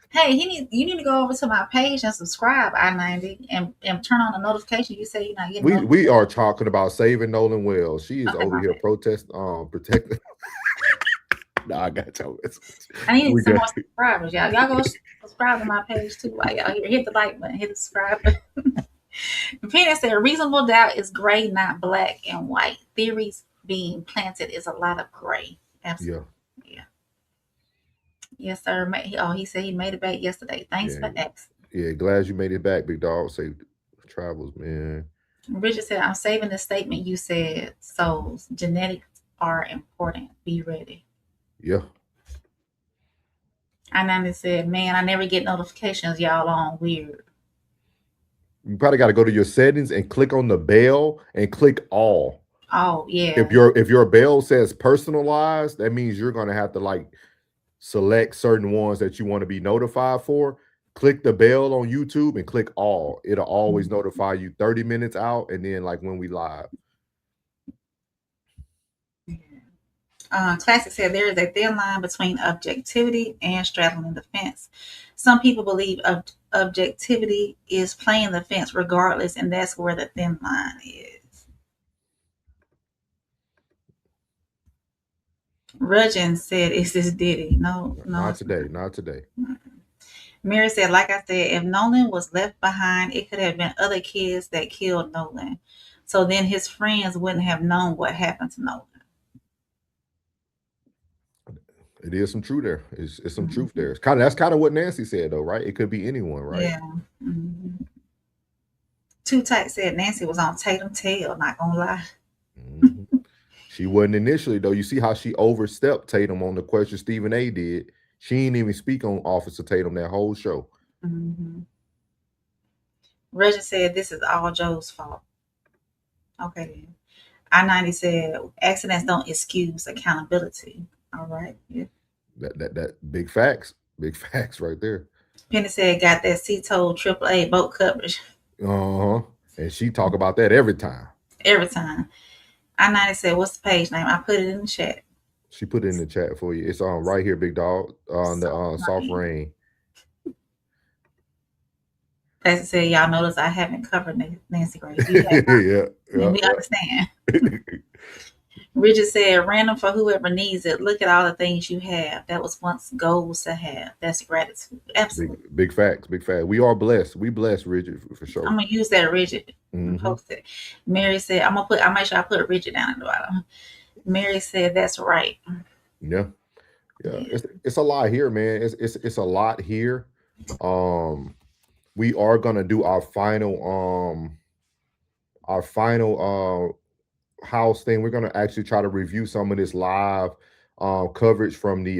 S2: Hey, you need to go over to my page and subscribe, I-90, and turn on the notification. You say you're not getting
S4: we are talking about saving Nolan Wells. She is over here protecting. No, I got you.
S2: I need some more subscribers, y'all. Y'all go subscribe to my page too. While y'all here, hit the like button, hit the subscribe button. Penny said, reasonable doubt is gray, not black and white. Theories being planted is a lot of gray. Absolutely. Yeah. Yes, sir. He said he made it back yesterday. Thanks for asking.
S4: Yeah, glad you made it back, big dog. Safe travels, man.
S2: Richard said, I'm saving the statement you said. So genetics are important. Be ready.
S4: Yeah.
S2: I-90 said, man, I never get notifications. Y'all on weird.
S4: You probably got to go to your settings and click on the bell and click all.
S2: Oh, yeah.
S4: If your bell says personalized, that means you're going to have to select certain ones that you want to be notified for. Click the bell on YouTube and click all. It'll always notify you 30 minutes out and then when we live.
S2: Classic said there is a thin line between objectivity and straddling the fence. Some people believe objectivity is playing the fence regardless, and that's where the thin line is. Rudgen said, is this Diddy? No.
S4: Not today.
S2: Mary said, like I said, if Nolan was left behind, it could have been other kids that killed Nolan. So then his friends wouldn't have known what happened to Nolan.
S4: It is some truth there. It's some truth there. That's kind of what Nancy said, though, right? It could be anyone, right?
S2: Yeah. Too Tight said Nancy was on Tatum tail, not gonna lie.
S4: She wasn't initially, though. You see how she overstepped Tatum on the question Stephen A. did. She didn't even speak on Officer Tatum that whole show.
S2: Reggie said this is all Joe's fault. Okay, then. I-90 said accidents don't excuse accountability. All right. Yeah.
S4: That big facts right there.
S2: Penny said got that C-Toll AAA boat coverage.
S4: And she talk about that every time.
S2: Every time. I-90 said, what's the page name? I put it in the chat.
S4: She put it in the chat for you. It's on right here, big dog. On the soft rain.
S2: Pastor said, y'all notice I haven't covered Nancy Grace. Yeah. We understand. Bridget said, random for whoever needs it. Look at all the things you have. That was once goals to have. That's gratitude. Absolutely.
S4: Big facts, big facts. We are blessed. We blessed, Bridget, for sure.
S2: I'm gonna use that Bridget and
S4: Mhm.
S2: post it. Mary said, I'll make sure I put Bridget down at the bottom. Mary said, that's right.
S4: Yeah. It's a lot here, man. It's a lot here. We are gonna do our final house thing. We're gonna actually try to review some of this live coverage from the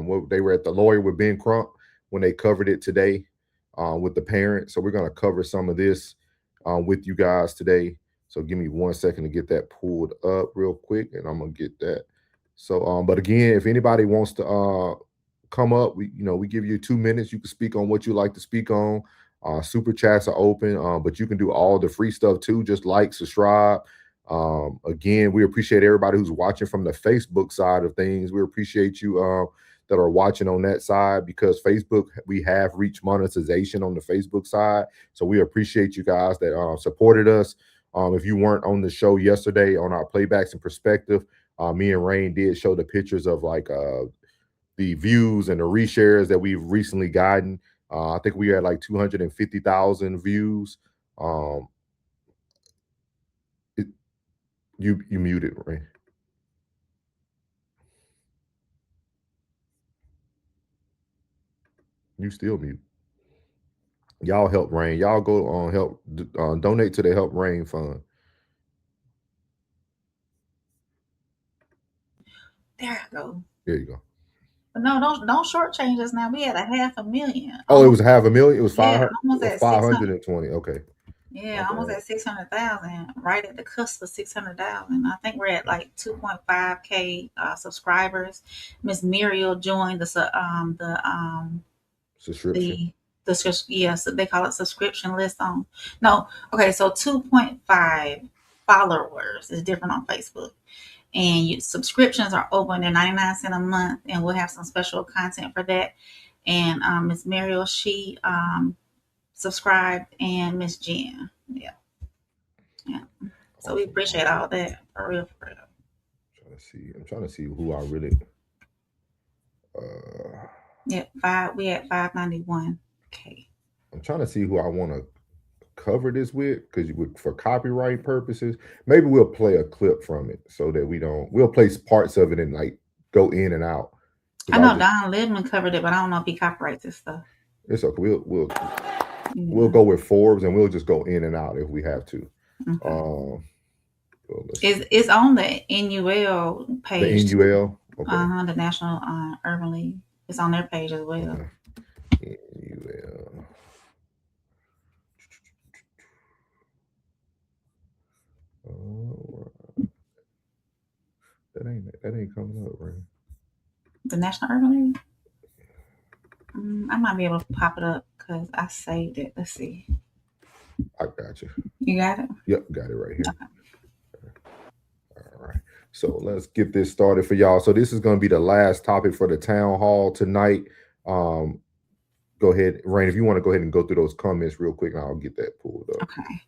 S4: what they were at the lawyer with Ben Crump when they covered it today with the parents. So we're gonna cover some of this with you guys today. So give me 1 second to get that pulled up real quick, and I'm gonna get that. So but again, if anybody wants to come up, we give you 2 minutes. You can speak on what you like to speak on. Super chats are open, but you can do all the free stuff too. Just like, subscribe. Again, we appreciate everybody who's watching from the Facebook side of things. We appreciate you that are watching on that side, because Facebook, we have reached monetization on the Facebook side. So we appreciate you guys that supported us. If you weren't on the show yesterday on our playbacks and perspective, me and Rain did show the pictures of like the views and the reshares that we've recently gotten. I think we had like 250,000 views. You muted, Rain. You still mute. Y'all help Rain. Y'all go on help donate to the Help Rain Fund.
S2: There I go.
S4: There you go.
S2: But no, don't shortchange us now. We had 500,000.
S4: Oh, it was 500,000. It was
S2: Yeah,
S4: 500.
S2: almost at
S4: 520. Okay.
S2: Yeah, almost at 600,000. Right at the cusp of 600,000. I think we're at like 2.5K subscribers. Miss Muriel joined the
S4: subscription.
S2: So they call it subscription list on. No, okay, so 2.5 followers is different on Facebook. And subscriptions are open at 99 cents a month, and we'll have some special content for that. And Miss Muriel, she subscribed, and Miss Jen. Yeah. So we appreciate all that, for real.
S4: I'm trying to see who I really
S2: we at 591K.
S4: I'm trying to see who I want to cover this with, because for copyright purposes, maybe we'll play a clip from it so that we'll play parts of it and like go in and out.
S2: I know Don Lidman covered it, but I don't know if he copyrights this stuff.
S4: It's okay. We'll go with Forbes, and we'll just go in and out if we have to.
S2: Okay. It's on the NUL page.
S4: The NUL? Okay.
S2: The National Urban League. It's on their page as well.
S4: Okay. NUL. That ain't coming up, right?
S2: The National Urban League? I might be able to pop it up because I saved it. Let's see.
S4: I got you.
S2: You got it?
S4: Yep, got it right here. Okay. All right. So let's get this started for y'all. So this is going to be the last topic for the town hall tonight. Go ahead, Rain, if you want to go ahead and go through those comments real quick, and I'll get that pulled up.
S2: Okay.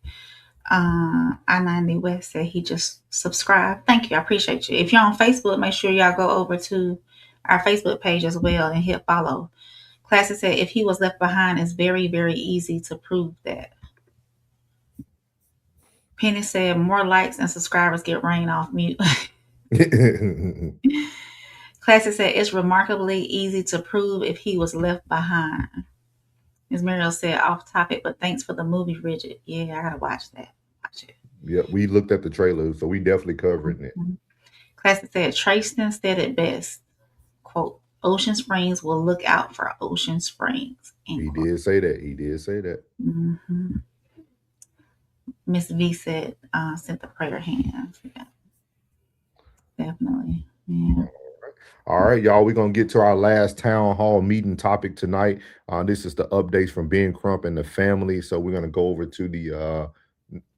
S2: I-90 West said he just subscribed. Thank you. I appreciate you. If you're on Facebook, make sure y'all go over to our Facebook page as well and hit follow. Classic said, if he was left behind, it's very, very easy to prove that. Penny said, more likes and subscribers get Rain off mute. Classic said, it's remarkably easy to prove if he was left behind. Ms. Muriel said, off topic, but thanks for the movie, Bridget. Yeah, I gotta watch that. Watch it.
S4: Yeah, we looked at the trailer, so we definitely covered it.
S2: Classic said, Trayston said it best. Quote, Ocean Springs will look out for Ocean Springs.
S4: He did say that.
S2: Mm-hmm. Miss V said, sent the prayer hands. Yeah. Definitely. Yeah.
S4: All right, y'all, we're going to get to our last town hall meeting topic tonight. This is the updates from Ben Crump and the family. So we're going to go over to the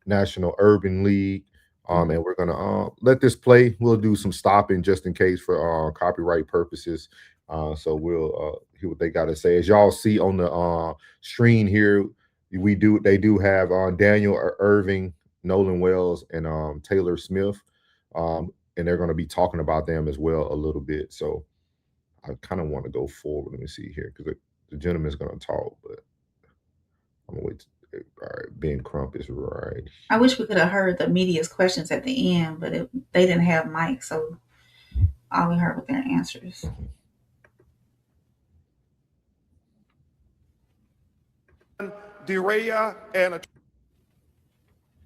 S4: National Urban League, and we're going to let this play. We'll do some stopping just in case for copyright purposes. So we'll hear what they got to say. As y'all see on the screen here, they do have Daniel Irving Nolan Wells and Taylor Smith, and they're going to be talking about them as well a little bit. So I kind of want to go forward. Let me see here because the gentleman's going to talk, but I'm going to wait. All right, Ben Crump is right.
S2: I wish we could have heard the media's questions at the end, but they didn't have mics, so all we heard were their answers.
S3: DeRaya and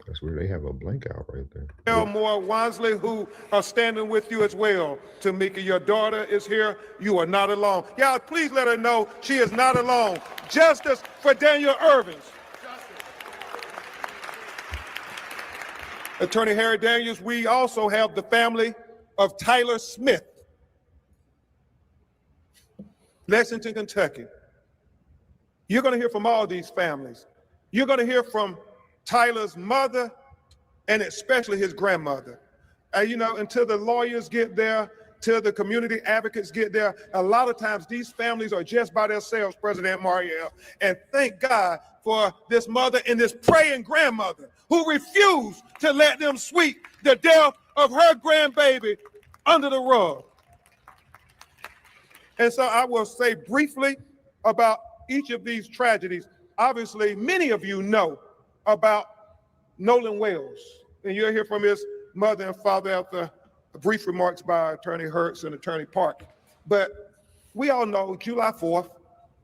S4: That's where they have a blank out right there.
S3: Elmore Wansley, who are standing with you as well. Tamika, your daughter is here. You are not alone. Y'all, please let her know she is not alone. Justice for Daniel Irvins. Attorney Harry Daniels, we also have the family of Tyler Smith, Lexington, Kentucky. You're going to hear from all these families. You're going to hear from Tyler's mother and especially his grandmother. You know, until the lawyers get there, till the community advocates get there, a lot of times these families are just by themselves, President Mariel. And thank God for this mother and this praying grandmother who refused to let them sweep the death of her grandbaby under the rug. And so I will say briefly about each of these tragedies. Obviously, many of you know about Nolan Wells, and you'll hear from his mother and father after brief remarks by Attorney Hertz and Attorney Park. But we all know July 4th,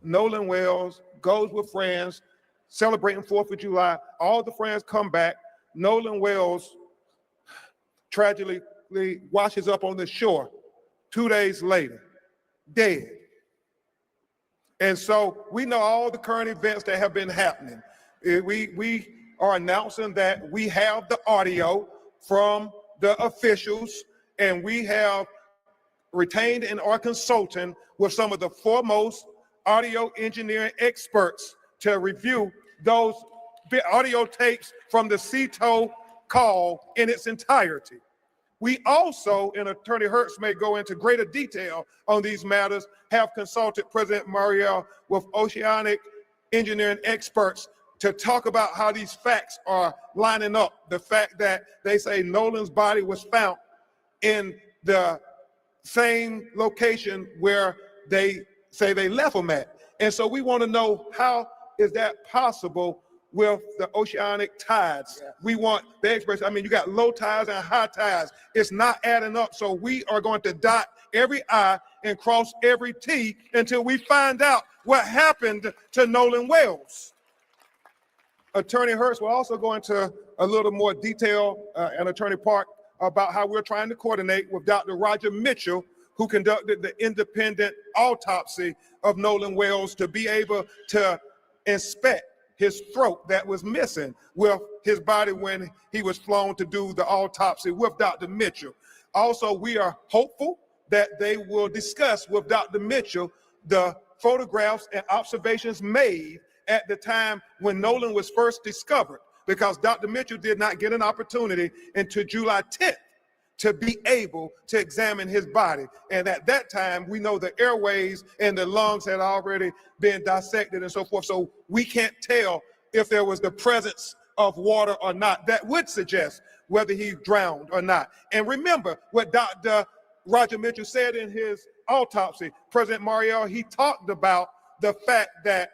S3: Nolan Wells goes with friends, celebrating 4th of July. All the friends come back. Nolan Wells tragically washes up on the shore 2 days later, dead. And so we know all the current events that have been happening. We are announcing that we have the audio from the officials, and we have retained and are consulting with some of the foremost audio engineering experts to review those audio tapes from the CETO call in its entirety. We also, and Attorney Hertz may go into greater detail on these matters, have consulted President Mariel with oceanic engineering experts to talk about how these facts are lining up. The fact that they say Nolan's body was found in the same location where they say they left him at. And so we want to know, how is that possible with the oceanic tides? We want the experts. I mean, you got low tides and high tides. It's not adding up. So we are going to dot every I and cross every T until we find out what happened to Nolan Wells. Attorney Hertz will also go into a little more detail, and Attorney Park, about how we're trying to coordinate with Dr. Roger Mitchell, who conducted the independent autopsy of Nolan Wells, to be able to inspect his throat that was missing with his body when he was flown to do the autopsy with Dr. Mitchell. Also, we are hopeful that they will discuss with Dr. Mitchell the photographs and observations made at the time when Nolan was first discovered, because Dr. Mitchell did not get an opportunity until July 10th to be able to examine his body. And at that time, we know the airways and the lungs had already been dissected and so forth. So we can't tell if there was the presence of water or not. That would suggest whether he drowned or not. And remember what Dr. Roger Mitchell said in his autopsy. President Mariel, he talked about the fact that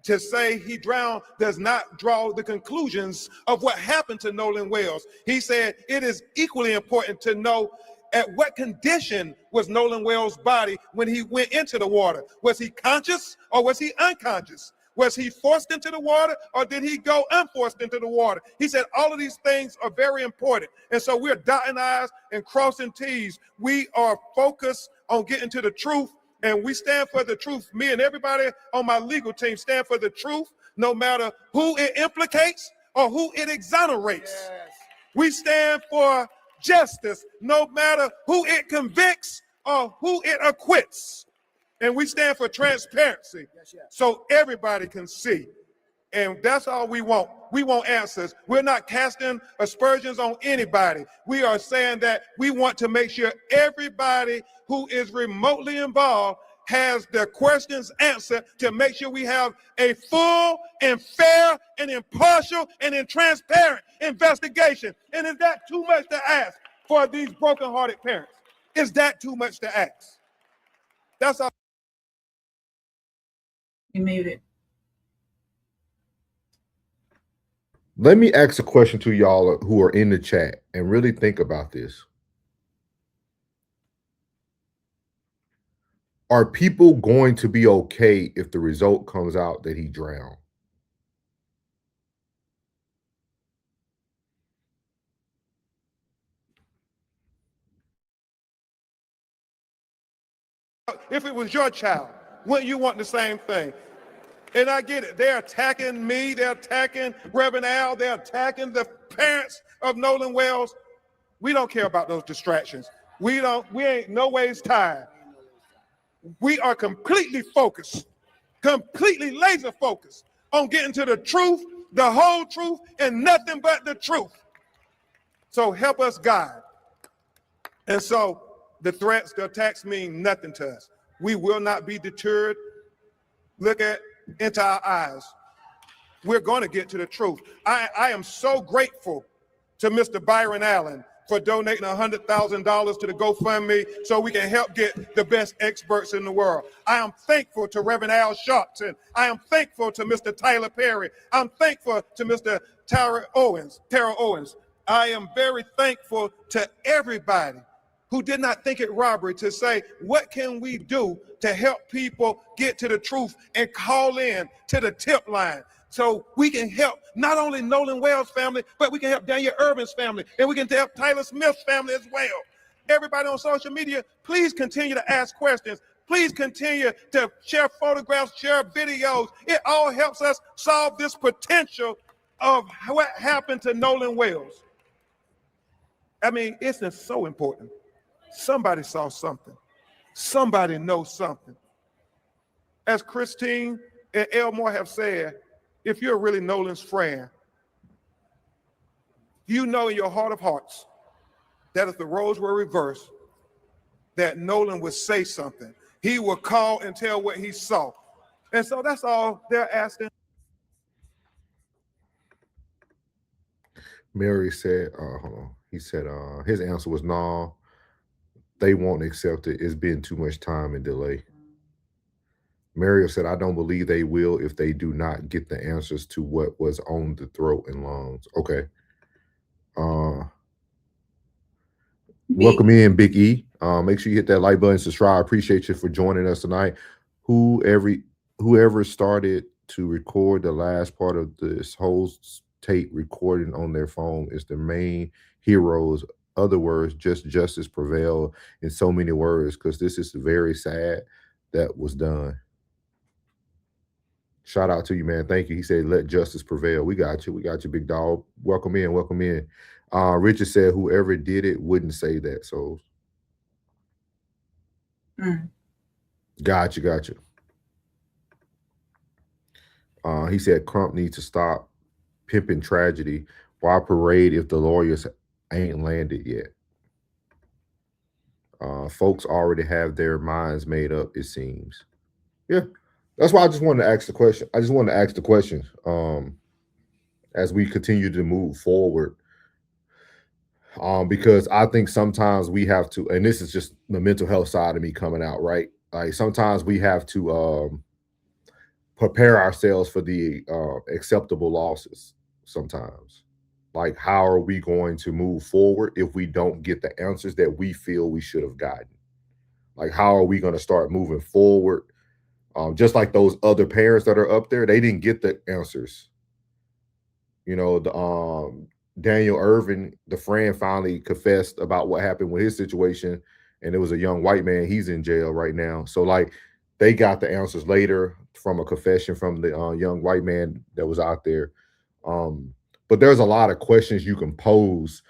S3: to say he drowned does not draw the conclusions of what happened to Nolan Wells. He said it is equally important to know at what condition was Nolan Wells' body when he went into the water. Was he conscious or was he unconscious? Was he forced into the water or did he go unforced into the water? He said all of these things are very important. And so we're dotting I's and crossing T's. We are focused on getting to the truth, and we stand for the truth. Me and everybody on my legal team stand for the truth, no matter who it implicates or who it exonerates. Yes. We stand for justice, no matter who it convicts or who it acquits. And we stand for transparency, so everybody can see. And that's all we want. We want answers. We're not casting aspersions on anybody. We are saying that we want to make sure everybody who is remotely involved has the questions answered to make sure we have a full and fair and impartial and transparent investigation. And is that too much to ask for these brokenhearted parents? Is that too much to ask? That's all.
S2: You muted.
S4: Let me ask a question to y'all who are in the chat and really think about this. Are people going to be okay if the result comes out that he drowned?
S3: If it was your child, wouldn't you want the same thing? And I get it. They're attacking me. They're attacking Reverend Al. They're attacking the parents of Nolan Wells. We don't care about those distractions. We ain't no ways tired. We are completely focused, completely laser focused on getting to the truth, the whole truth, and nothing but the truth. So help us, God. And so the threats, the attacks mean nothing to us. We will not be deterred. Look into our eyes. We're going to get to the truth. I am so grateful to Mr. Byron Allen for donating $100,000 to the GoFundMe so we can help get the best experts in the world. I am thankful to Reverend Al Sharpton. I am thankful to Mr. Tyler Perry. I'm thankful to Mr. Tara Owens. I am very thankful to everybody who did not think it robbery to say, what can we do to help people get to the truth and call in to the tip line so we can help not only Nolan Wells' family, but we can help Daniel Irvin's family, and we can help Tyler Smith's family as well. Everybody on social media, please continue to ask questions. Please continue to share photographs, share videos. It all helps us solve this potential of what happened to Nolan Wells. I mean, it's just so important. Somebody saw something. Somebody knows something. As Christine and Elmore have said, if you're really Nolan's friend, you know in your heart of hearts that if the roles were reversed, that Nolan would say something. He would call and tell what he saw. And so that's all they're asking.
S4: Mary said, hold on. He said his answer was no, they won't accept it. It's been too much time and delay. Mario said, I don't believe they will if they do not get the answers to what was on the throat and lungs. Okay. Welcome in, Big E. Make sure you hit that like button, subscribe. I appreciate you for joining us tonight. Whoever started to record the last part of this whole tape recording on their phone is the main heroes. Other words, just justice prevail in so many words, because this is very sad that was done. Shout out to you, man. Thank you. He said, let justice prevail. We got you. We got you, big dog. Welcome in. Welcome in. Richard said, whoever did it wouldn't say that. So, got you. He said, Crump needs to stop pimping tragedy. Why parade if the lawyers ain't landed yet? Folks already have their minds made up, it seems. Yeah. That's why I just wanted to ask the question. I just wanted to ask the question as we continue to move forward. Because I think sometimes we have to, and this is just the mental health side of me coming out, right? Like sometimes we have to prepare ourselves for the acceptable losses sometimes. Like, how are we going to move forward if we don't get the answers that we feel we should have gotten? Like, how are we going to start moving forward? Just like those other parents that are up there, they didn't get the answers. You know, the Daniel Irvin, the friend, finally confessed about what happened with his situation, and it was a young white man. He's in jail right now. So, like, they got the answers later from a confession from the young white man that was out there. But there's a lot of questions you can pose.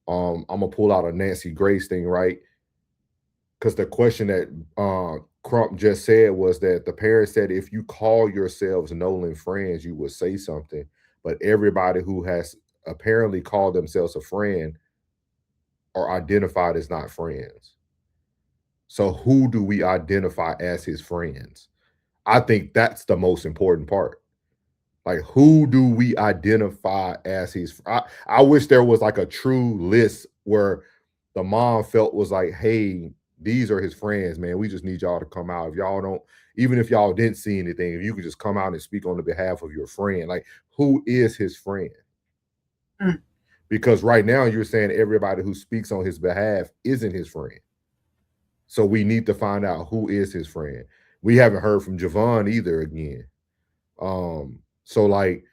S4: I'm gonna pull out a Nancy Grace thing, right? Because the question that Crump just said was that the parents said, if you call yourselves Nolan friends, you would say something. But everybody who has apparently called themselves a friend are identified as not friends. So who do we identify as his friends? I think that's the most important part. Like, who do we identify as his? I wish there was like a true list where the mom felt was like, hey, these are his friends, man. We just need y'all to come out. If y'all don't, even if y'all didn't see anything, if you could just come out and speak on the behalf of your friend, like, who is his friend?
S2: Mm.
S4: Because right now you're saying everybody who speaks on his behalf isn't his friend. So we need to find out who is his friend. We haven't heard from Javon either again. So like,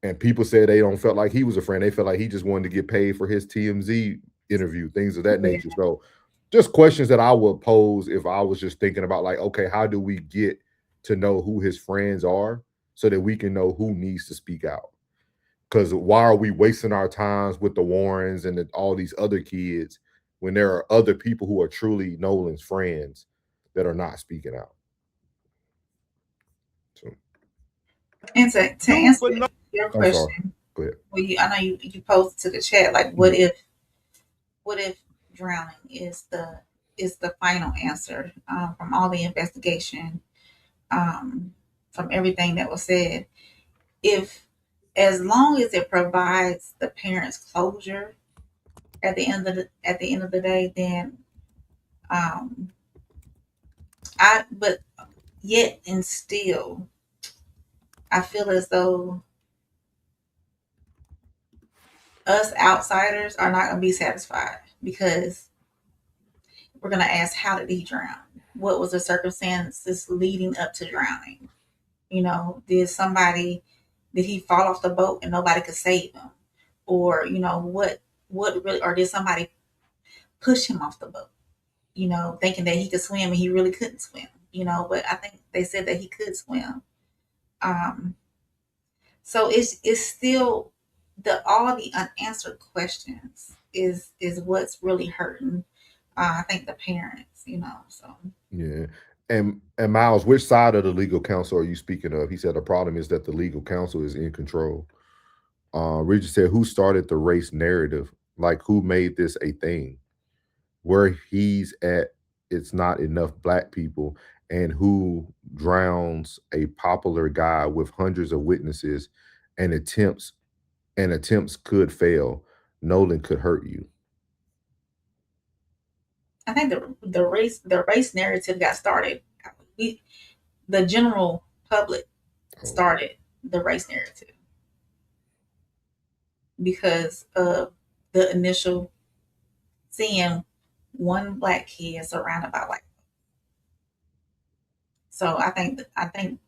S4: and people said they don't felt like he was a friend. They felt like he just wanted to get paid for his TMZ interview, things of that nature. So just questions that I would pose if I was just thinking about like, okay, how do we get to know who his friends are so that we can know who needs to speak out? Because why are we wasting our times with the Warrens and all these other kids when there are other people who are truly Nolan's friends that are not speaking out? So,
S2: And to answer your
S4: I'm sorry.
S2: question,
S4: Go ahead.
S2: well, I know you posted to the chat, like, what if drowning is the final answer from all the investigation, from everything that was said. If, as long as it provides the parents closure at the end of the day, then but yet and still, I feel as though us outsiders are not going to be satisfied, because we're going to ask, how did he drown? What was the circumstances leading up to drowning? You know, did he fall off the boat and nobody could save him? Or, you know, what really, or did somebody push him off the boat, you know, thinking that he could swim and he really couldn't swim, you know, but I think they said that he could swim. So it's still all the unanswered questions is what's really hurting. I think the parents, you know, so.
S4: Yeah. And Miles, which side of the legal counsel are you speaking of? He said the problem is that the legal counsel is in control. Regis said, who started the race narrative? Like, who made this a thing? Where he's at, it's not enough black people. And who drowns a popular guy with hundreds of witnesses and attempts could fail. Nolan could hurt you.
S2: I think the race narrative got started. The general public started the race narrative because of the initial seeing one black kid surrounded by white. So I think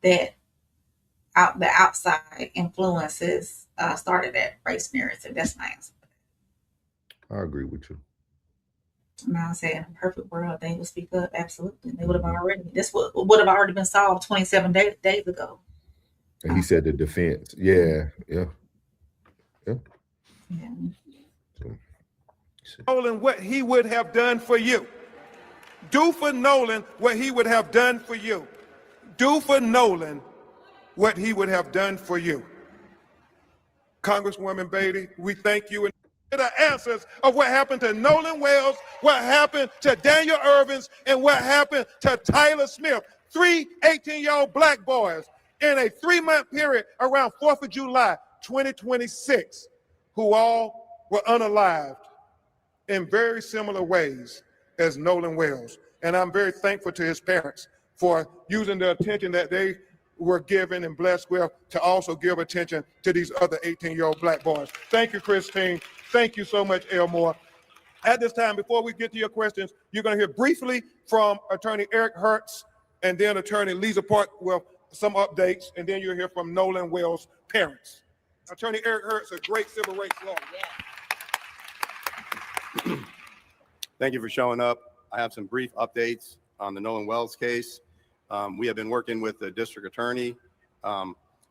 S2: that the outside influences started that race narrative. That's my answer.
S4: I agree with you.
S2: I say, in a perfect world, they would speak up. Absolutely, they would have already. This would have already been solved 27 days ago.
S4: And he said the defense. Yeah.
S3: Nolan, what he would have done for you. Do for Nolan what he would have done for you. Do for Nolan what he would have done for you. Congresswoman Beatty, we thank you. And the answers of what happened to Nolan Wells, what happened to Daniel Irvins, and what happened to Tyler Smith. 3 18-year-old black boys in a 3-month period around 4th of July, 2026, who all were unalived in very similar ways as Nolan Wells. And I'm very thankful to his parents for using the attention that they were given and blessed with to also give attention to these other 18-year-old black boys. Thank you, Christine. Thank you so much, Elmore. At this time, before we get to your questions, you're going to hear briefly from Attorney Eric Hertz and then Attorney Lisa Park with some updates, and then you'll hear from Nolan Wells' parents. Attorney Eric Hertz, a great civil rights lawyer.
S1: Thank you for showing up. I have some brief updates on the Nolan Wells case. We have been working with the district attorney.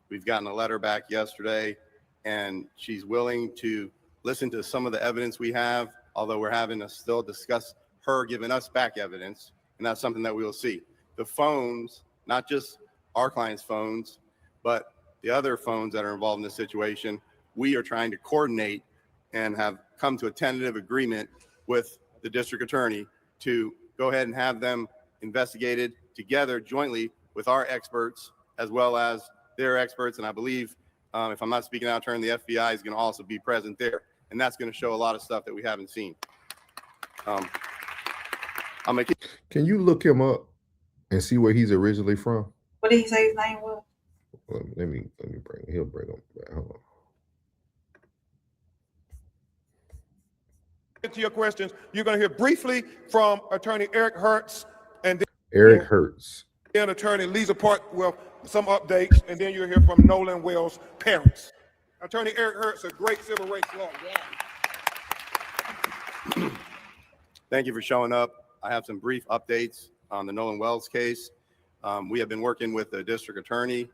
S1: We've gotten a letter back yesterday, and she's willing to listen to some of the evidence we have, although we're having to still discuss her giving us back evidence, and that's something that we will see. The phones, not just our clients' phones, but the other phones that are involved in this situation, we are trying to coordinate and have come to a tentative agreement with the district attorney to go ahead and have them investigated together jointly with our experts as well as their experts. And I believe, if I'm not speaking out of turn, the FBI is going to also be present there. And that's going to show a lot of stuff that we haven't seen.
S4: Can you look him up and see where he's originally from?
S2: What did he say his name was?
S4: Let me he'll bring him back. Hold on.
S3: To your questions, you're going to hear briefly from Attorney Eric Hertz and then
S4: Eric Hertz.
S3: Attorney Lisa Park, well, some updates, and then you'll hear from Nolan Wells' parents. Attorney Eric Hertz, a great civil rights lawyer.
S1: Thank you for showing up. I have some brief updates on the Nolan Wells case. We have been working with the district attorney.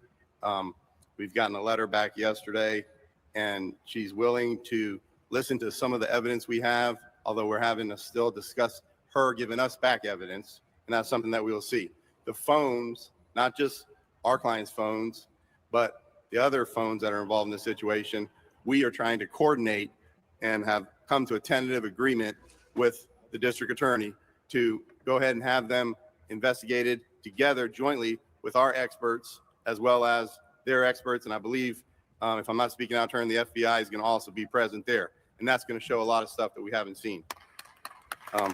S1: We've gotten a letter back yesterday, and she's willing to listen to some of the evidence we have, although we're having to still discuss her giving us back evidence, and that's something that we will see. The phones, not just our clients' phones, but the other phones that are involved in this situation, we are trying to coordinate and have come to a tentative agreement with the district attorney to go ahead and have them investigated together jointly with our experts as well as their experts. And I believe, if I'm not speaking out of turn, the FBI is going to also be present there. And that's going to show a lot of stuff that we haven't seen. I'm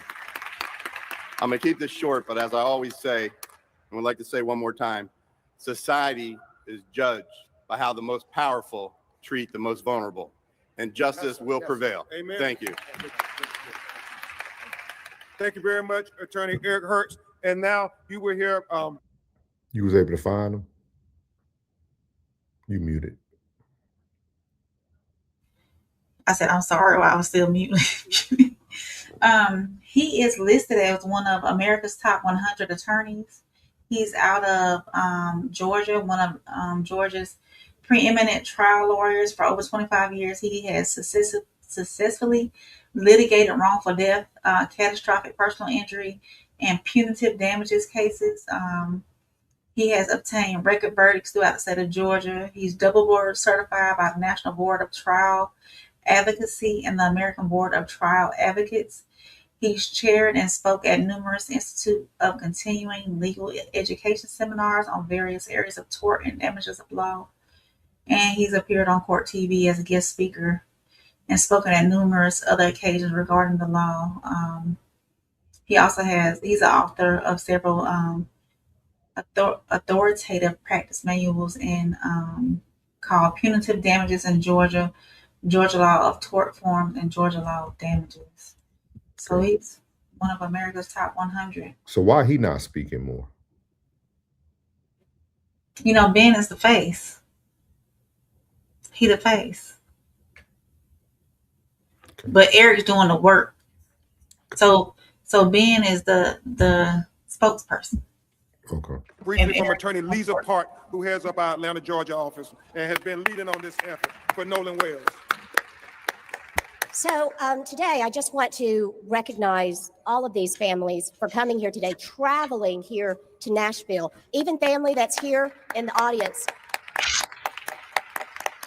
S1: going to keep this short, but as I always say, and would like to say one more time, society is judged by how the most powerful treat the most vulnerable, and justice will prevail.
S3: Amen.
S1: Thank you.
S3: Thank you very much, Attorney Eric Hertz. And now you will hear.
S4: You was able to find him? You muted.
S2: I said, I'm sorry while I was still muted. He is listed as one of America's top 100 attorneys. He's out of Georgia, one of Georgia's preeminent trial lawyers for over 25 years. He has successfully litigated wrongful death, catastrophic personal injury, and punitive damages cases. He has obtained record verdicts throughout the state of Georgia. He's double board certified by the National Board of Trial Advocacy and the American Board of Trial Advocates. He's chaired and spoke at numerous Institute of Continuing Legal Education seminars on various areas of tort and damages of law. And he's appeared on Court TV as a guest speaker and spoken at numerous other occasions regarding the law. He's an author of several authoritative practice manuals and called Punitive Damages in Georgia, Georgia Law of Tort Forms, and Georgia Law of Damages. So he's one of America's top 100.
S4: So why he not speaking more?
S2: You know, Ben is the face. He the face. Okay. But Eric's doing the work. So Ben is the spokesperson.
S3: Okay. Briefly from Attorney Lisa Park, who heads up our Atlanta, Georgia office and has been leading on this effort for Nolan Wells.
S6: So today, I just want to recognize all of these families for coming here today, traveling here to Nashville, even family that's here in the audience.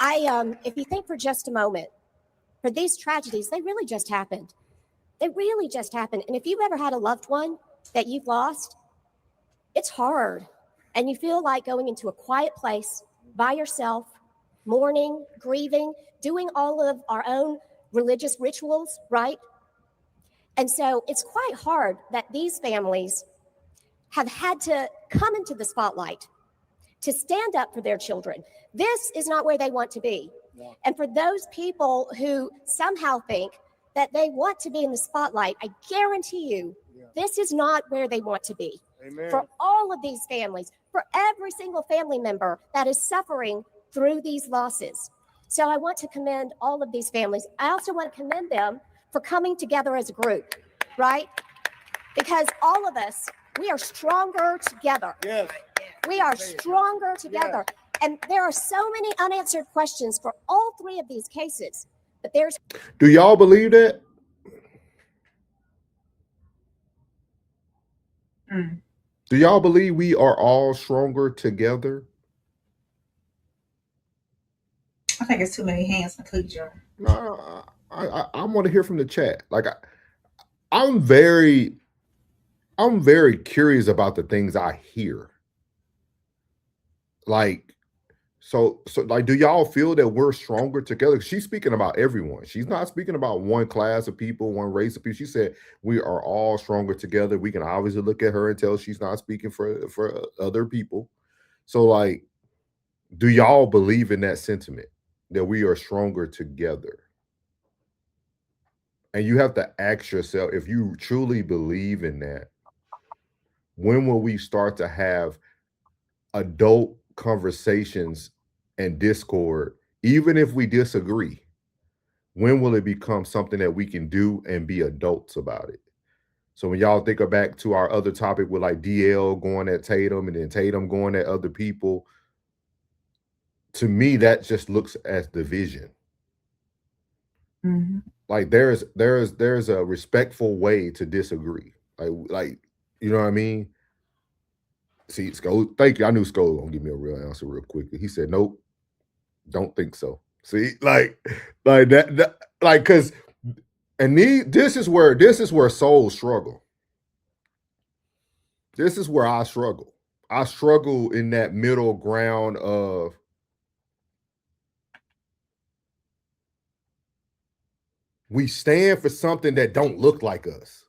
S6: If you think for just a moment, for these tragedies, they really just happened. They really just happened. And if you've ever had a loved one that you've lost, it's hard. And you feel like going into a quiet place by yourself, mourning, grieving, doing all of our own religious rituals, right? And so it's quite hard that these families have had to come into the spotlight to stand up for their children. This is not where they want to be. Yeah. And for those people who somehow think that they want to be in the spotlight, I guarantee you, this is not where they want to be. Amen. For all of these families, for every single family member that is suffering through these losses. So I want to commend all of these families. I also want to commend them for coming together as a group, right? Because all of us, we are stronger together. Yes. We are stronger together. Yes. And there are so many unanswered questions for all three of these cases. But there's.
S4: Do y'all believe that? Do y'all believe we are all stronger together?
S2: I think it's too many hands in the cookie jar.
S4: No, I want to hear from the chat. Like I'm very I'm very curious about the things I hear. Like, so like, do y'all feel that we're stronger together? She's speaking about everyone. She's not speaking about one class of people, one race of people. She said we are all stronger together. We can obviously look at her and tell she's not speaking for other people. So, like, do y'all believe in that sentiment that we are stronger together? And you have to ask yourself, if you truly believe in that, when will we start to have adult conversations and discord, even if we disagree? When will it become something that we can do and be adults about it? So when y'all think back to our other topic with like DL going at Tatum and then Tatum going at other people, to me, that just looks as division.
S2: Mm-hmm.
S4: Like there's a respectful way to disagree. Like you know what I mean? See, Sko, thank you. I knew Sko was gonna give me a real answer real quickly. He said, nope, don't think so. See, like that like, because this is where souls struggle. This is where I struggle. I struggle in that middle ground of we stand for something that don't look like us.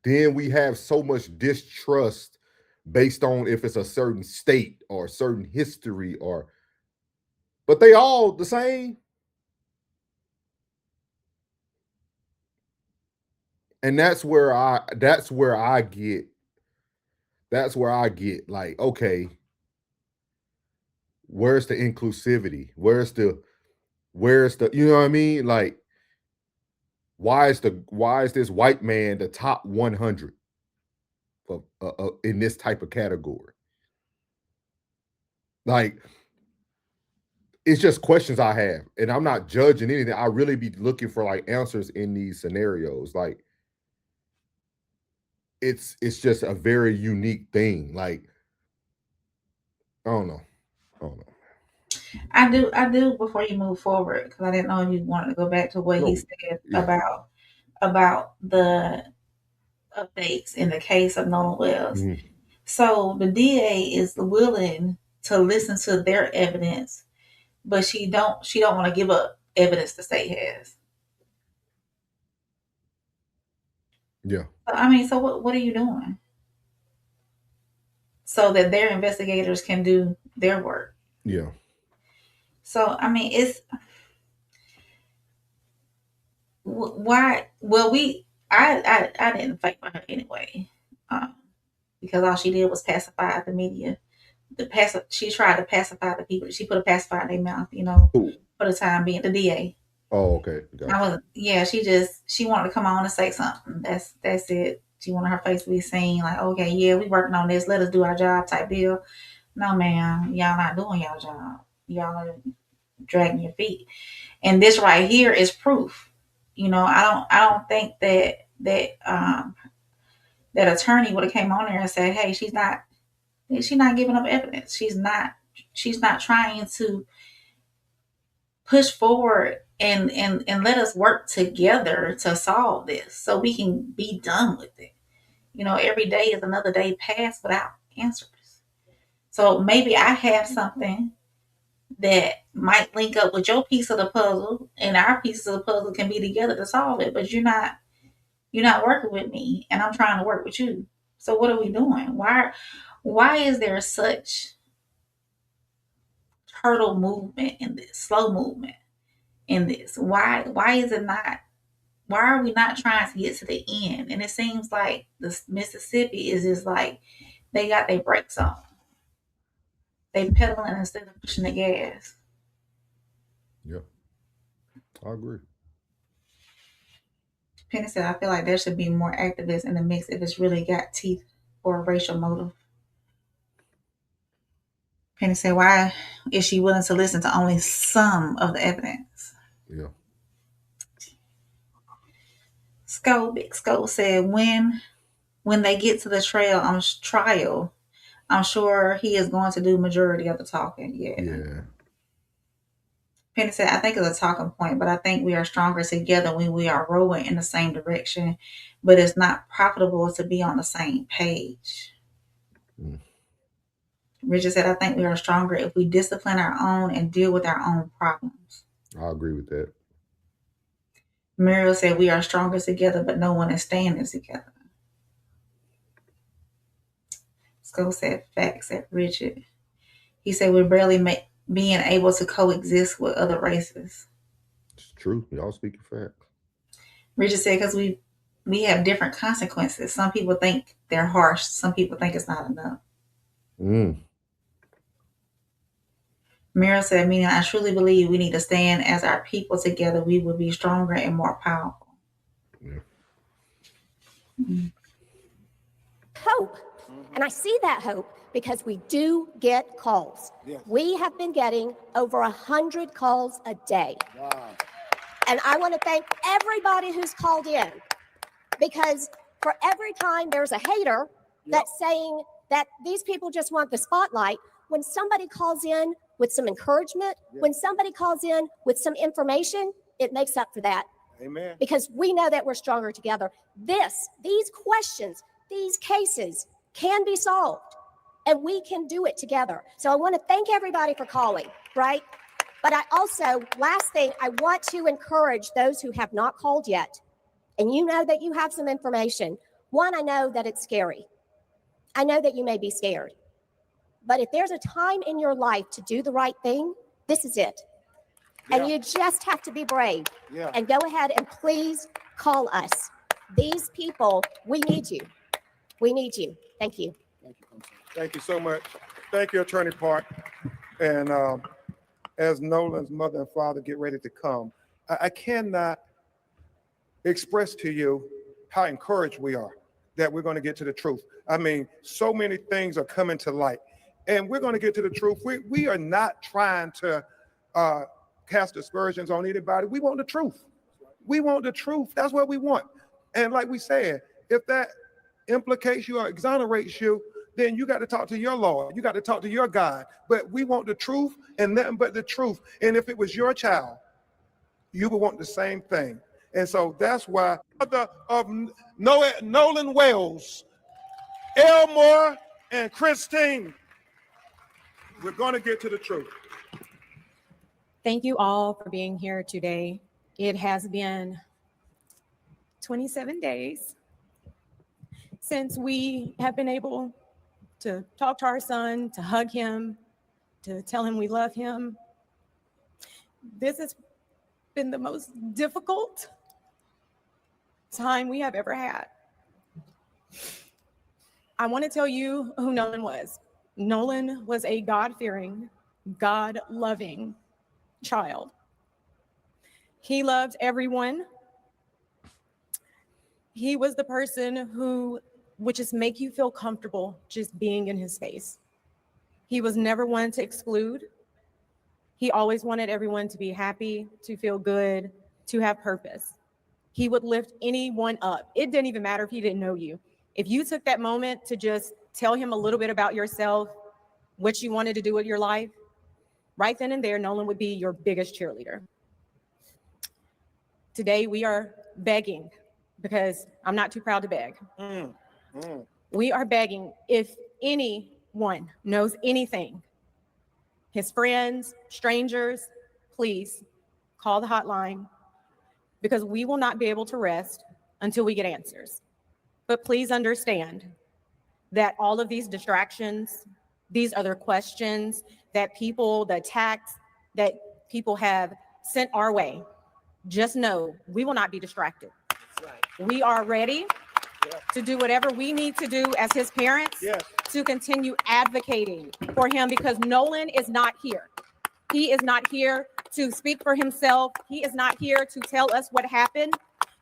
S4: Then we have so much distrust based on if it's a certain state or a certain history, but they all the same. And that's where I get like, okay, where's the inclusivity? Where's the you know what I mean? Like, why is this white man the top 100 of in this type of category? Like, it's just questions I have, and I'm not judging anything. I really be looking for like answers in these scenarios. Like, it's just a very unique thing. Like, I don't know.
S2: I do. Before you move forward, because I didn't know if you wanted to go back to what he said about the updates in the case of Nolan Wells.
S4: Mm-hmm.
S2: So the DA is willing to listen to their evidence, but she don't want to give up evidence the state has.
S4: Yeah.
S2: So, I mean, so what are you doing so that their investigators can do their work?
S4: Yeah.
S2: So I mean, it's why? Well, I didn't fight for her anyway, because all she did was pacify the media. She tried to pacify the people. She put a pacifier in their mouth, for the time being. The DA.
S4: Oh, okay. Gotcha.
S2: She wanted to come on and say something. That's it. She wanted her face to be seen, like, okay, yeah, we working on this. Let us do our job, type deal. No, ma'am, y'all not doing y'all job. Y'all are dragging your feet. And this right here is proof. I don't think that attorney would have came on there and said, hey, she's not giving up evidence. She's not trying to push forward and let us work together to solve this so we can be done with it. Every day is another day passed without answers. So maybe I have something that might link up with your piece of the puzzle, and our pieces of the puzzle can be together to solve it, but you're not working with me, and I'm trying to work with you. So what are we doing? Why is there such turtle movement in this, slow movement in this? Why is it not? Why are we not trying to get to the end? And it seems like the Mississippi is just like they got their brakes on. They pedaling instead of pushing the gas.
S4: Yeah, I agree.
S2: Penny said, I feel like there should be more activists in the mix if it's really got teeth or a racial motive. Penny said, why is she willing to listen to only some of the evidence?
S4: Yeah.
S2: Big Skull said, when they get to the trial, I'm sure he is going to do majority of the talking. Yeah. Penny said, I think it's a talking point, but I think we are stronger together when we are rowing in the same direction, but it's not profitable to be on the same page. Richard said, I think we are stronger if we discipline our own and deal with our own problems.
S4: I agree with that.
S2: Muriel said, we are stronger together, but no one is standing together. Skull said, facts, said Richard. He said, we're barely being able to coexist with other races.
S4: It's true. Y'all speaking facts.
S2: Richard said, because we have different consequences. Some people think they're harsh. Some people think it's not enough. Muriel said, meaning I truly believe we need to stand as our people together. We will be stronger and more powerful.
S6: Hope. And I see that hope because we do get calls.
S3: Yes.
S6: We have been getting over 100 calls a day.
S3: Wow.
S6: And I want to thank everybody who's called in, because for every time there's a hater that's saying that these people just want the spotlight, when somebody calls in with some encouragement, when somebody calls in with some information, it makes up for that.
S3: Amen.
S6: Because we know that we're stronger together. These questions, these cases can be solved, and we can do it together. So I want to thank everybody for calling, right? But I also, last thing, I want to encourage those who have not called yet, and you know that you have some information. One, I know that it's scary. I know that you may be scared. But if there's a time in your life to do the right thing, this is it. And you just have to be brave. And go ahead and please call us. These people, we need you. We need you. Thank you.
S3: Thank you so much. Thank you, Attorney Park. And as Nolan's mother and father get ready to come, I cannot express to you how encouraged we are that we're going to get to the truth. I mean, so many things are coming to light, and we're going to get to the truth. We are not trying to cast aspersions on anybody. We want the truth. We want the truth. That's what we want. And like we said, if that implicates you or exonerates you, then you got to talk to your Lord. You got to talk to your God. But we want the truth and nothing but the truth. And if it was your child, you would want the same thing. And so that's why of Nolan Wells, Elmore, and Christine, we're going to get to the truth.
S7: Thank you all for being here today. It has been 27 days since we have been able to talk to our son, to hug him, to tell him we love him. This has been the most difficult time we have ever had. I want to tell you who Nolan was. Nolan was a God-fearing, God-loving child. He loved everyone. He was the person who would just make you feel comfortable just being in his space. He was never one to exclude. He always wanted everyone to be happy, to feel good, to have purpose. He would lift anyone up. It didn't even matter if he didn't know you. If you took that moment to just tell him a little bit about yourself, what you wanted to do with your life, right then and there, Nolan would be your biggest cheerleader. Today, we are begging, because I'm not too proud to beg. We are begging, if anyone knows anything, his friends, strangers, please call the hotline, because we will not be able to rest until we get answers. But please understand that all of these distractions, these other questions that people, the attacks that people have sent our way, just know we will not be distracted. We are ready to do whatever we need to do as his parents to continue advocating for him, because Nolan is not here. He is not here to speak for himself. He is not here to tell us what happened.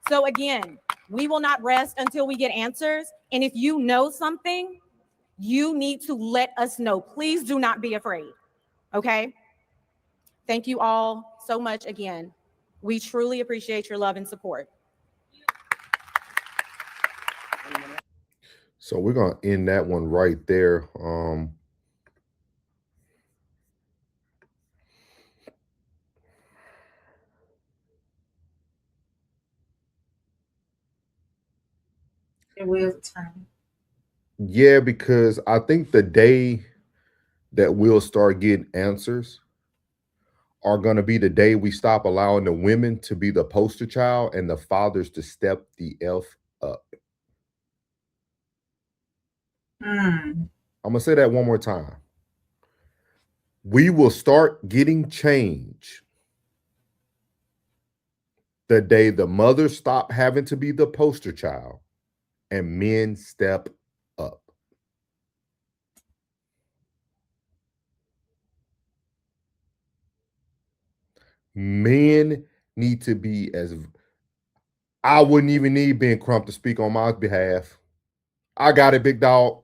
S7: So again, we will not rest until we get answers. And if you know something, you need to let us know. Please do not be afraid. Okay? Thank you all so much again. We truly appreciate your love and support.
S4: So we're gonna end that one right there.
S2: It will turn.
S4: Yeah, because I think the day that we'll start getting answers are going to be the day we stop allowing the women to be the poster child and the fathers to step the F up. I'm going to say that one more time. We will start getting change the day the mothers stop having to be the poster child and men step up. Men need to be as, I wouldn't even need Ben Crump to speak on my behalf. I got it, big dog.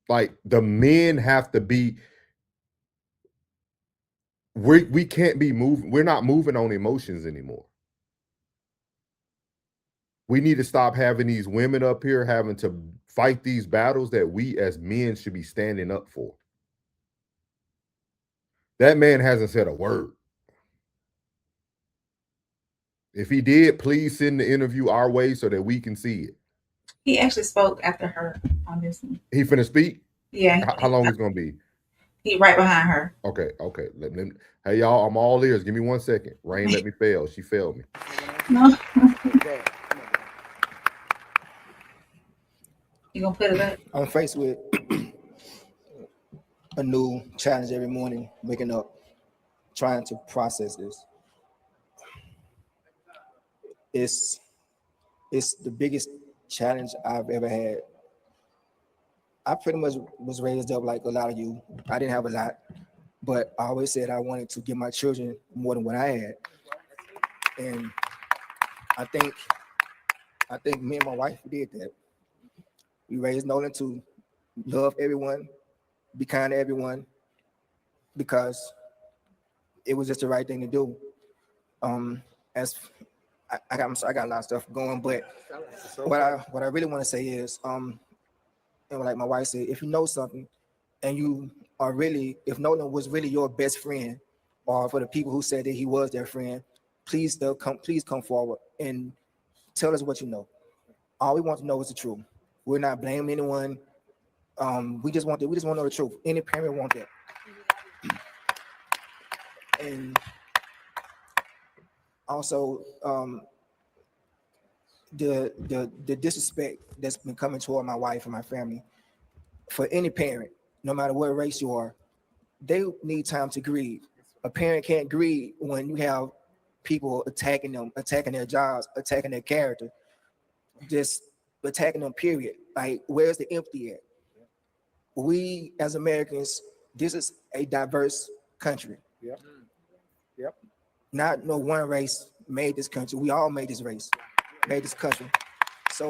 S4: Like, the men have to be, we can't be moving. We're not moving on emotions anymore. We need to stop having these women up here having to fight these battles that we as men should be standing up for. That man hasn't said a word. If he did, please send the interview our way so that we can see it.
S2: He actually spoke after her on this one.
S4: He finna speak?
S2: Yeah.
S4: How long is it gonna be?
S2: He right behind her.
S4: Okay. Hey, y'all, I'm all ears. Give me 1 second. Rain let me fail. She failed me.
S2: No. You gonna put it up?
S11: I'm faced with a new challenge every morning, waking up, trying to process this. It's the biggest challenge I've ever had. I pretty much was raised up like a lot of you. I didn't have a lot, but I always said I wanted to give my children more than what I had. And I think me and my wife did that. We raised Nolan to love everyone, be kind to everyone, because it was just the right thing to do. As I got a lot of stuff going, but what I really want to say is, and like my wife said, if you know something, and you are really, if Nolan was really your best friend, or for the people who said that he was their friend, please come forward and tell us what you know. All we want to know is the truth. We're not blaming anyone. We just want to know the truth. Any parent want that. And also, the disrespect that's been coming toward my wife and my family, for any parent, no matter what race you are, they need time to grieve. A parent can't grieve when you have people attacking them, attacking their jobs, attacking their character, just attacking them, period. Like, where's the empathy at? We as Americans, this is a diverse country.
S3: Yep.
S11: Not no one race made this country. We all made this race, made this country. So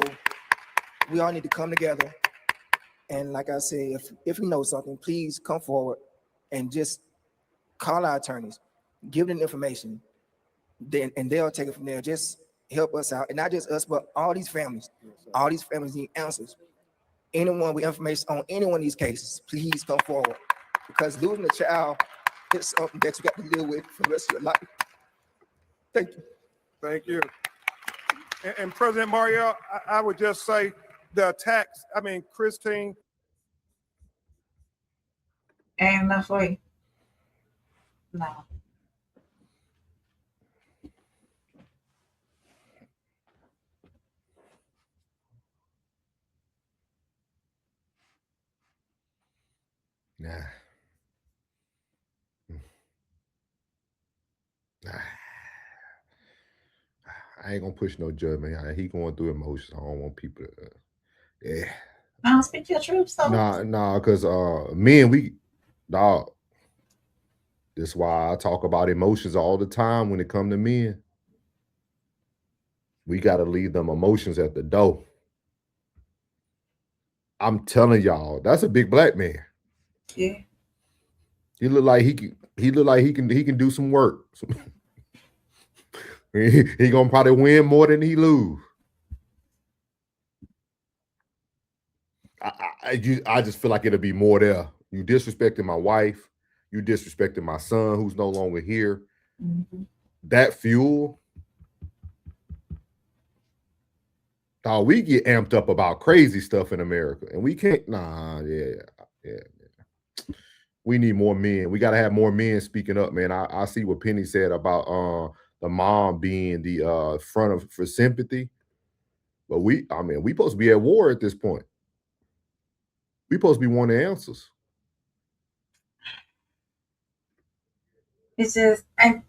S11: we all need to come together. And like I said, if you know something, please come forward and just call our attorneys, give them information, and they'll take it from there. Just help us out, and not just us, but all these families. All these families need answers. Anyone with information on any one of these cases, please come forward, because losing a child is something that you got to deal with for the rest of your life. Thank you.
S3: Thank you. And President Mario, I would just say the attacks, Christine.
S2: Ain't enough for you. No.
S4: Nah. I ain't gonna push no judgment. He going through emotions. I don't want people to. Yeah.
S2: I don't speak your truth, so.
S4: Nah, because men, dog. That's why I talk about emotions all the time when it come to men. We gotta leave them emotions at the door. I'm telling y'all, that's a big black man.
S2: Yeah.
S4: He look like he can do some work. He gonna probably win more than he lose. I just feel like it'll be more there. You disrespecting my wife, you disrespecting my son who's no longer here.
S2: Mm-hmm.
S4: That fuel, Dog, we get amped up about crazy stuff in America, and we can't. Yeah. We need more men. We got to have more men speaking up, man. I see what Penny said about the mom being the front of for sympathy, but we supposed to be at war at this point. We supposed to be wanting answers.
S2: It's just, I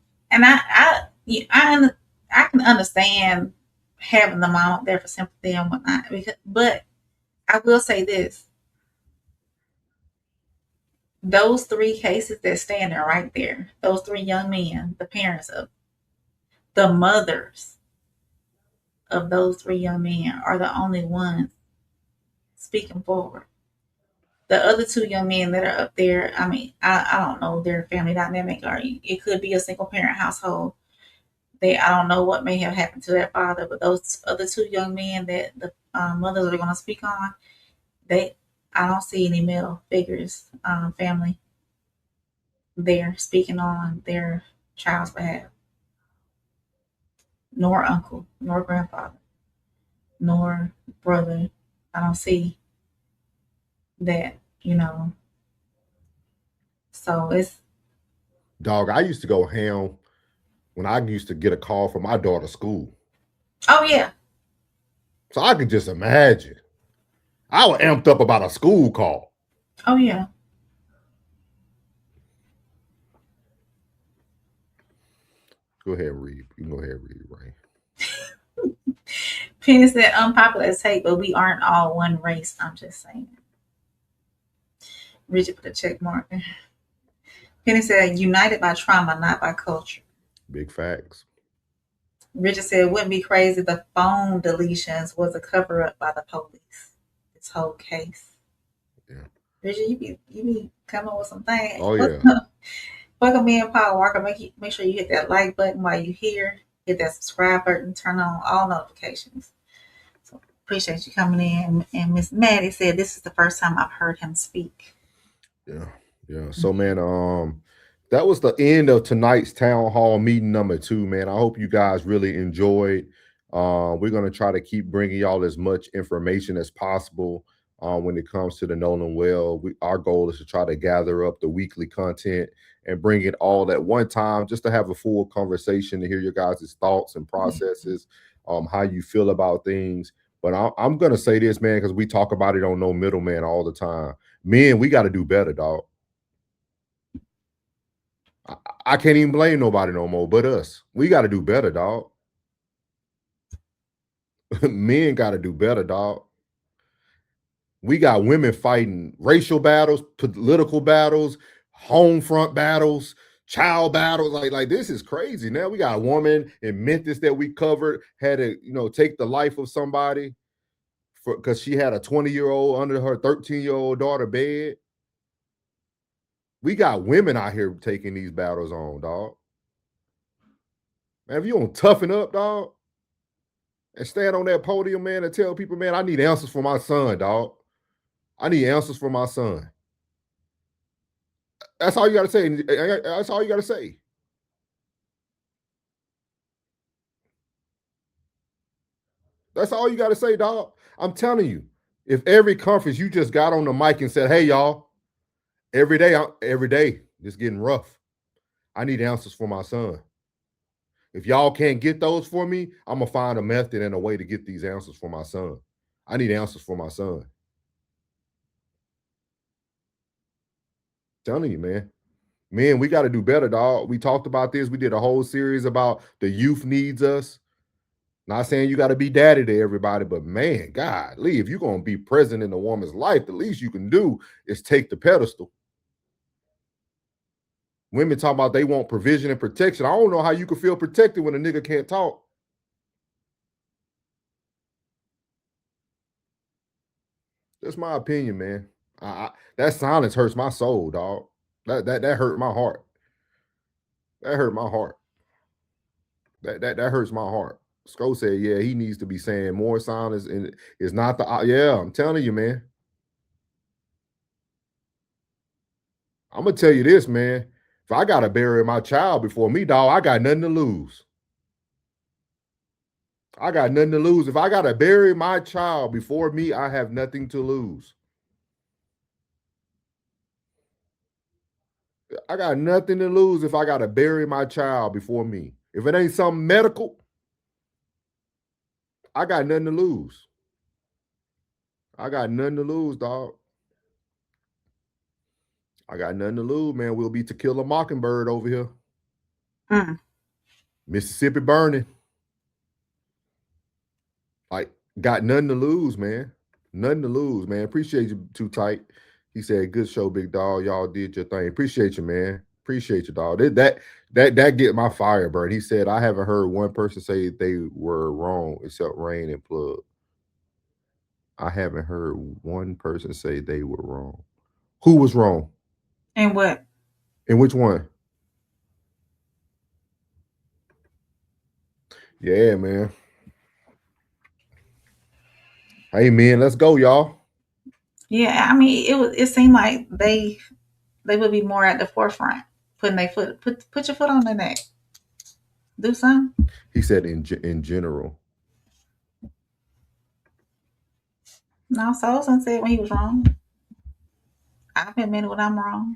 S2: can understand having the mom up there for sympathy and whatnot, but I will say this: those 3 cases that stand there right there, those 3 young men, the parents of the mothers of those 3 young men, are the only ones speaking forward. The other 2 young men that are up there, I don't know their family dynamic, or it could be a single parent household. I don't know what may have happened to their father, but those other 2 young men that the mothers are going to speak on, I don't see any male figures, family there speaking on their child's behalf, nor uncle, nor grandfather, nor brother. I don't see that, So it's,
S4: Dog, I used to go ham when I used to get a call from my daughter's school.
S2: oh yeah,
S4: So I could just imagine. I was amped up about a school call.
S2: oh yeah.
S4: Go ahead and read. You can go ahead and read, Ray.
S2: Penny said unpopular take, but we aren't all one race. I'm just saying. Richard put a check mark. Penny said united by trauma, not by culture.
S4: Big facts.
S2: Richard said it wouldn't be crazy. The phone deletions was a cover up by the police. This whole case.
S4: Yeah.
S2: Richard, you be coming up with some things.
S4: Oh yeah.
S2: Welcome me and Paul Walker. Make sure you hit that like button while you're here. Hit that subscribe button. Turn on all notifications. So appreciate you coming in. And Miss Maddie said this is the first time I've heard him speak.
S4: Yeah. So man, that was the end of tonight's town hall meeting number 2, man. I hope you guys really enjoyed. We're gonna try to keep bringing y'all as much information as possible when it comes to the Nolan Well. Our goal is to try to gather up the weekly content and bring it all at one time, just to have a full conversation to hear your guys' thoughts and processes, how you feel about things. But I'm gonna say this, man, because we talk about it on No Middleman all the time. Men, we got to do better, dog. I can't even blame nobody no more but us. We got to do better, dog. Men got to do better, dog. We got women fighting racial battles, political battles, home front battles, child battles. Like this is crazy. Now we got a woman in Memphis that we covered, had to, take the life of somebody because she had a 20-year-old under her 13-year-old daughter bed. We got women out here taking these battles on, dog. Man, if you don't toughen up, dog, and stand on that podium, man, and tell people, man, I need answers for my son, dog. I need answers for my son. That's all you got to say. That's all you got to say. That's all you got to say, dog. I'm telling you, if every conference you just got on the mic and said, hey, y'all, every day, it's getting rough. I need answers for my son. If y'all can't get those for me, I'm going to find a method and a way to get these answers for my son. I need answers for my son. I'm telling you, man. Man, we got to do better, dog. We talked about this. We did a whole series about the youth needs us. Not saying you got to be daddy to everybody, but man, golly, if you're going to be present in a woman's life, the least you can do is take the pedestal. Women talk about they want provision and protection. I don't know how you can feel protected when a nigga can't talk. That's my opinion, man. That silence hurts my soul, dog. That hurt my heart. That hurt my heart. That hurts my heart. Sco said, yeah, he needs to be saying more silence, and it's not the yeah. I'm telling you, man. I'm gonna tell you this, man. If I gotta bury my child before me, dog, I got nothing to lose. I got nothing to lose. If I got to bury my child before me, I have nothing to lose. I got nothing to lose if I got to bury my child before me. If it ain't something medical, I got nothing to lose. I got nothing to lose, dog. I got nothing to lose, man. We'll be To Kill a Mockingbird over here. Mississippi burning. Like, got nothing to lose, man. Nothing to lose, man. Appreciate you, Too Tight. He said, good show, big dog. Y'all did your thing. Appreciate you, man. Appreciate you, dog. That get my fire burn. He said, I haven't heard one person say they were wrong except Rain and Plug. I haven't heard one person say they were wrong. Who was wrong?
S2: And what?
S4: And which one? Yeah, man. Hey, man, let's go, y'all.
S2: Yeah, I mean, it seemed like they would be more at the forefront, putting their foot, put your foot on their neck. Do something.
S4: He said in general.
S2: No, Soulson said when he was wrong. I've admitted when I'm wrong.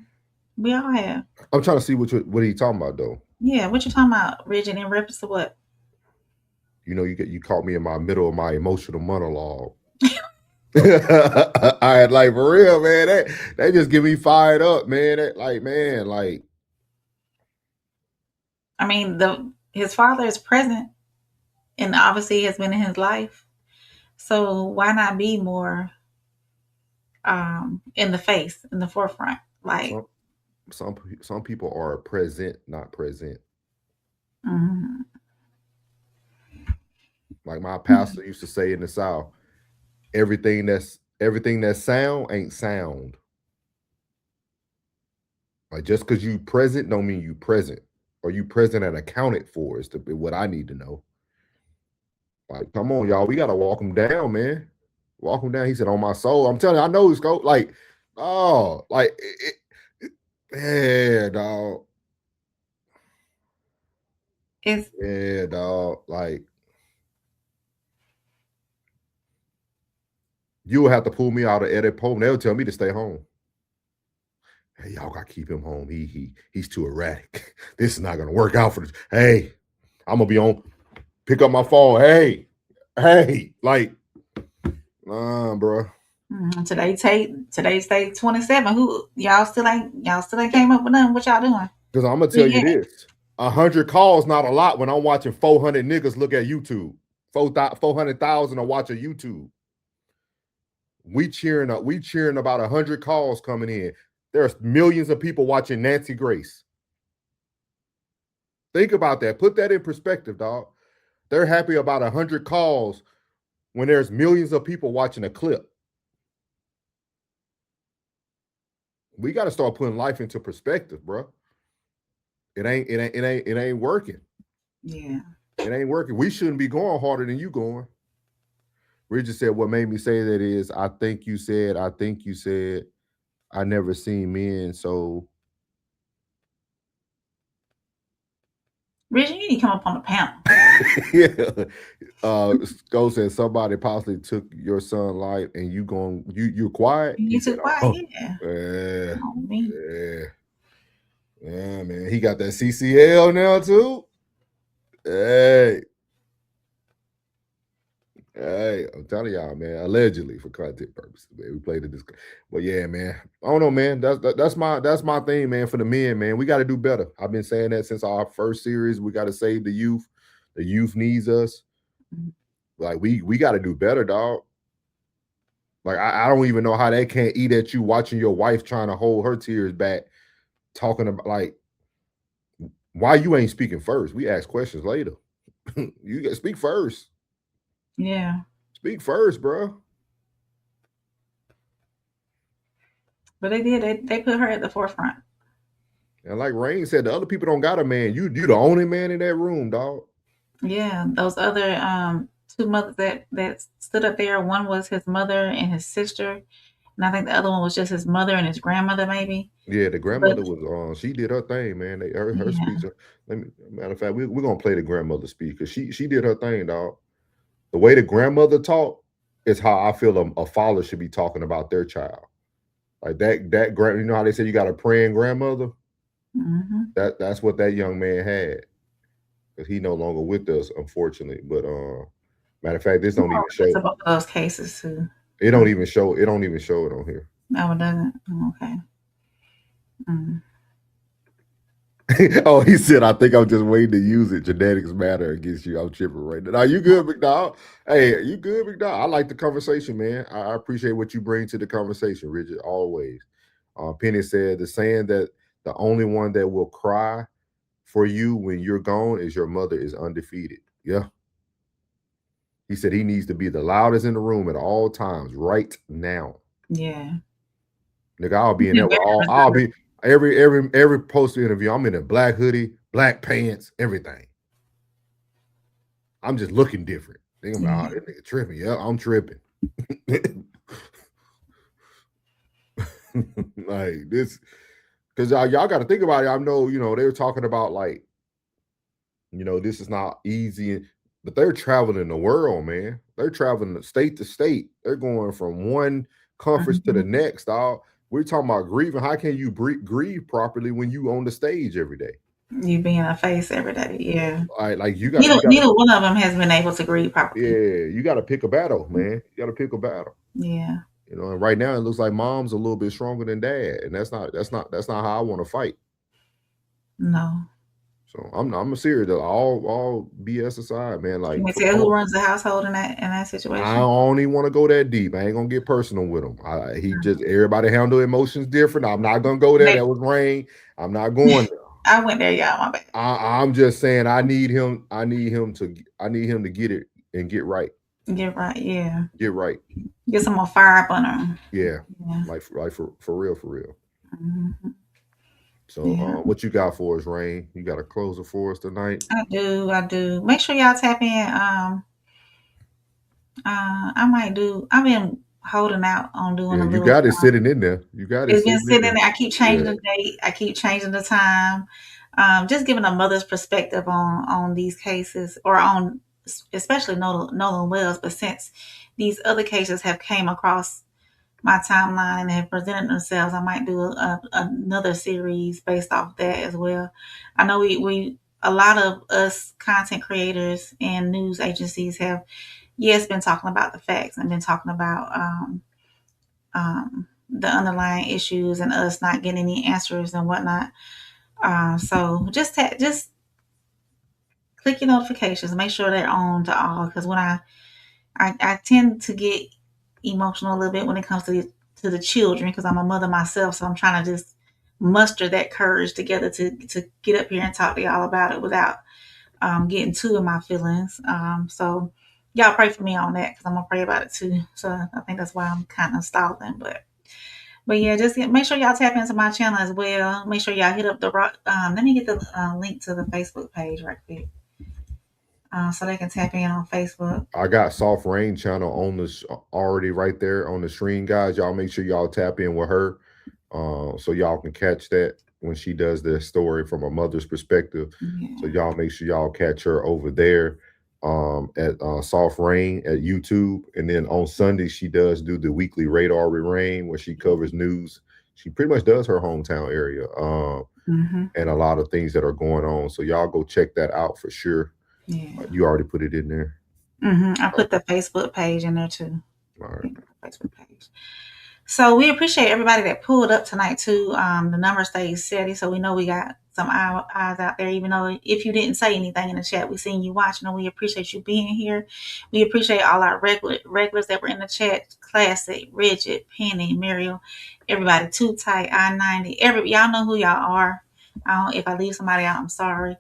S2: We all have.
S4: I'm trying to see what are you talking about, though.
S2: Yeah, what you talking about, Rigid, in reference to what?
S4: You know, you caught me in my middle of my emotional monologue. I had, like, for real, man. They just get me fired up, man.
S2: I mean, his father is present, and obviously has been in his life. So why not be more in the face, in the forefront? Like
S4: some people are present, not present.
S2: Mm-hmm.
S4: Like my pastor used to say in the South, everything that's sound ain't sound. Like, just because you present don't mean you present, or you present and accounted for is what I need to know. Like, come on, y'all, we gotta walk him down, man. Walk him down. He said, on my soul. I'm telling you, I know it's go. Like, oh, like, yeah, dog. Yeah, dog. Like, you will have to pull me out of Eddie Pope. They'll tell me to stay home. Hey, y'all gotta keep him home. He's too erratic. This is not gonna work out for this. Hey, I'm gonna be on. Pick up my phone. Hey, like, bro.
S2: Today's day 27. Who y'all still ain't came up with nothing? What y'all doing?
S4: Because I'm gonna tell you this: 100 calls not a lot when I'm watching 400 niggas look at YouTube. 400,000 are watching YouTube. We cheering about 100 calls coming in. There's millions of people watching Nancy Grace. Think about that. Put that in perspective, dog. They're happy about 100 calls when there's millions of people watching a clip. We got to start putting life into perspective, bro. It ain't working.
S2: Yeah.
S4: It ain't working. We shouldn't be going harder than you going. Richard said, what made me say that is, I think you said, I never seen men, so.
S2: Richard, you need to come up on the panel.
S4: Yeah. Go said somebody possibly took your son's life and you're quiet.
S2: You too quiet,
S4: yeah. Yeah, man. He got that CCL now too. Hey, I'm telling y'all, man. Allegedly for content purposes, man. We played this, but yeah, man. I don't know, man. That's my thing, man. For the men, man, we got to do better. I've been saying that since our first series. We got to save the youth. The youth needs us. Like we got to do better, dog. Like I don't even know how they can't eat at you watching your wife trying to hold her tears back, talking about like why you ain't speaking first. We ask questions later. You got to speak first.
S2: Yeah.
S4: Speak first, bro.
S2: But they did. They put her at the forefront.
S4: And like Rain said, the other people don't got a man. You the only man in that room, dog.
S2: Yeah. Those other two mothers that stood up there. One was his mother and his sister. And I think the other one was just his mother and his grandmother, maybe.
S4: Yeah, the grandmother was she did her thing, man. Her speech. Matter of fact, we're gonna play the grandmother speech because she did her thing, dog. The way the grandmother talked is how I feel a father should be talking about their child. Like that grand, you know how they say you got a praying grandmother?
S2: Mm-hmm.
S4: That's what that young man had. Because he no longer with us, unfortunately. But matter of fact, this don't even show.
S2: Both of those cases too.
S4: It don't even show. It don't even show it on here.
S2: No, it doesn't. Okay. Mm.
S4: Oh, he said, I think I'm just waiting to use it. Genetics matter against you. I'm tripping right now. You good, McDowell? Hey, you good, McDowell? I like the conversation, man. I appreciate what you bring to the conversation, Richard, always. Penny said, the saying that the only one that will cry for you when you're gone is your mother is undefeated. Yeah. He said he needs to be the loudest in the room at all times right now.
S2: Yeah.
S4: Nigga, I'll be in there with all, I'll be every poster interview. I'm in a black hoodie, black pants, everything. I'm just looking different. Think about that nigga tripping. Yeah, I'm tripping. Like this, because y'all got to think about it. I know, you know, they were talking about like, you know, this is not easy, but they're traveling the world, man. They're traveling state to state. They're going from one conference to the next, dog. We're talking about grieving. How can you grieve properly when you on the stage every day?
S2: You being a face every day, yeah.
S4: Like you got.
S2: Neither one of them has been able to grieve properly.
S4: Yeah, you got to pick a battle, man. You got to pick a battle.
S2: Yeah.
S4: You know, and right now it looks like mom's a little bit stronger than dad, and that's not how I want to fight.
S2: No.
S4: So I'm serious. All BS aside, man. Like,
S2: you tell who runs the household in that situation.
S4: I don't even want to go that deep. I ain't gonna get personal with him. Everybody handle emotions different. I'm not gonna go there. That was rain. I'm not going there.
S2: I went there, y'all. My bad.
S4: I'm just saying I need him to get it and get right.
S2: Get right, yeah.
S4: Get right.
S2: Get some more fire up on him.
S4: Yeah. Like for real.
S2: Mm-hmm.
S4: So what you got for us, Rain? You got a closer for us tonight?
S2: I do. Make sure y'all tap in. I've been holding out on doing a little.
S4: You got it sitting in there. You got it.
S2: It's been sitting in there. I keep changing the date. I keep changing the time. Just giving a mother's perspective on these cases, or on especially Nolan Wells. But since these other cases have came across my timeline and have presented themselves, I might do another series based off that as well. I know we a lot of us content creators and news agencies have been talking about the facts and been talking about the underlying issues and us not getting any answers and whatnot. So just click your notifications, make sure they're on to all, because when I tend to get emotional a little bit when it comes to the children, because I'm a mother myself, so I'm trying to just muster that courage together to get up here and talk to y'all about it without getting too in my feelings. So y'all pray for me on that, because I'm gonna pray about it too. So I think that's why I'm kind of stalling, but yeah, just make sure y'all tap into my channel as well. Make sure y'all hit up the let me get the link to the Facebook page right quick. So they can tap in on Facebook.
S4: I got Soft Rain channel on this already right there on the screen, guys. Y'all make sure y'all tap in with her, so y'all can catch that when she does the story from a mother's perspective. Yeah. So y'all make sure y'all catch her over there at Soft Rain at YouTube. And then on Sunday, she does do the weekly Radar with Rain, where she covers news. She pretty much does her hometown area and a lot of things that are going on. So y'all go check that out for sure. Yeah. You already put it in there.
S2: I put the Facebook page in there too. All right. Facebook page. So we appreciate everybody that pulled up tonight too. The number stays steady, so we know we got some eyes out there. Even though if you didn't say anything in the chat, we seen you watching, and we appreciate you being here. We appreciate all our regulars that were in the chat: Classic, Rigid, Penny, Muriel, everybody. Too Tight, I-90. Y'all know who y'all are. If I leave somebody out, I'm sorry.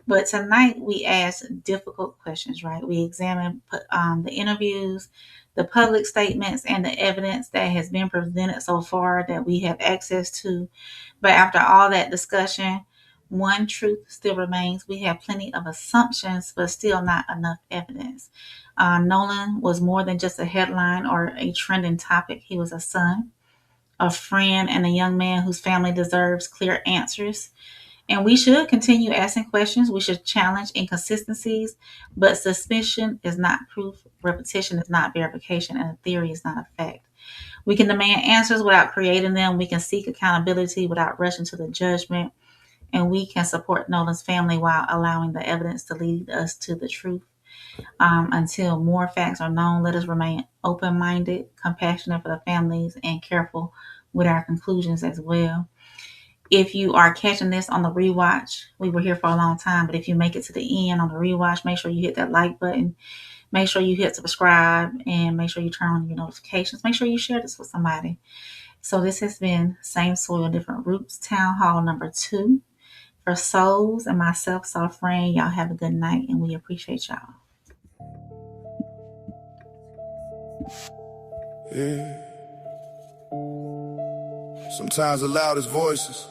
S2: But tonight we asked difficult questions, right? We examined the interviews, the public statements, and the evidence that has been presented so far that we have access to. But after all that discussion, one truth still remains. We have plenty of assumptions, but still not enough evidence. Nolan was more than just a headline or a trending topic. He was a son, a friend, and a young man whose family deserves clear answers. And we should continue asking questions. We should challenge inconsistencies, but suspicion is not proof, repetition is not verification, and a theory is not a fact. We can demand answers without creating them. We can seek accountability without rushing to the judgment. And we can support Nolan's family while allowing the evidence to lead us to the truth. Until more facts are known, let us remain open-minded, compassionate for the families, and careful with our conclusions as well. If you are catching this on the rewatch, we were here for a long time, but if you make it to the end on the rewatch, make sure you hit that like button. Make sure you hit subscribe, and make sure you turn on your notifications. Make sure you share this with somebody. So this has been Same Soil, Different Roots, Town Hall number 2. For Souls and myself, Soft Rain, y'all have a good night, and we appreciate y'all.
S8: Yeah. Sometimes the loudest voices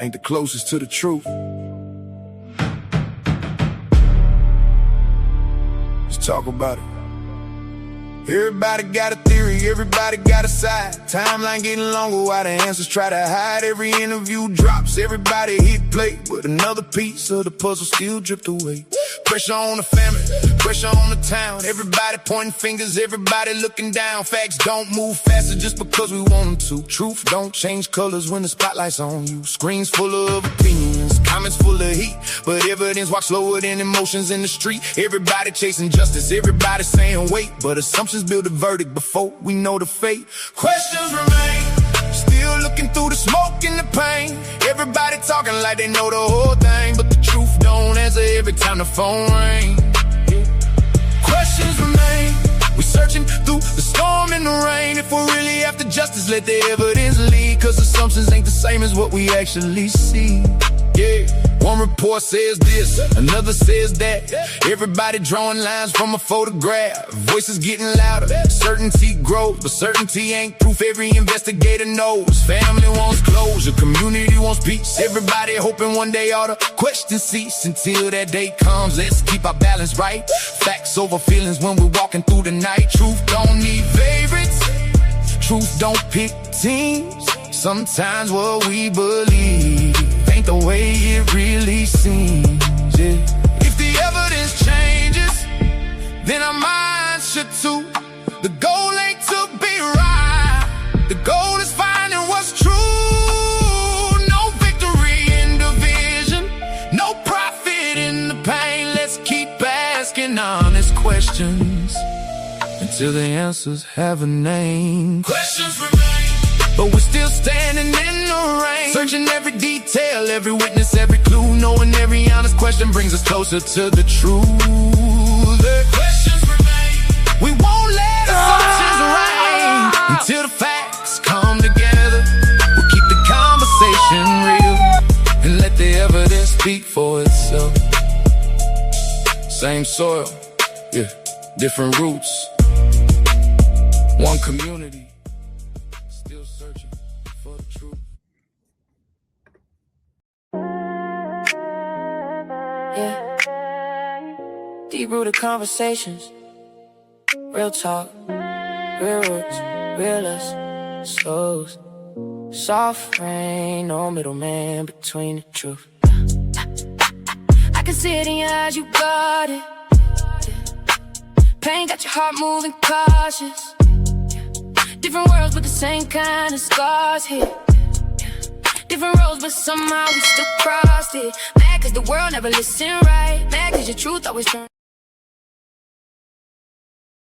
S8: ain't the closest to the truth. Let's talk about it. Everybody got a theory, everybody got a side. Timeline getting longer while the answers try to hide. Every interview drops, everybody hit play, but another piece of the puzzle still dripped away. Pressure on the family, pressure on the town. Everybody pointing fingers, everybody looking down. Facts don't move faster just because we want them to. Truth don't change colors when the spotlight's on you. Screens full of opinions, comments full of heat, but evidence walks slower than emotions in the street. Everybody chasing justice, everybody saying wait, but assumptions build a verdict before we know the fate. Questions remain, still looking through the smoke and the pain. Everybody talking like they know the whole thing, but the truth don't answer every time the phone rings. Questions remain, we searching through the storm and the rain. If we're really after justice, let the evidence lead, cause assumptions ain't the same as what we actually see. Yeah, one report says this, another says that. Everybody drawing lines from a photograph. Voices getting louder, certainty grows, but certainty ain't proof. Every investigator knows. Family wants closure, community wants peace. Everybody hoping one day all the questions cease. Until that day comes, let's keep our balance right. Facts over feelings when we're walking through the night. Truth don't need favorites, truth don't pick teams. Sometimes what we believe ain't the way it really seems, yeah. If the evidence changes, then our minds should too. The goal ain't to be right, the goal is finding what's true. No victory in division, no profit in the pain. Let's keep asking honest questions until the answers have a name. Questions remain, but we're still standing in the rain, searching every detail, every witness, every clue, knowing every honest question brings us closer to the truth. The questions remain, we won't let assumptions reign until the facts come together. We'll keep the conversation real and let the evidence speak for itself. Same soil, yeah, different roots, one community.
S22: Deep-rooted conversations, real talk, real roots, real us, souls. Soft rain, no middleman between the truth. I can see it in your eyes, you got it. Pain got your heart moving cautious. Different worlds but the same kind of scars here. Different roads but somehow we still crossed it. Mad cause the world never listened right. Mad cause your truth always turned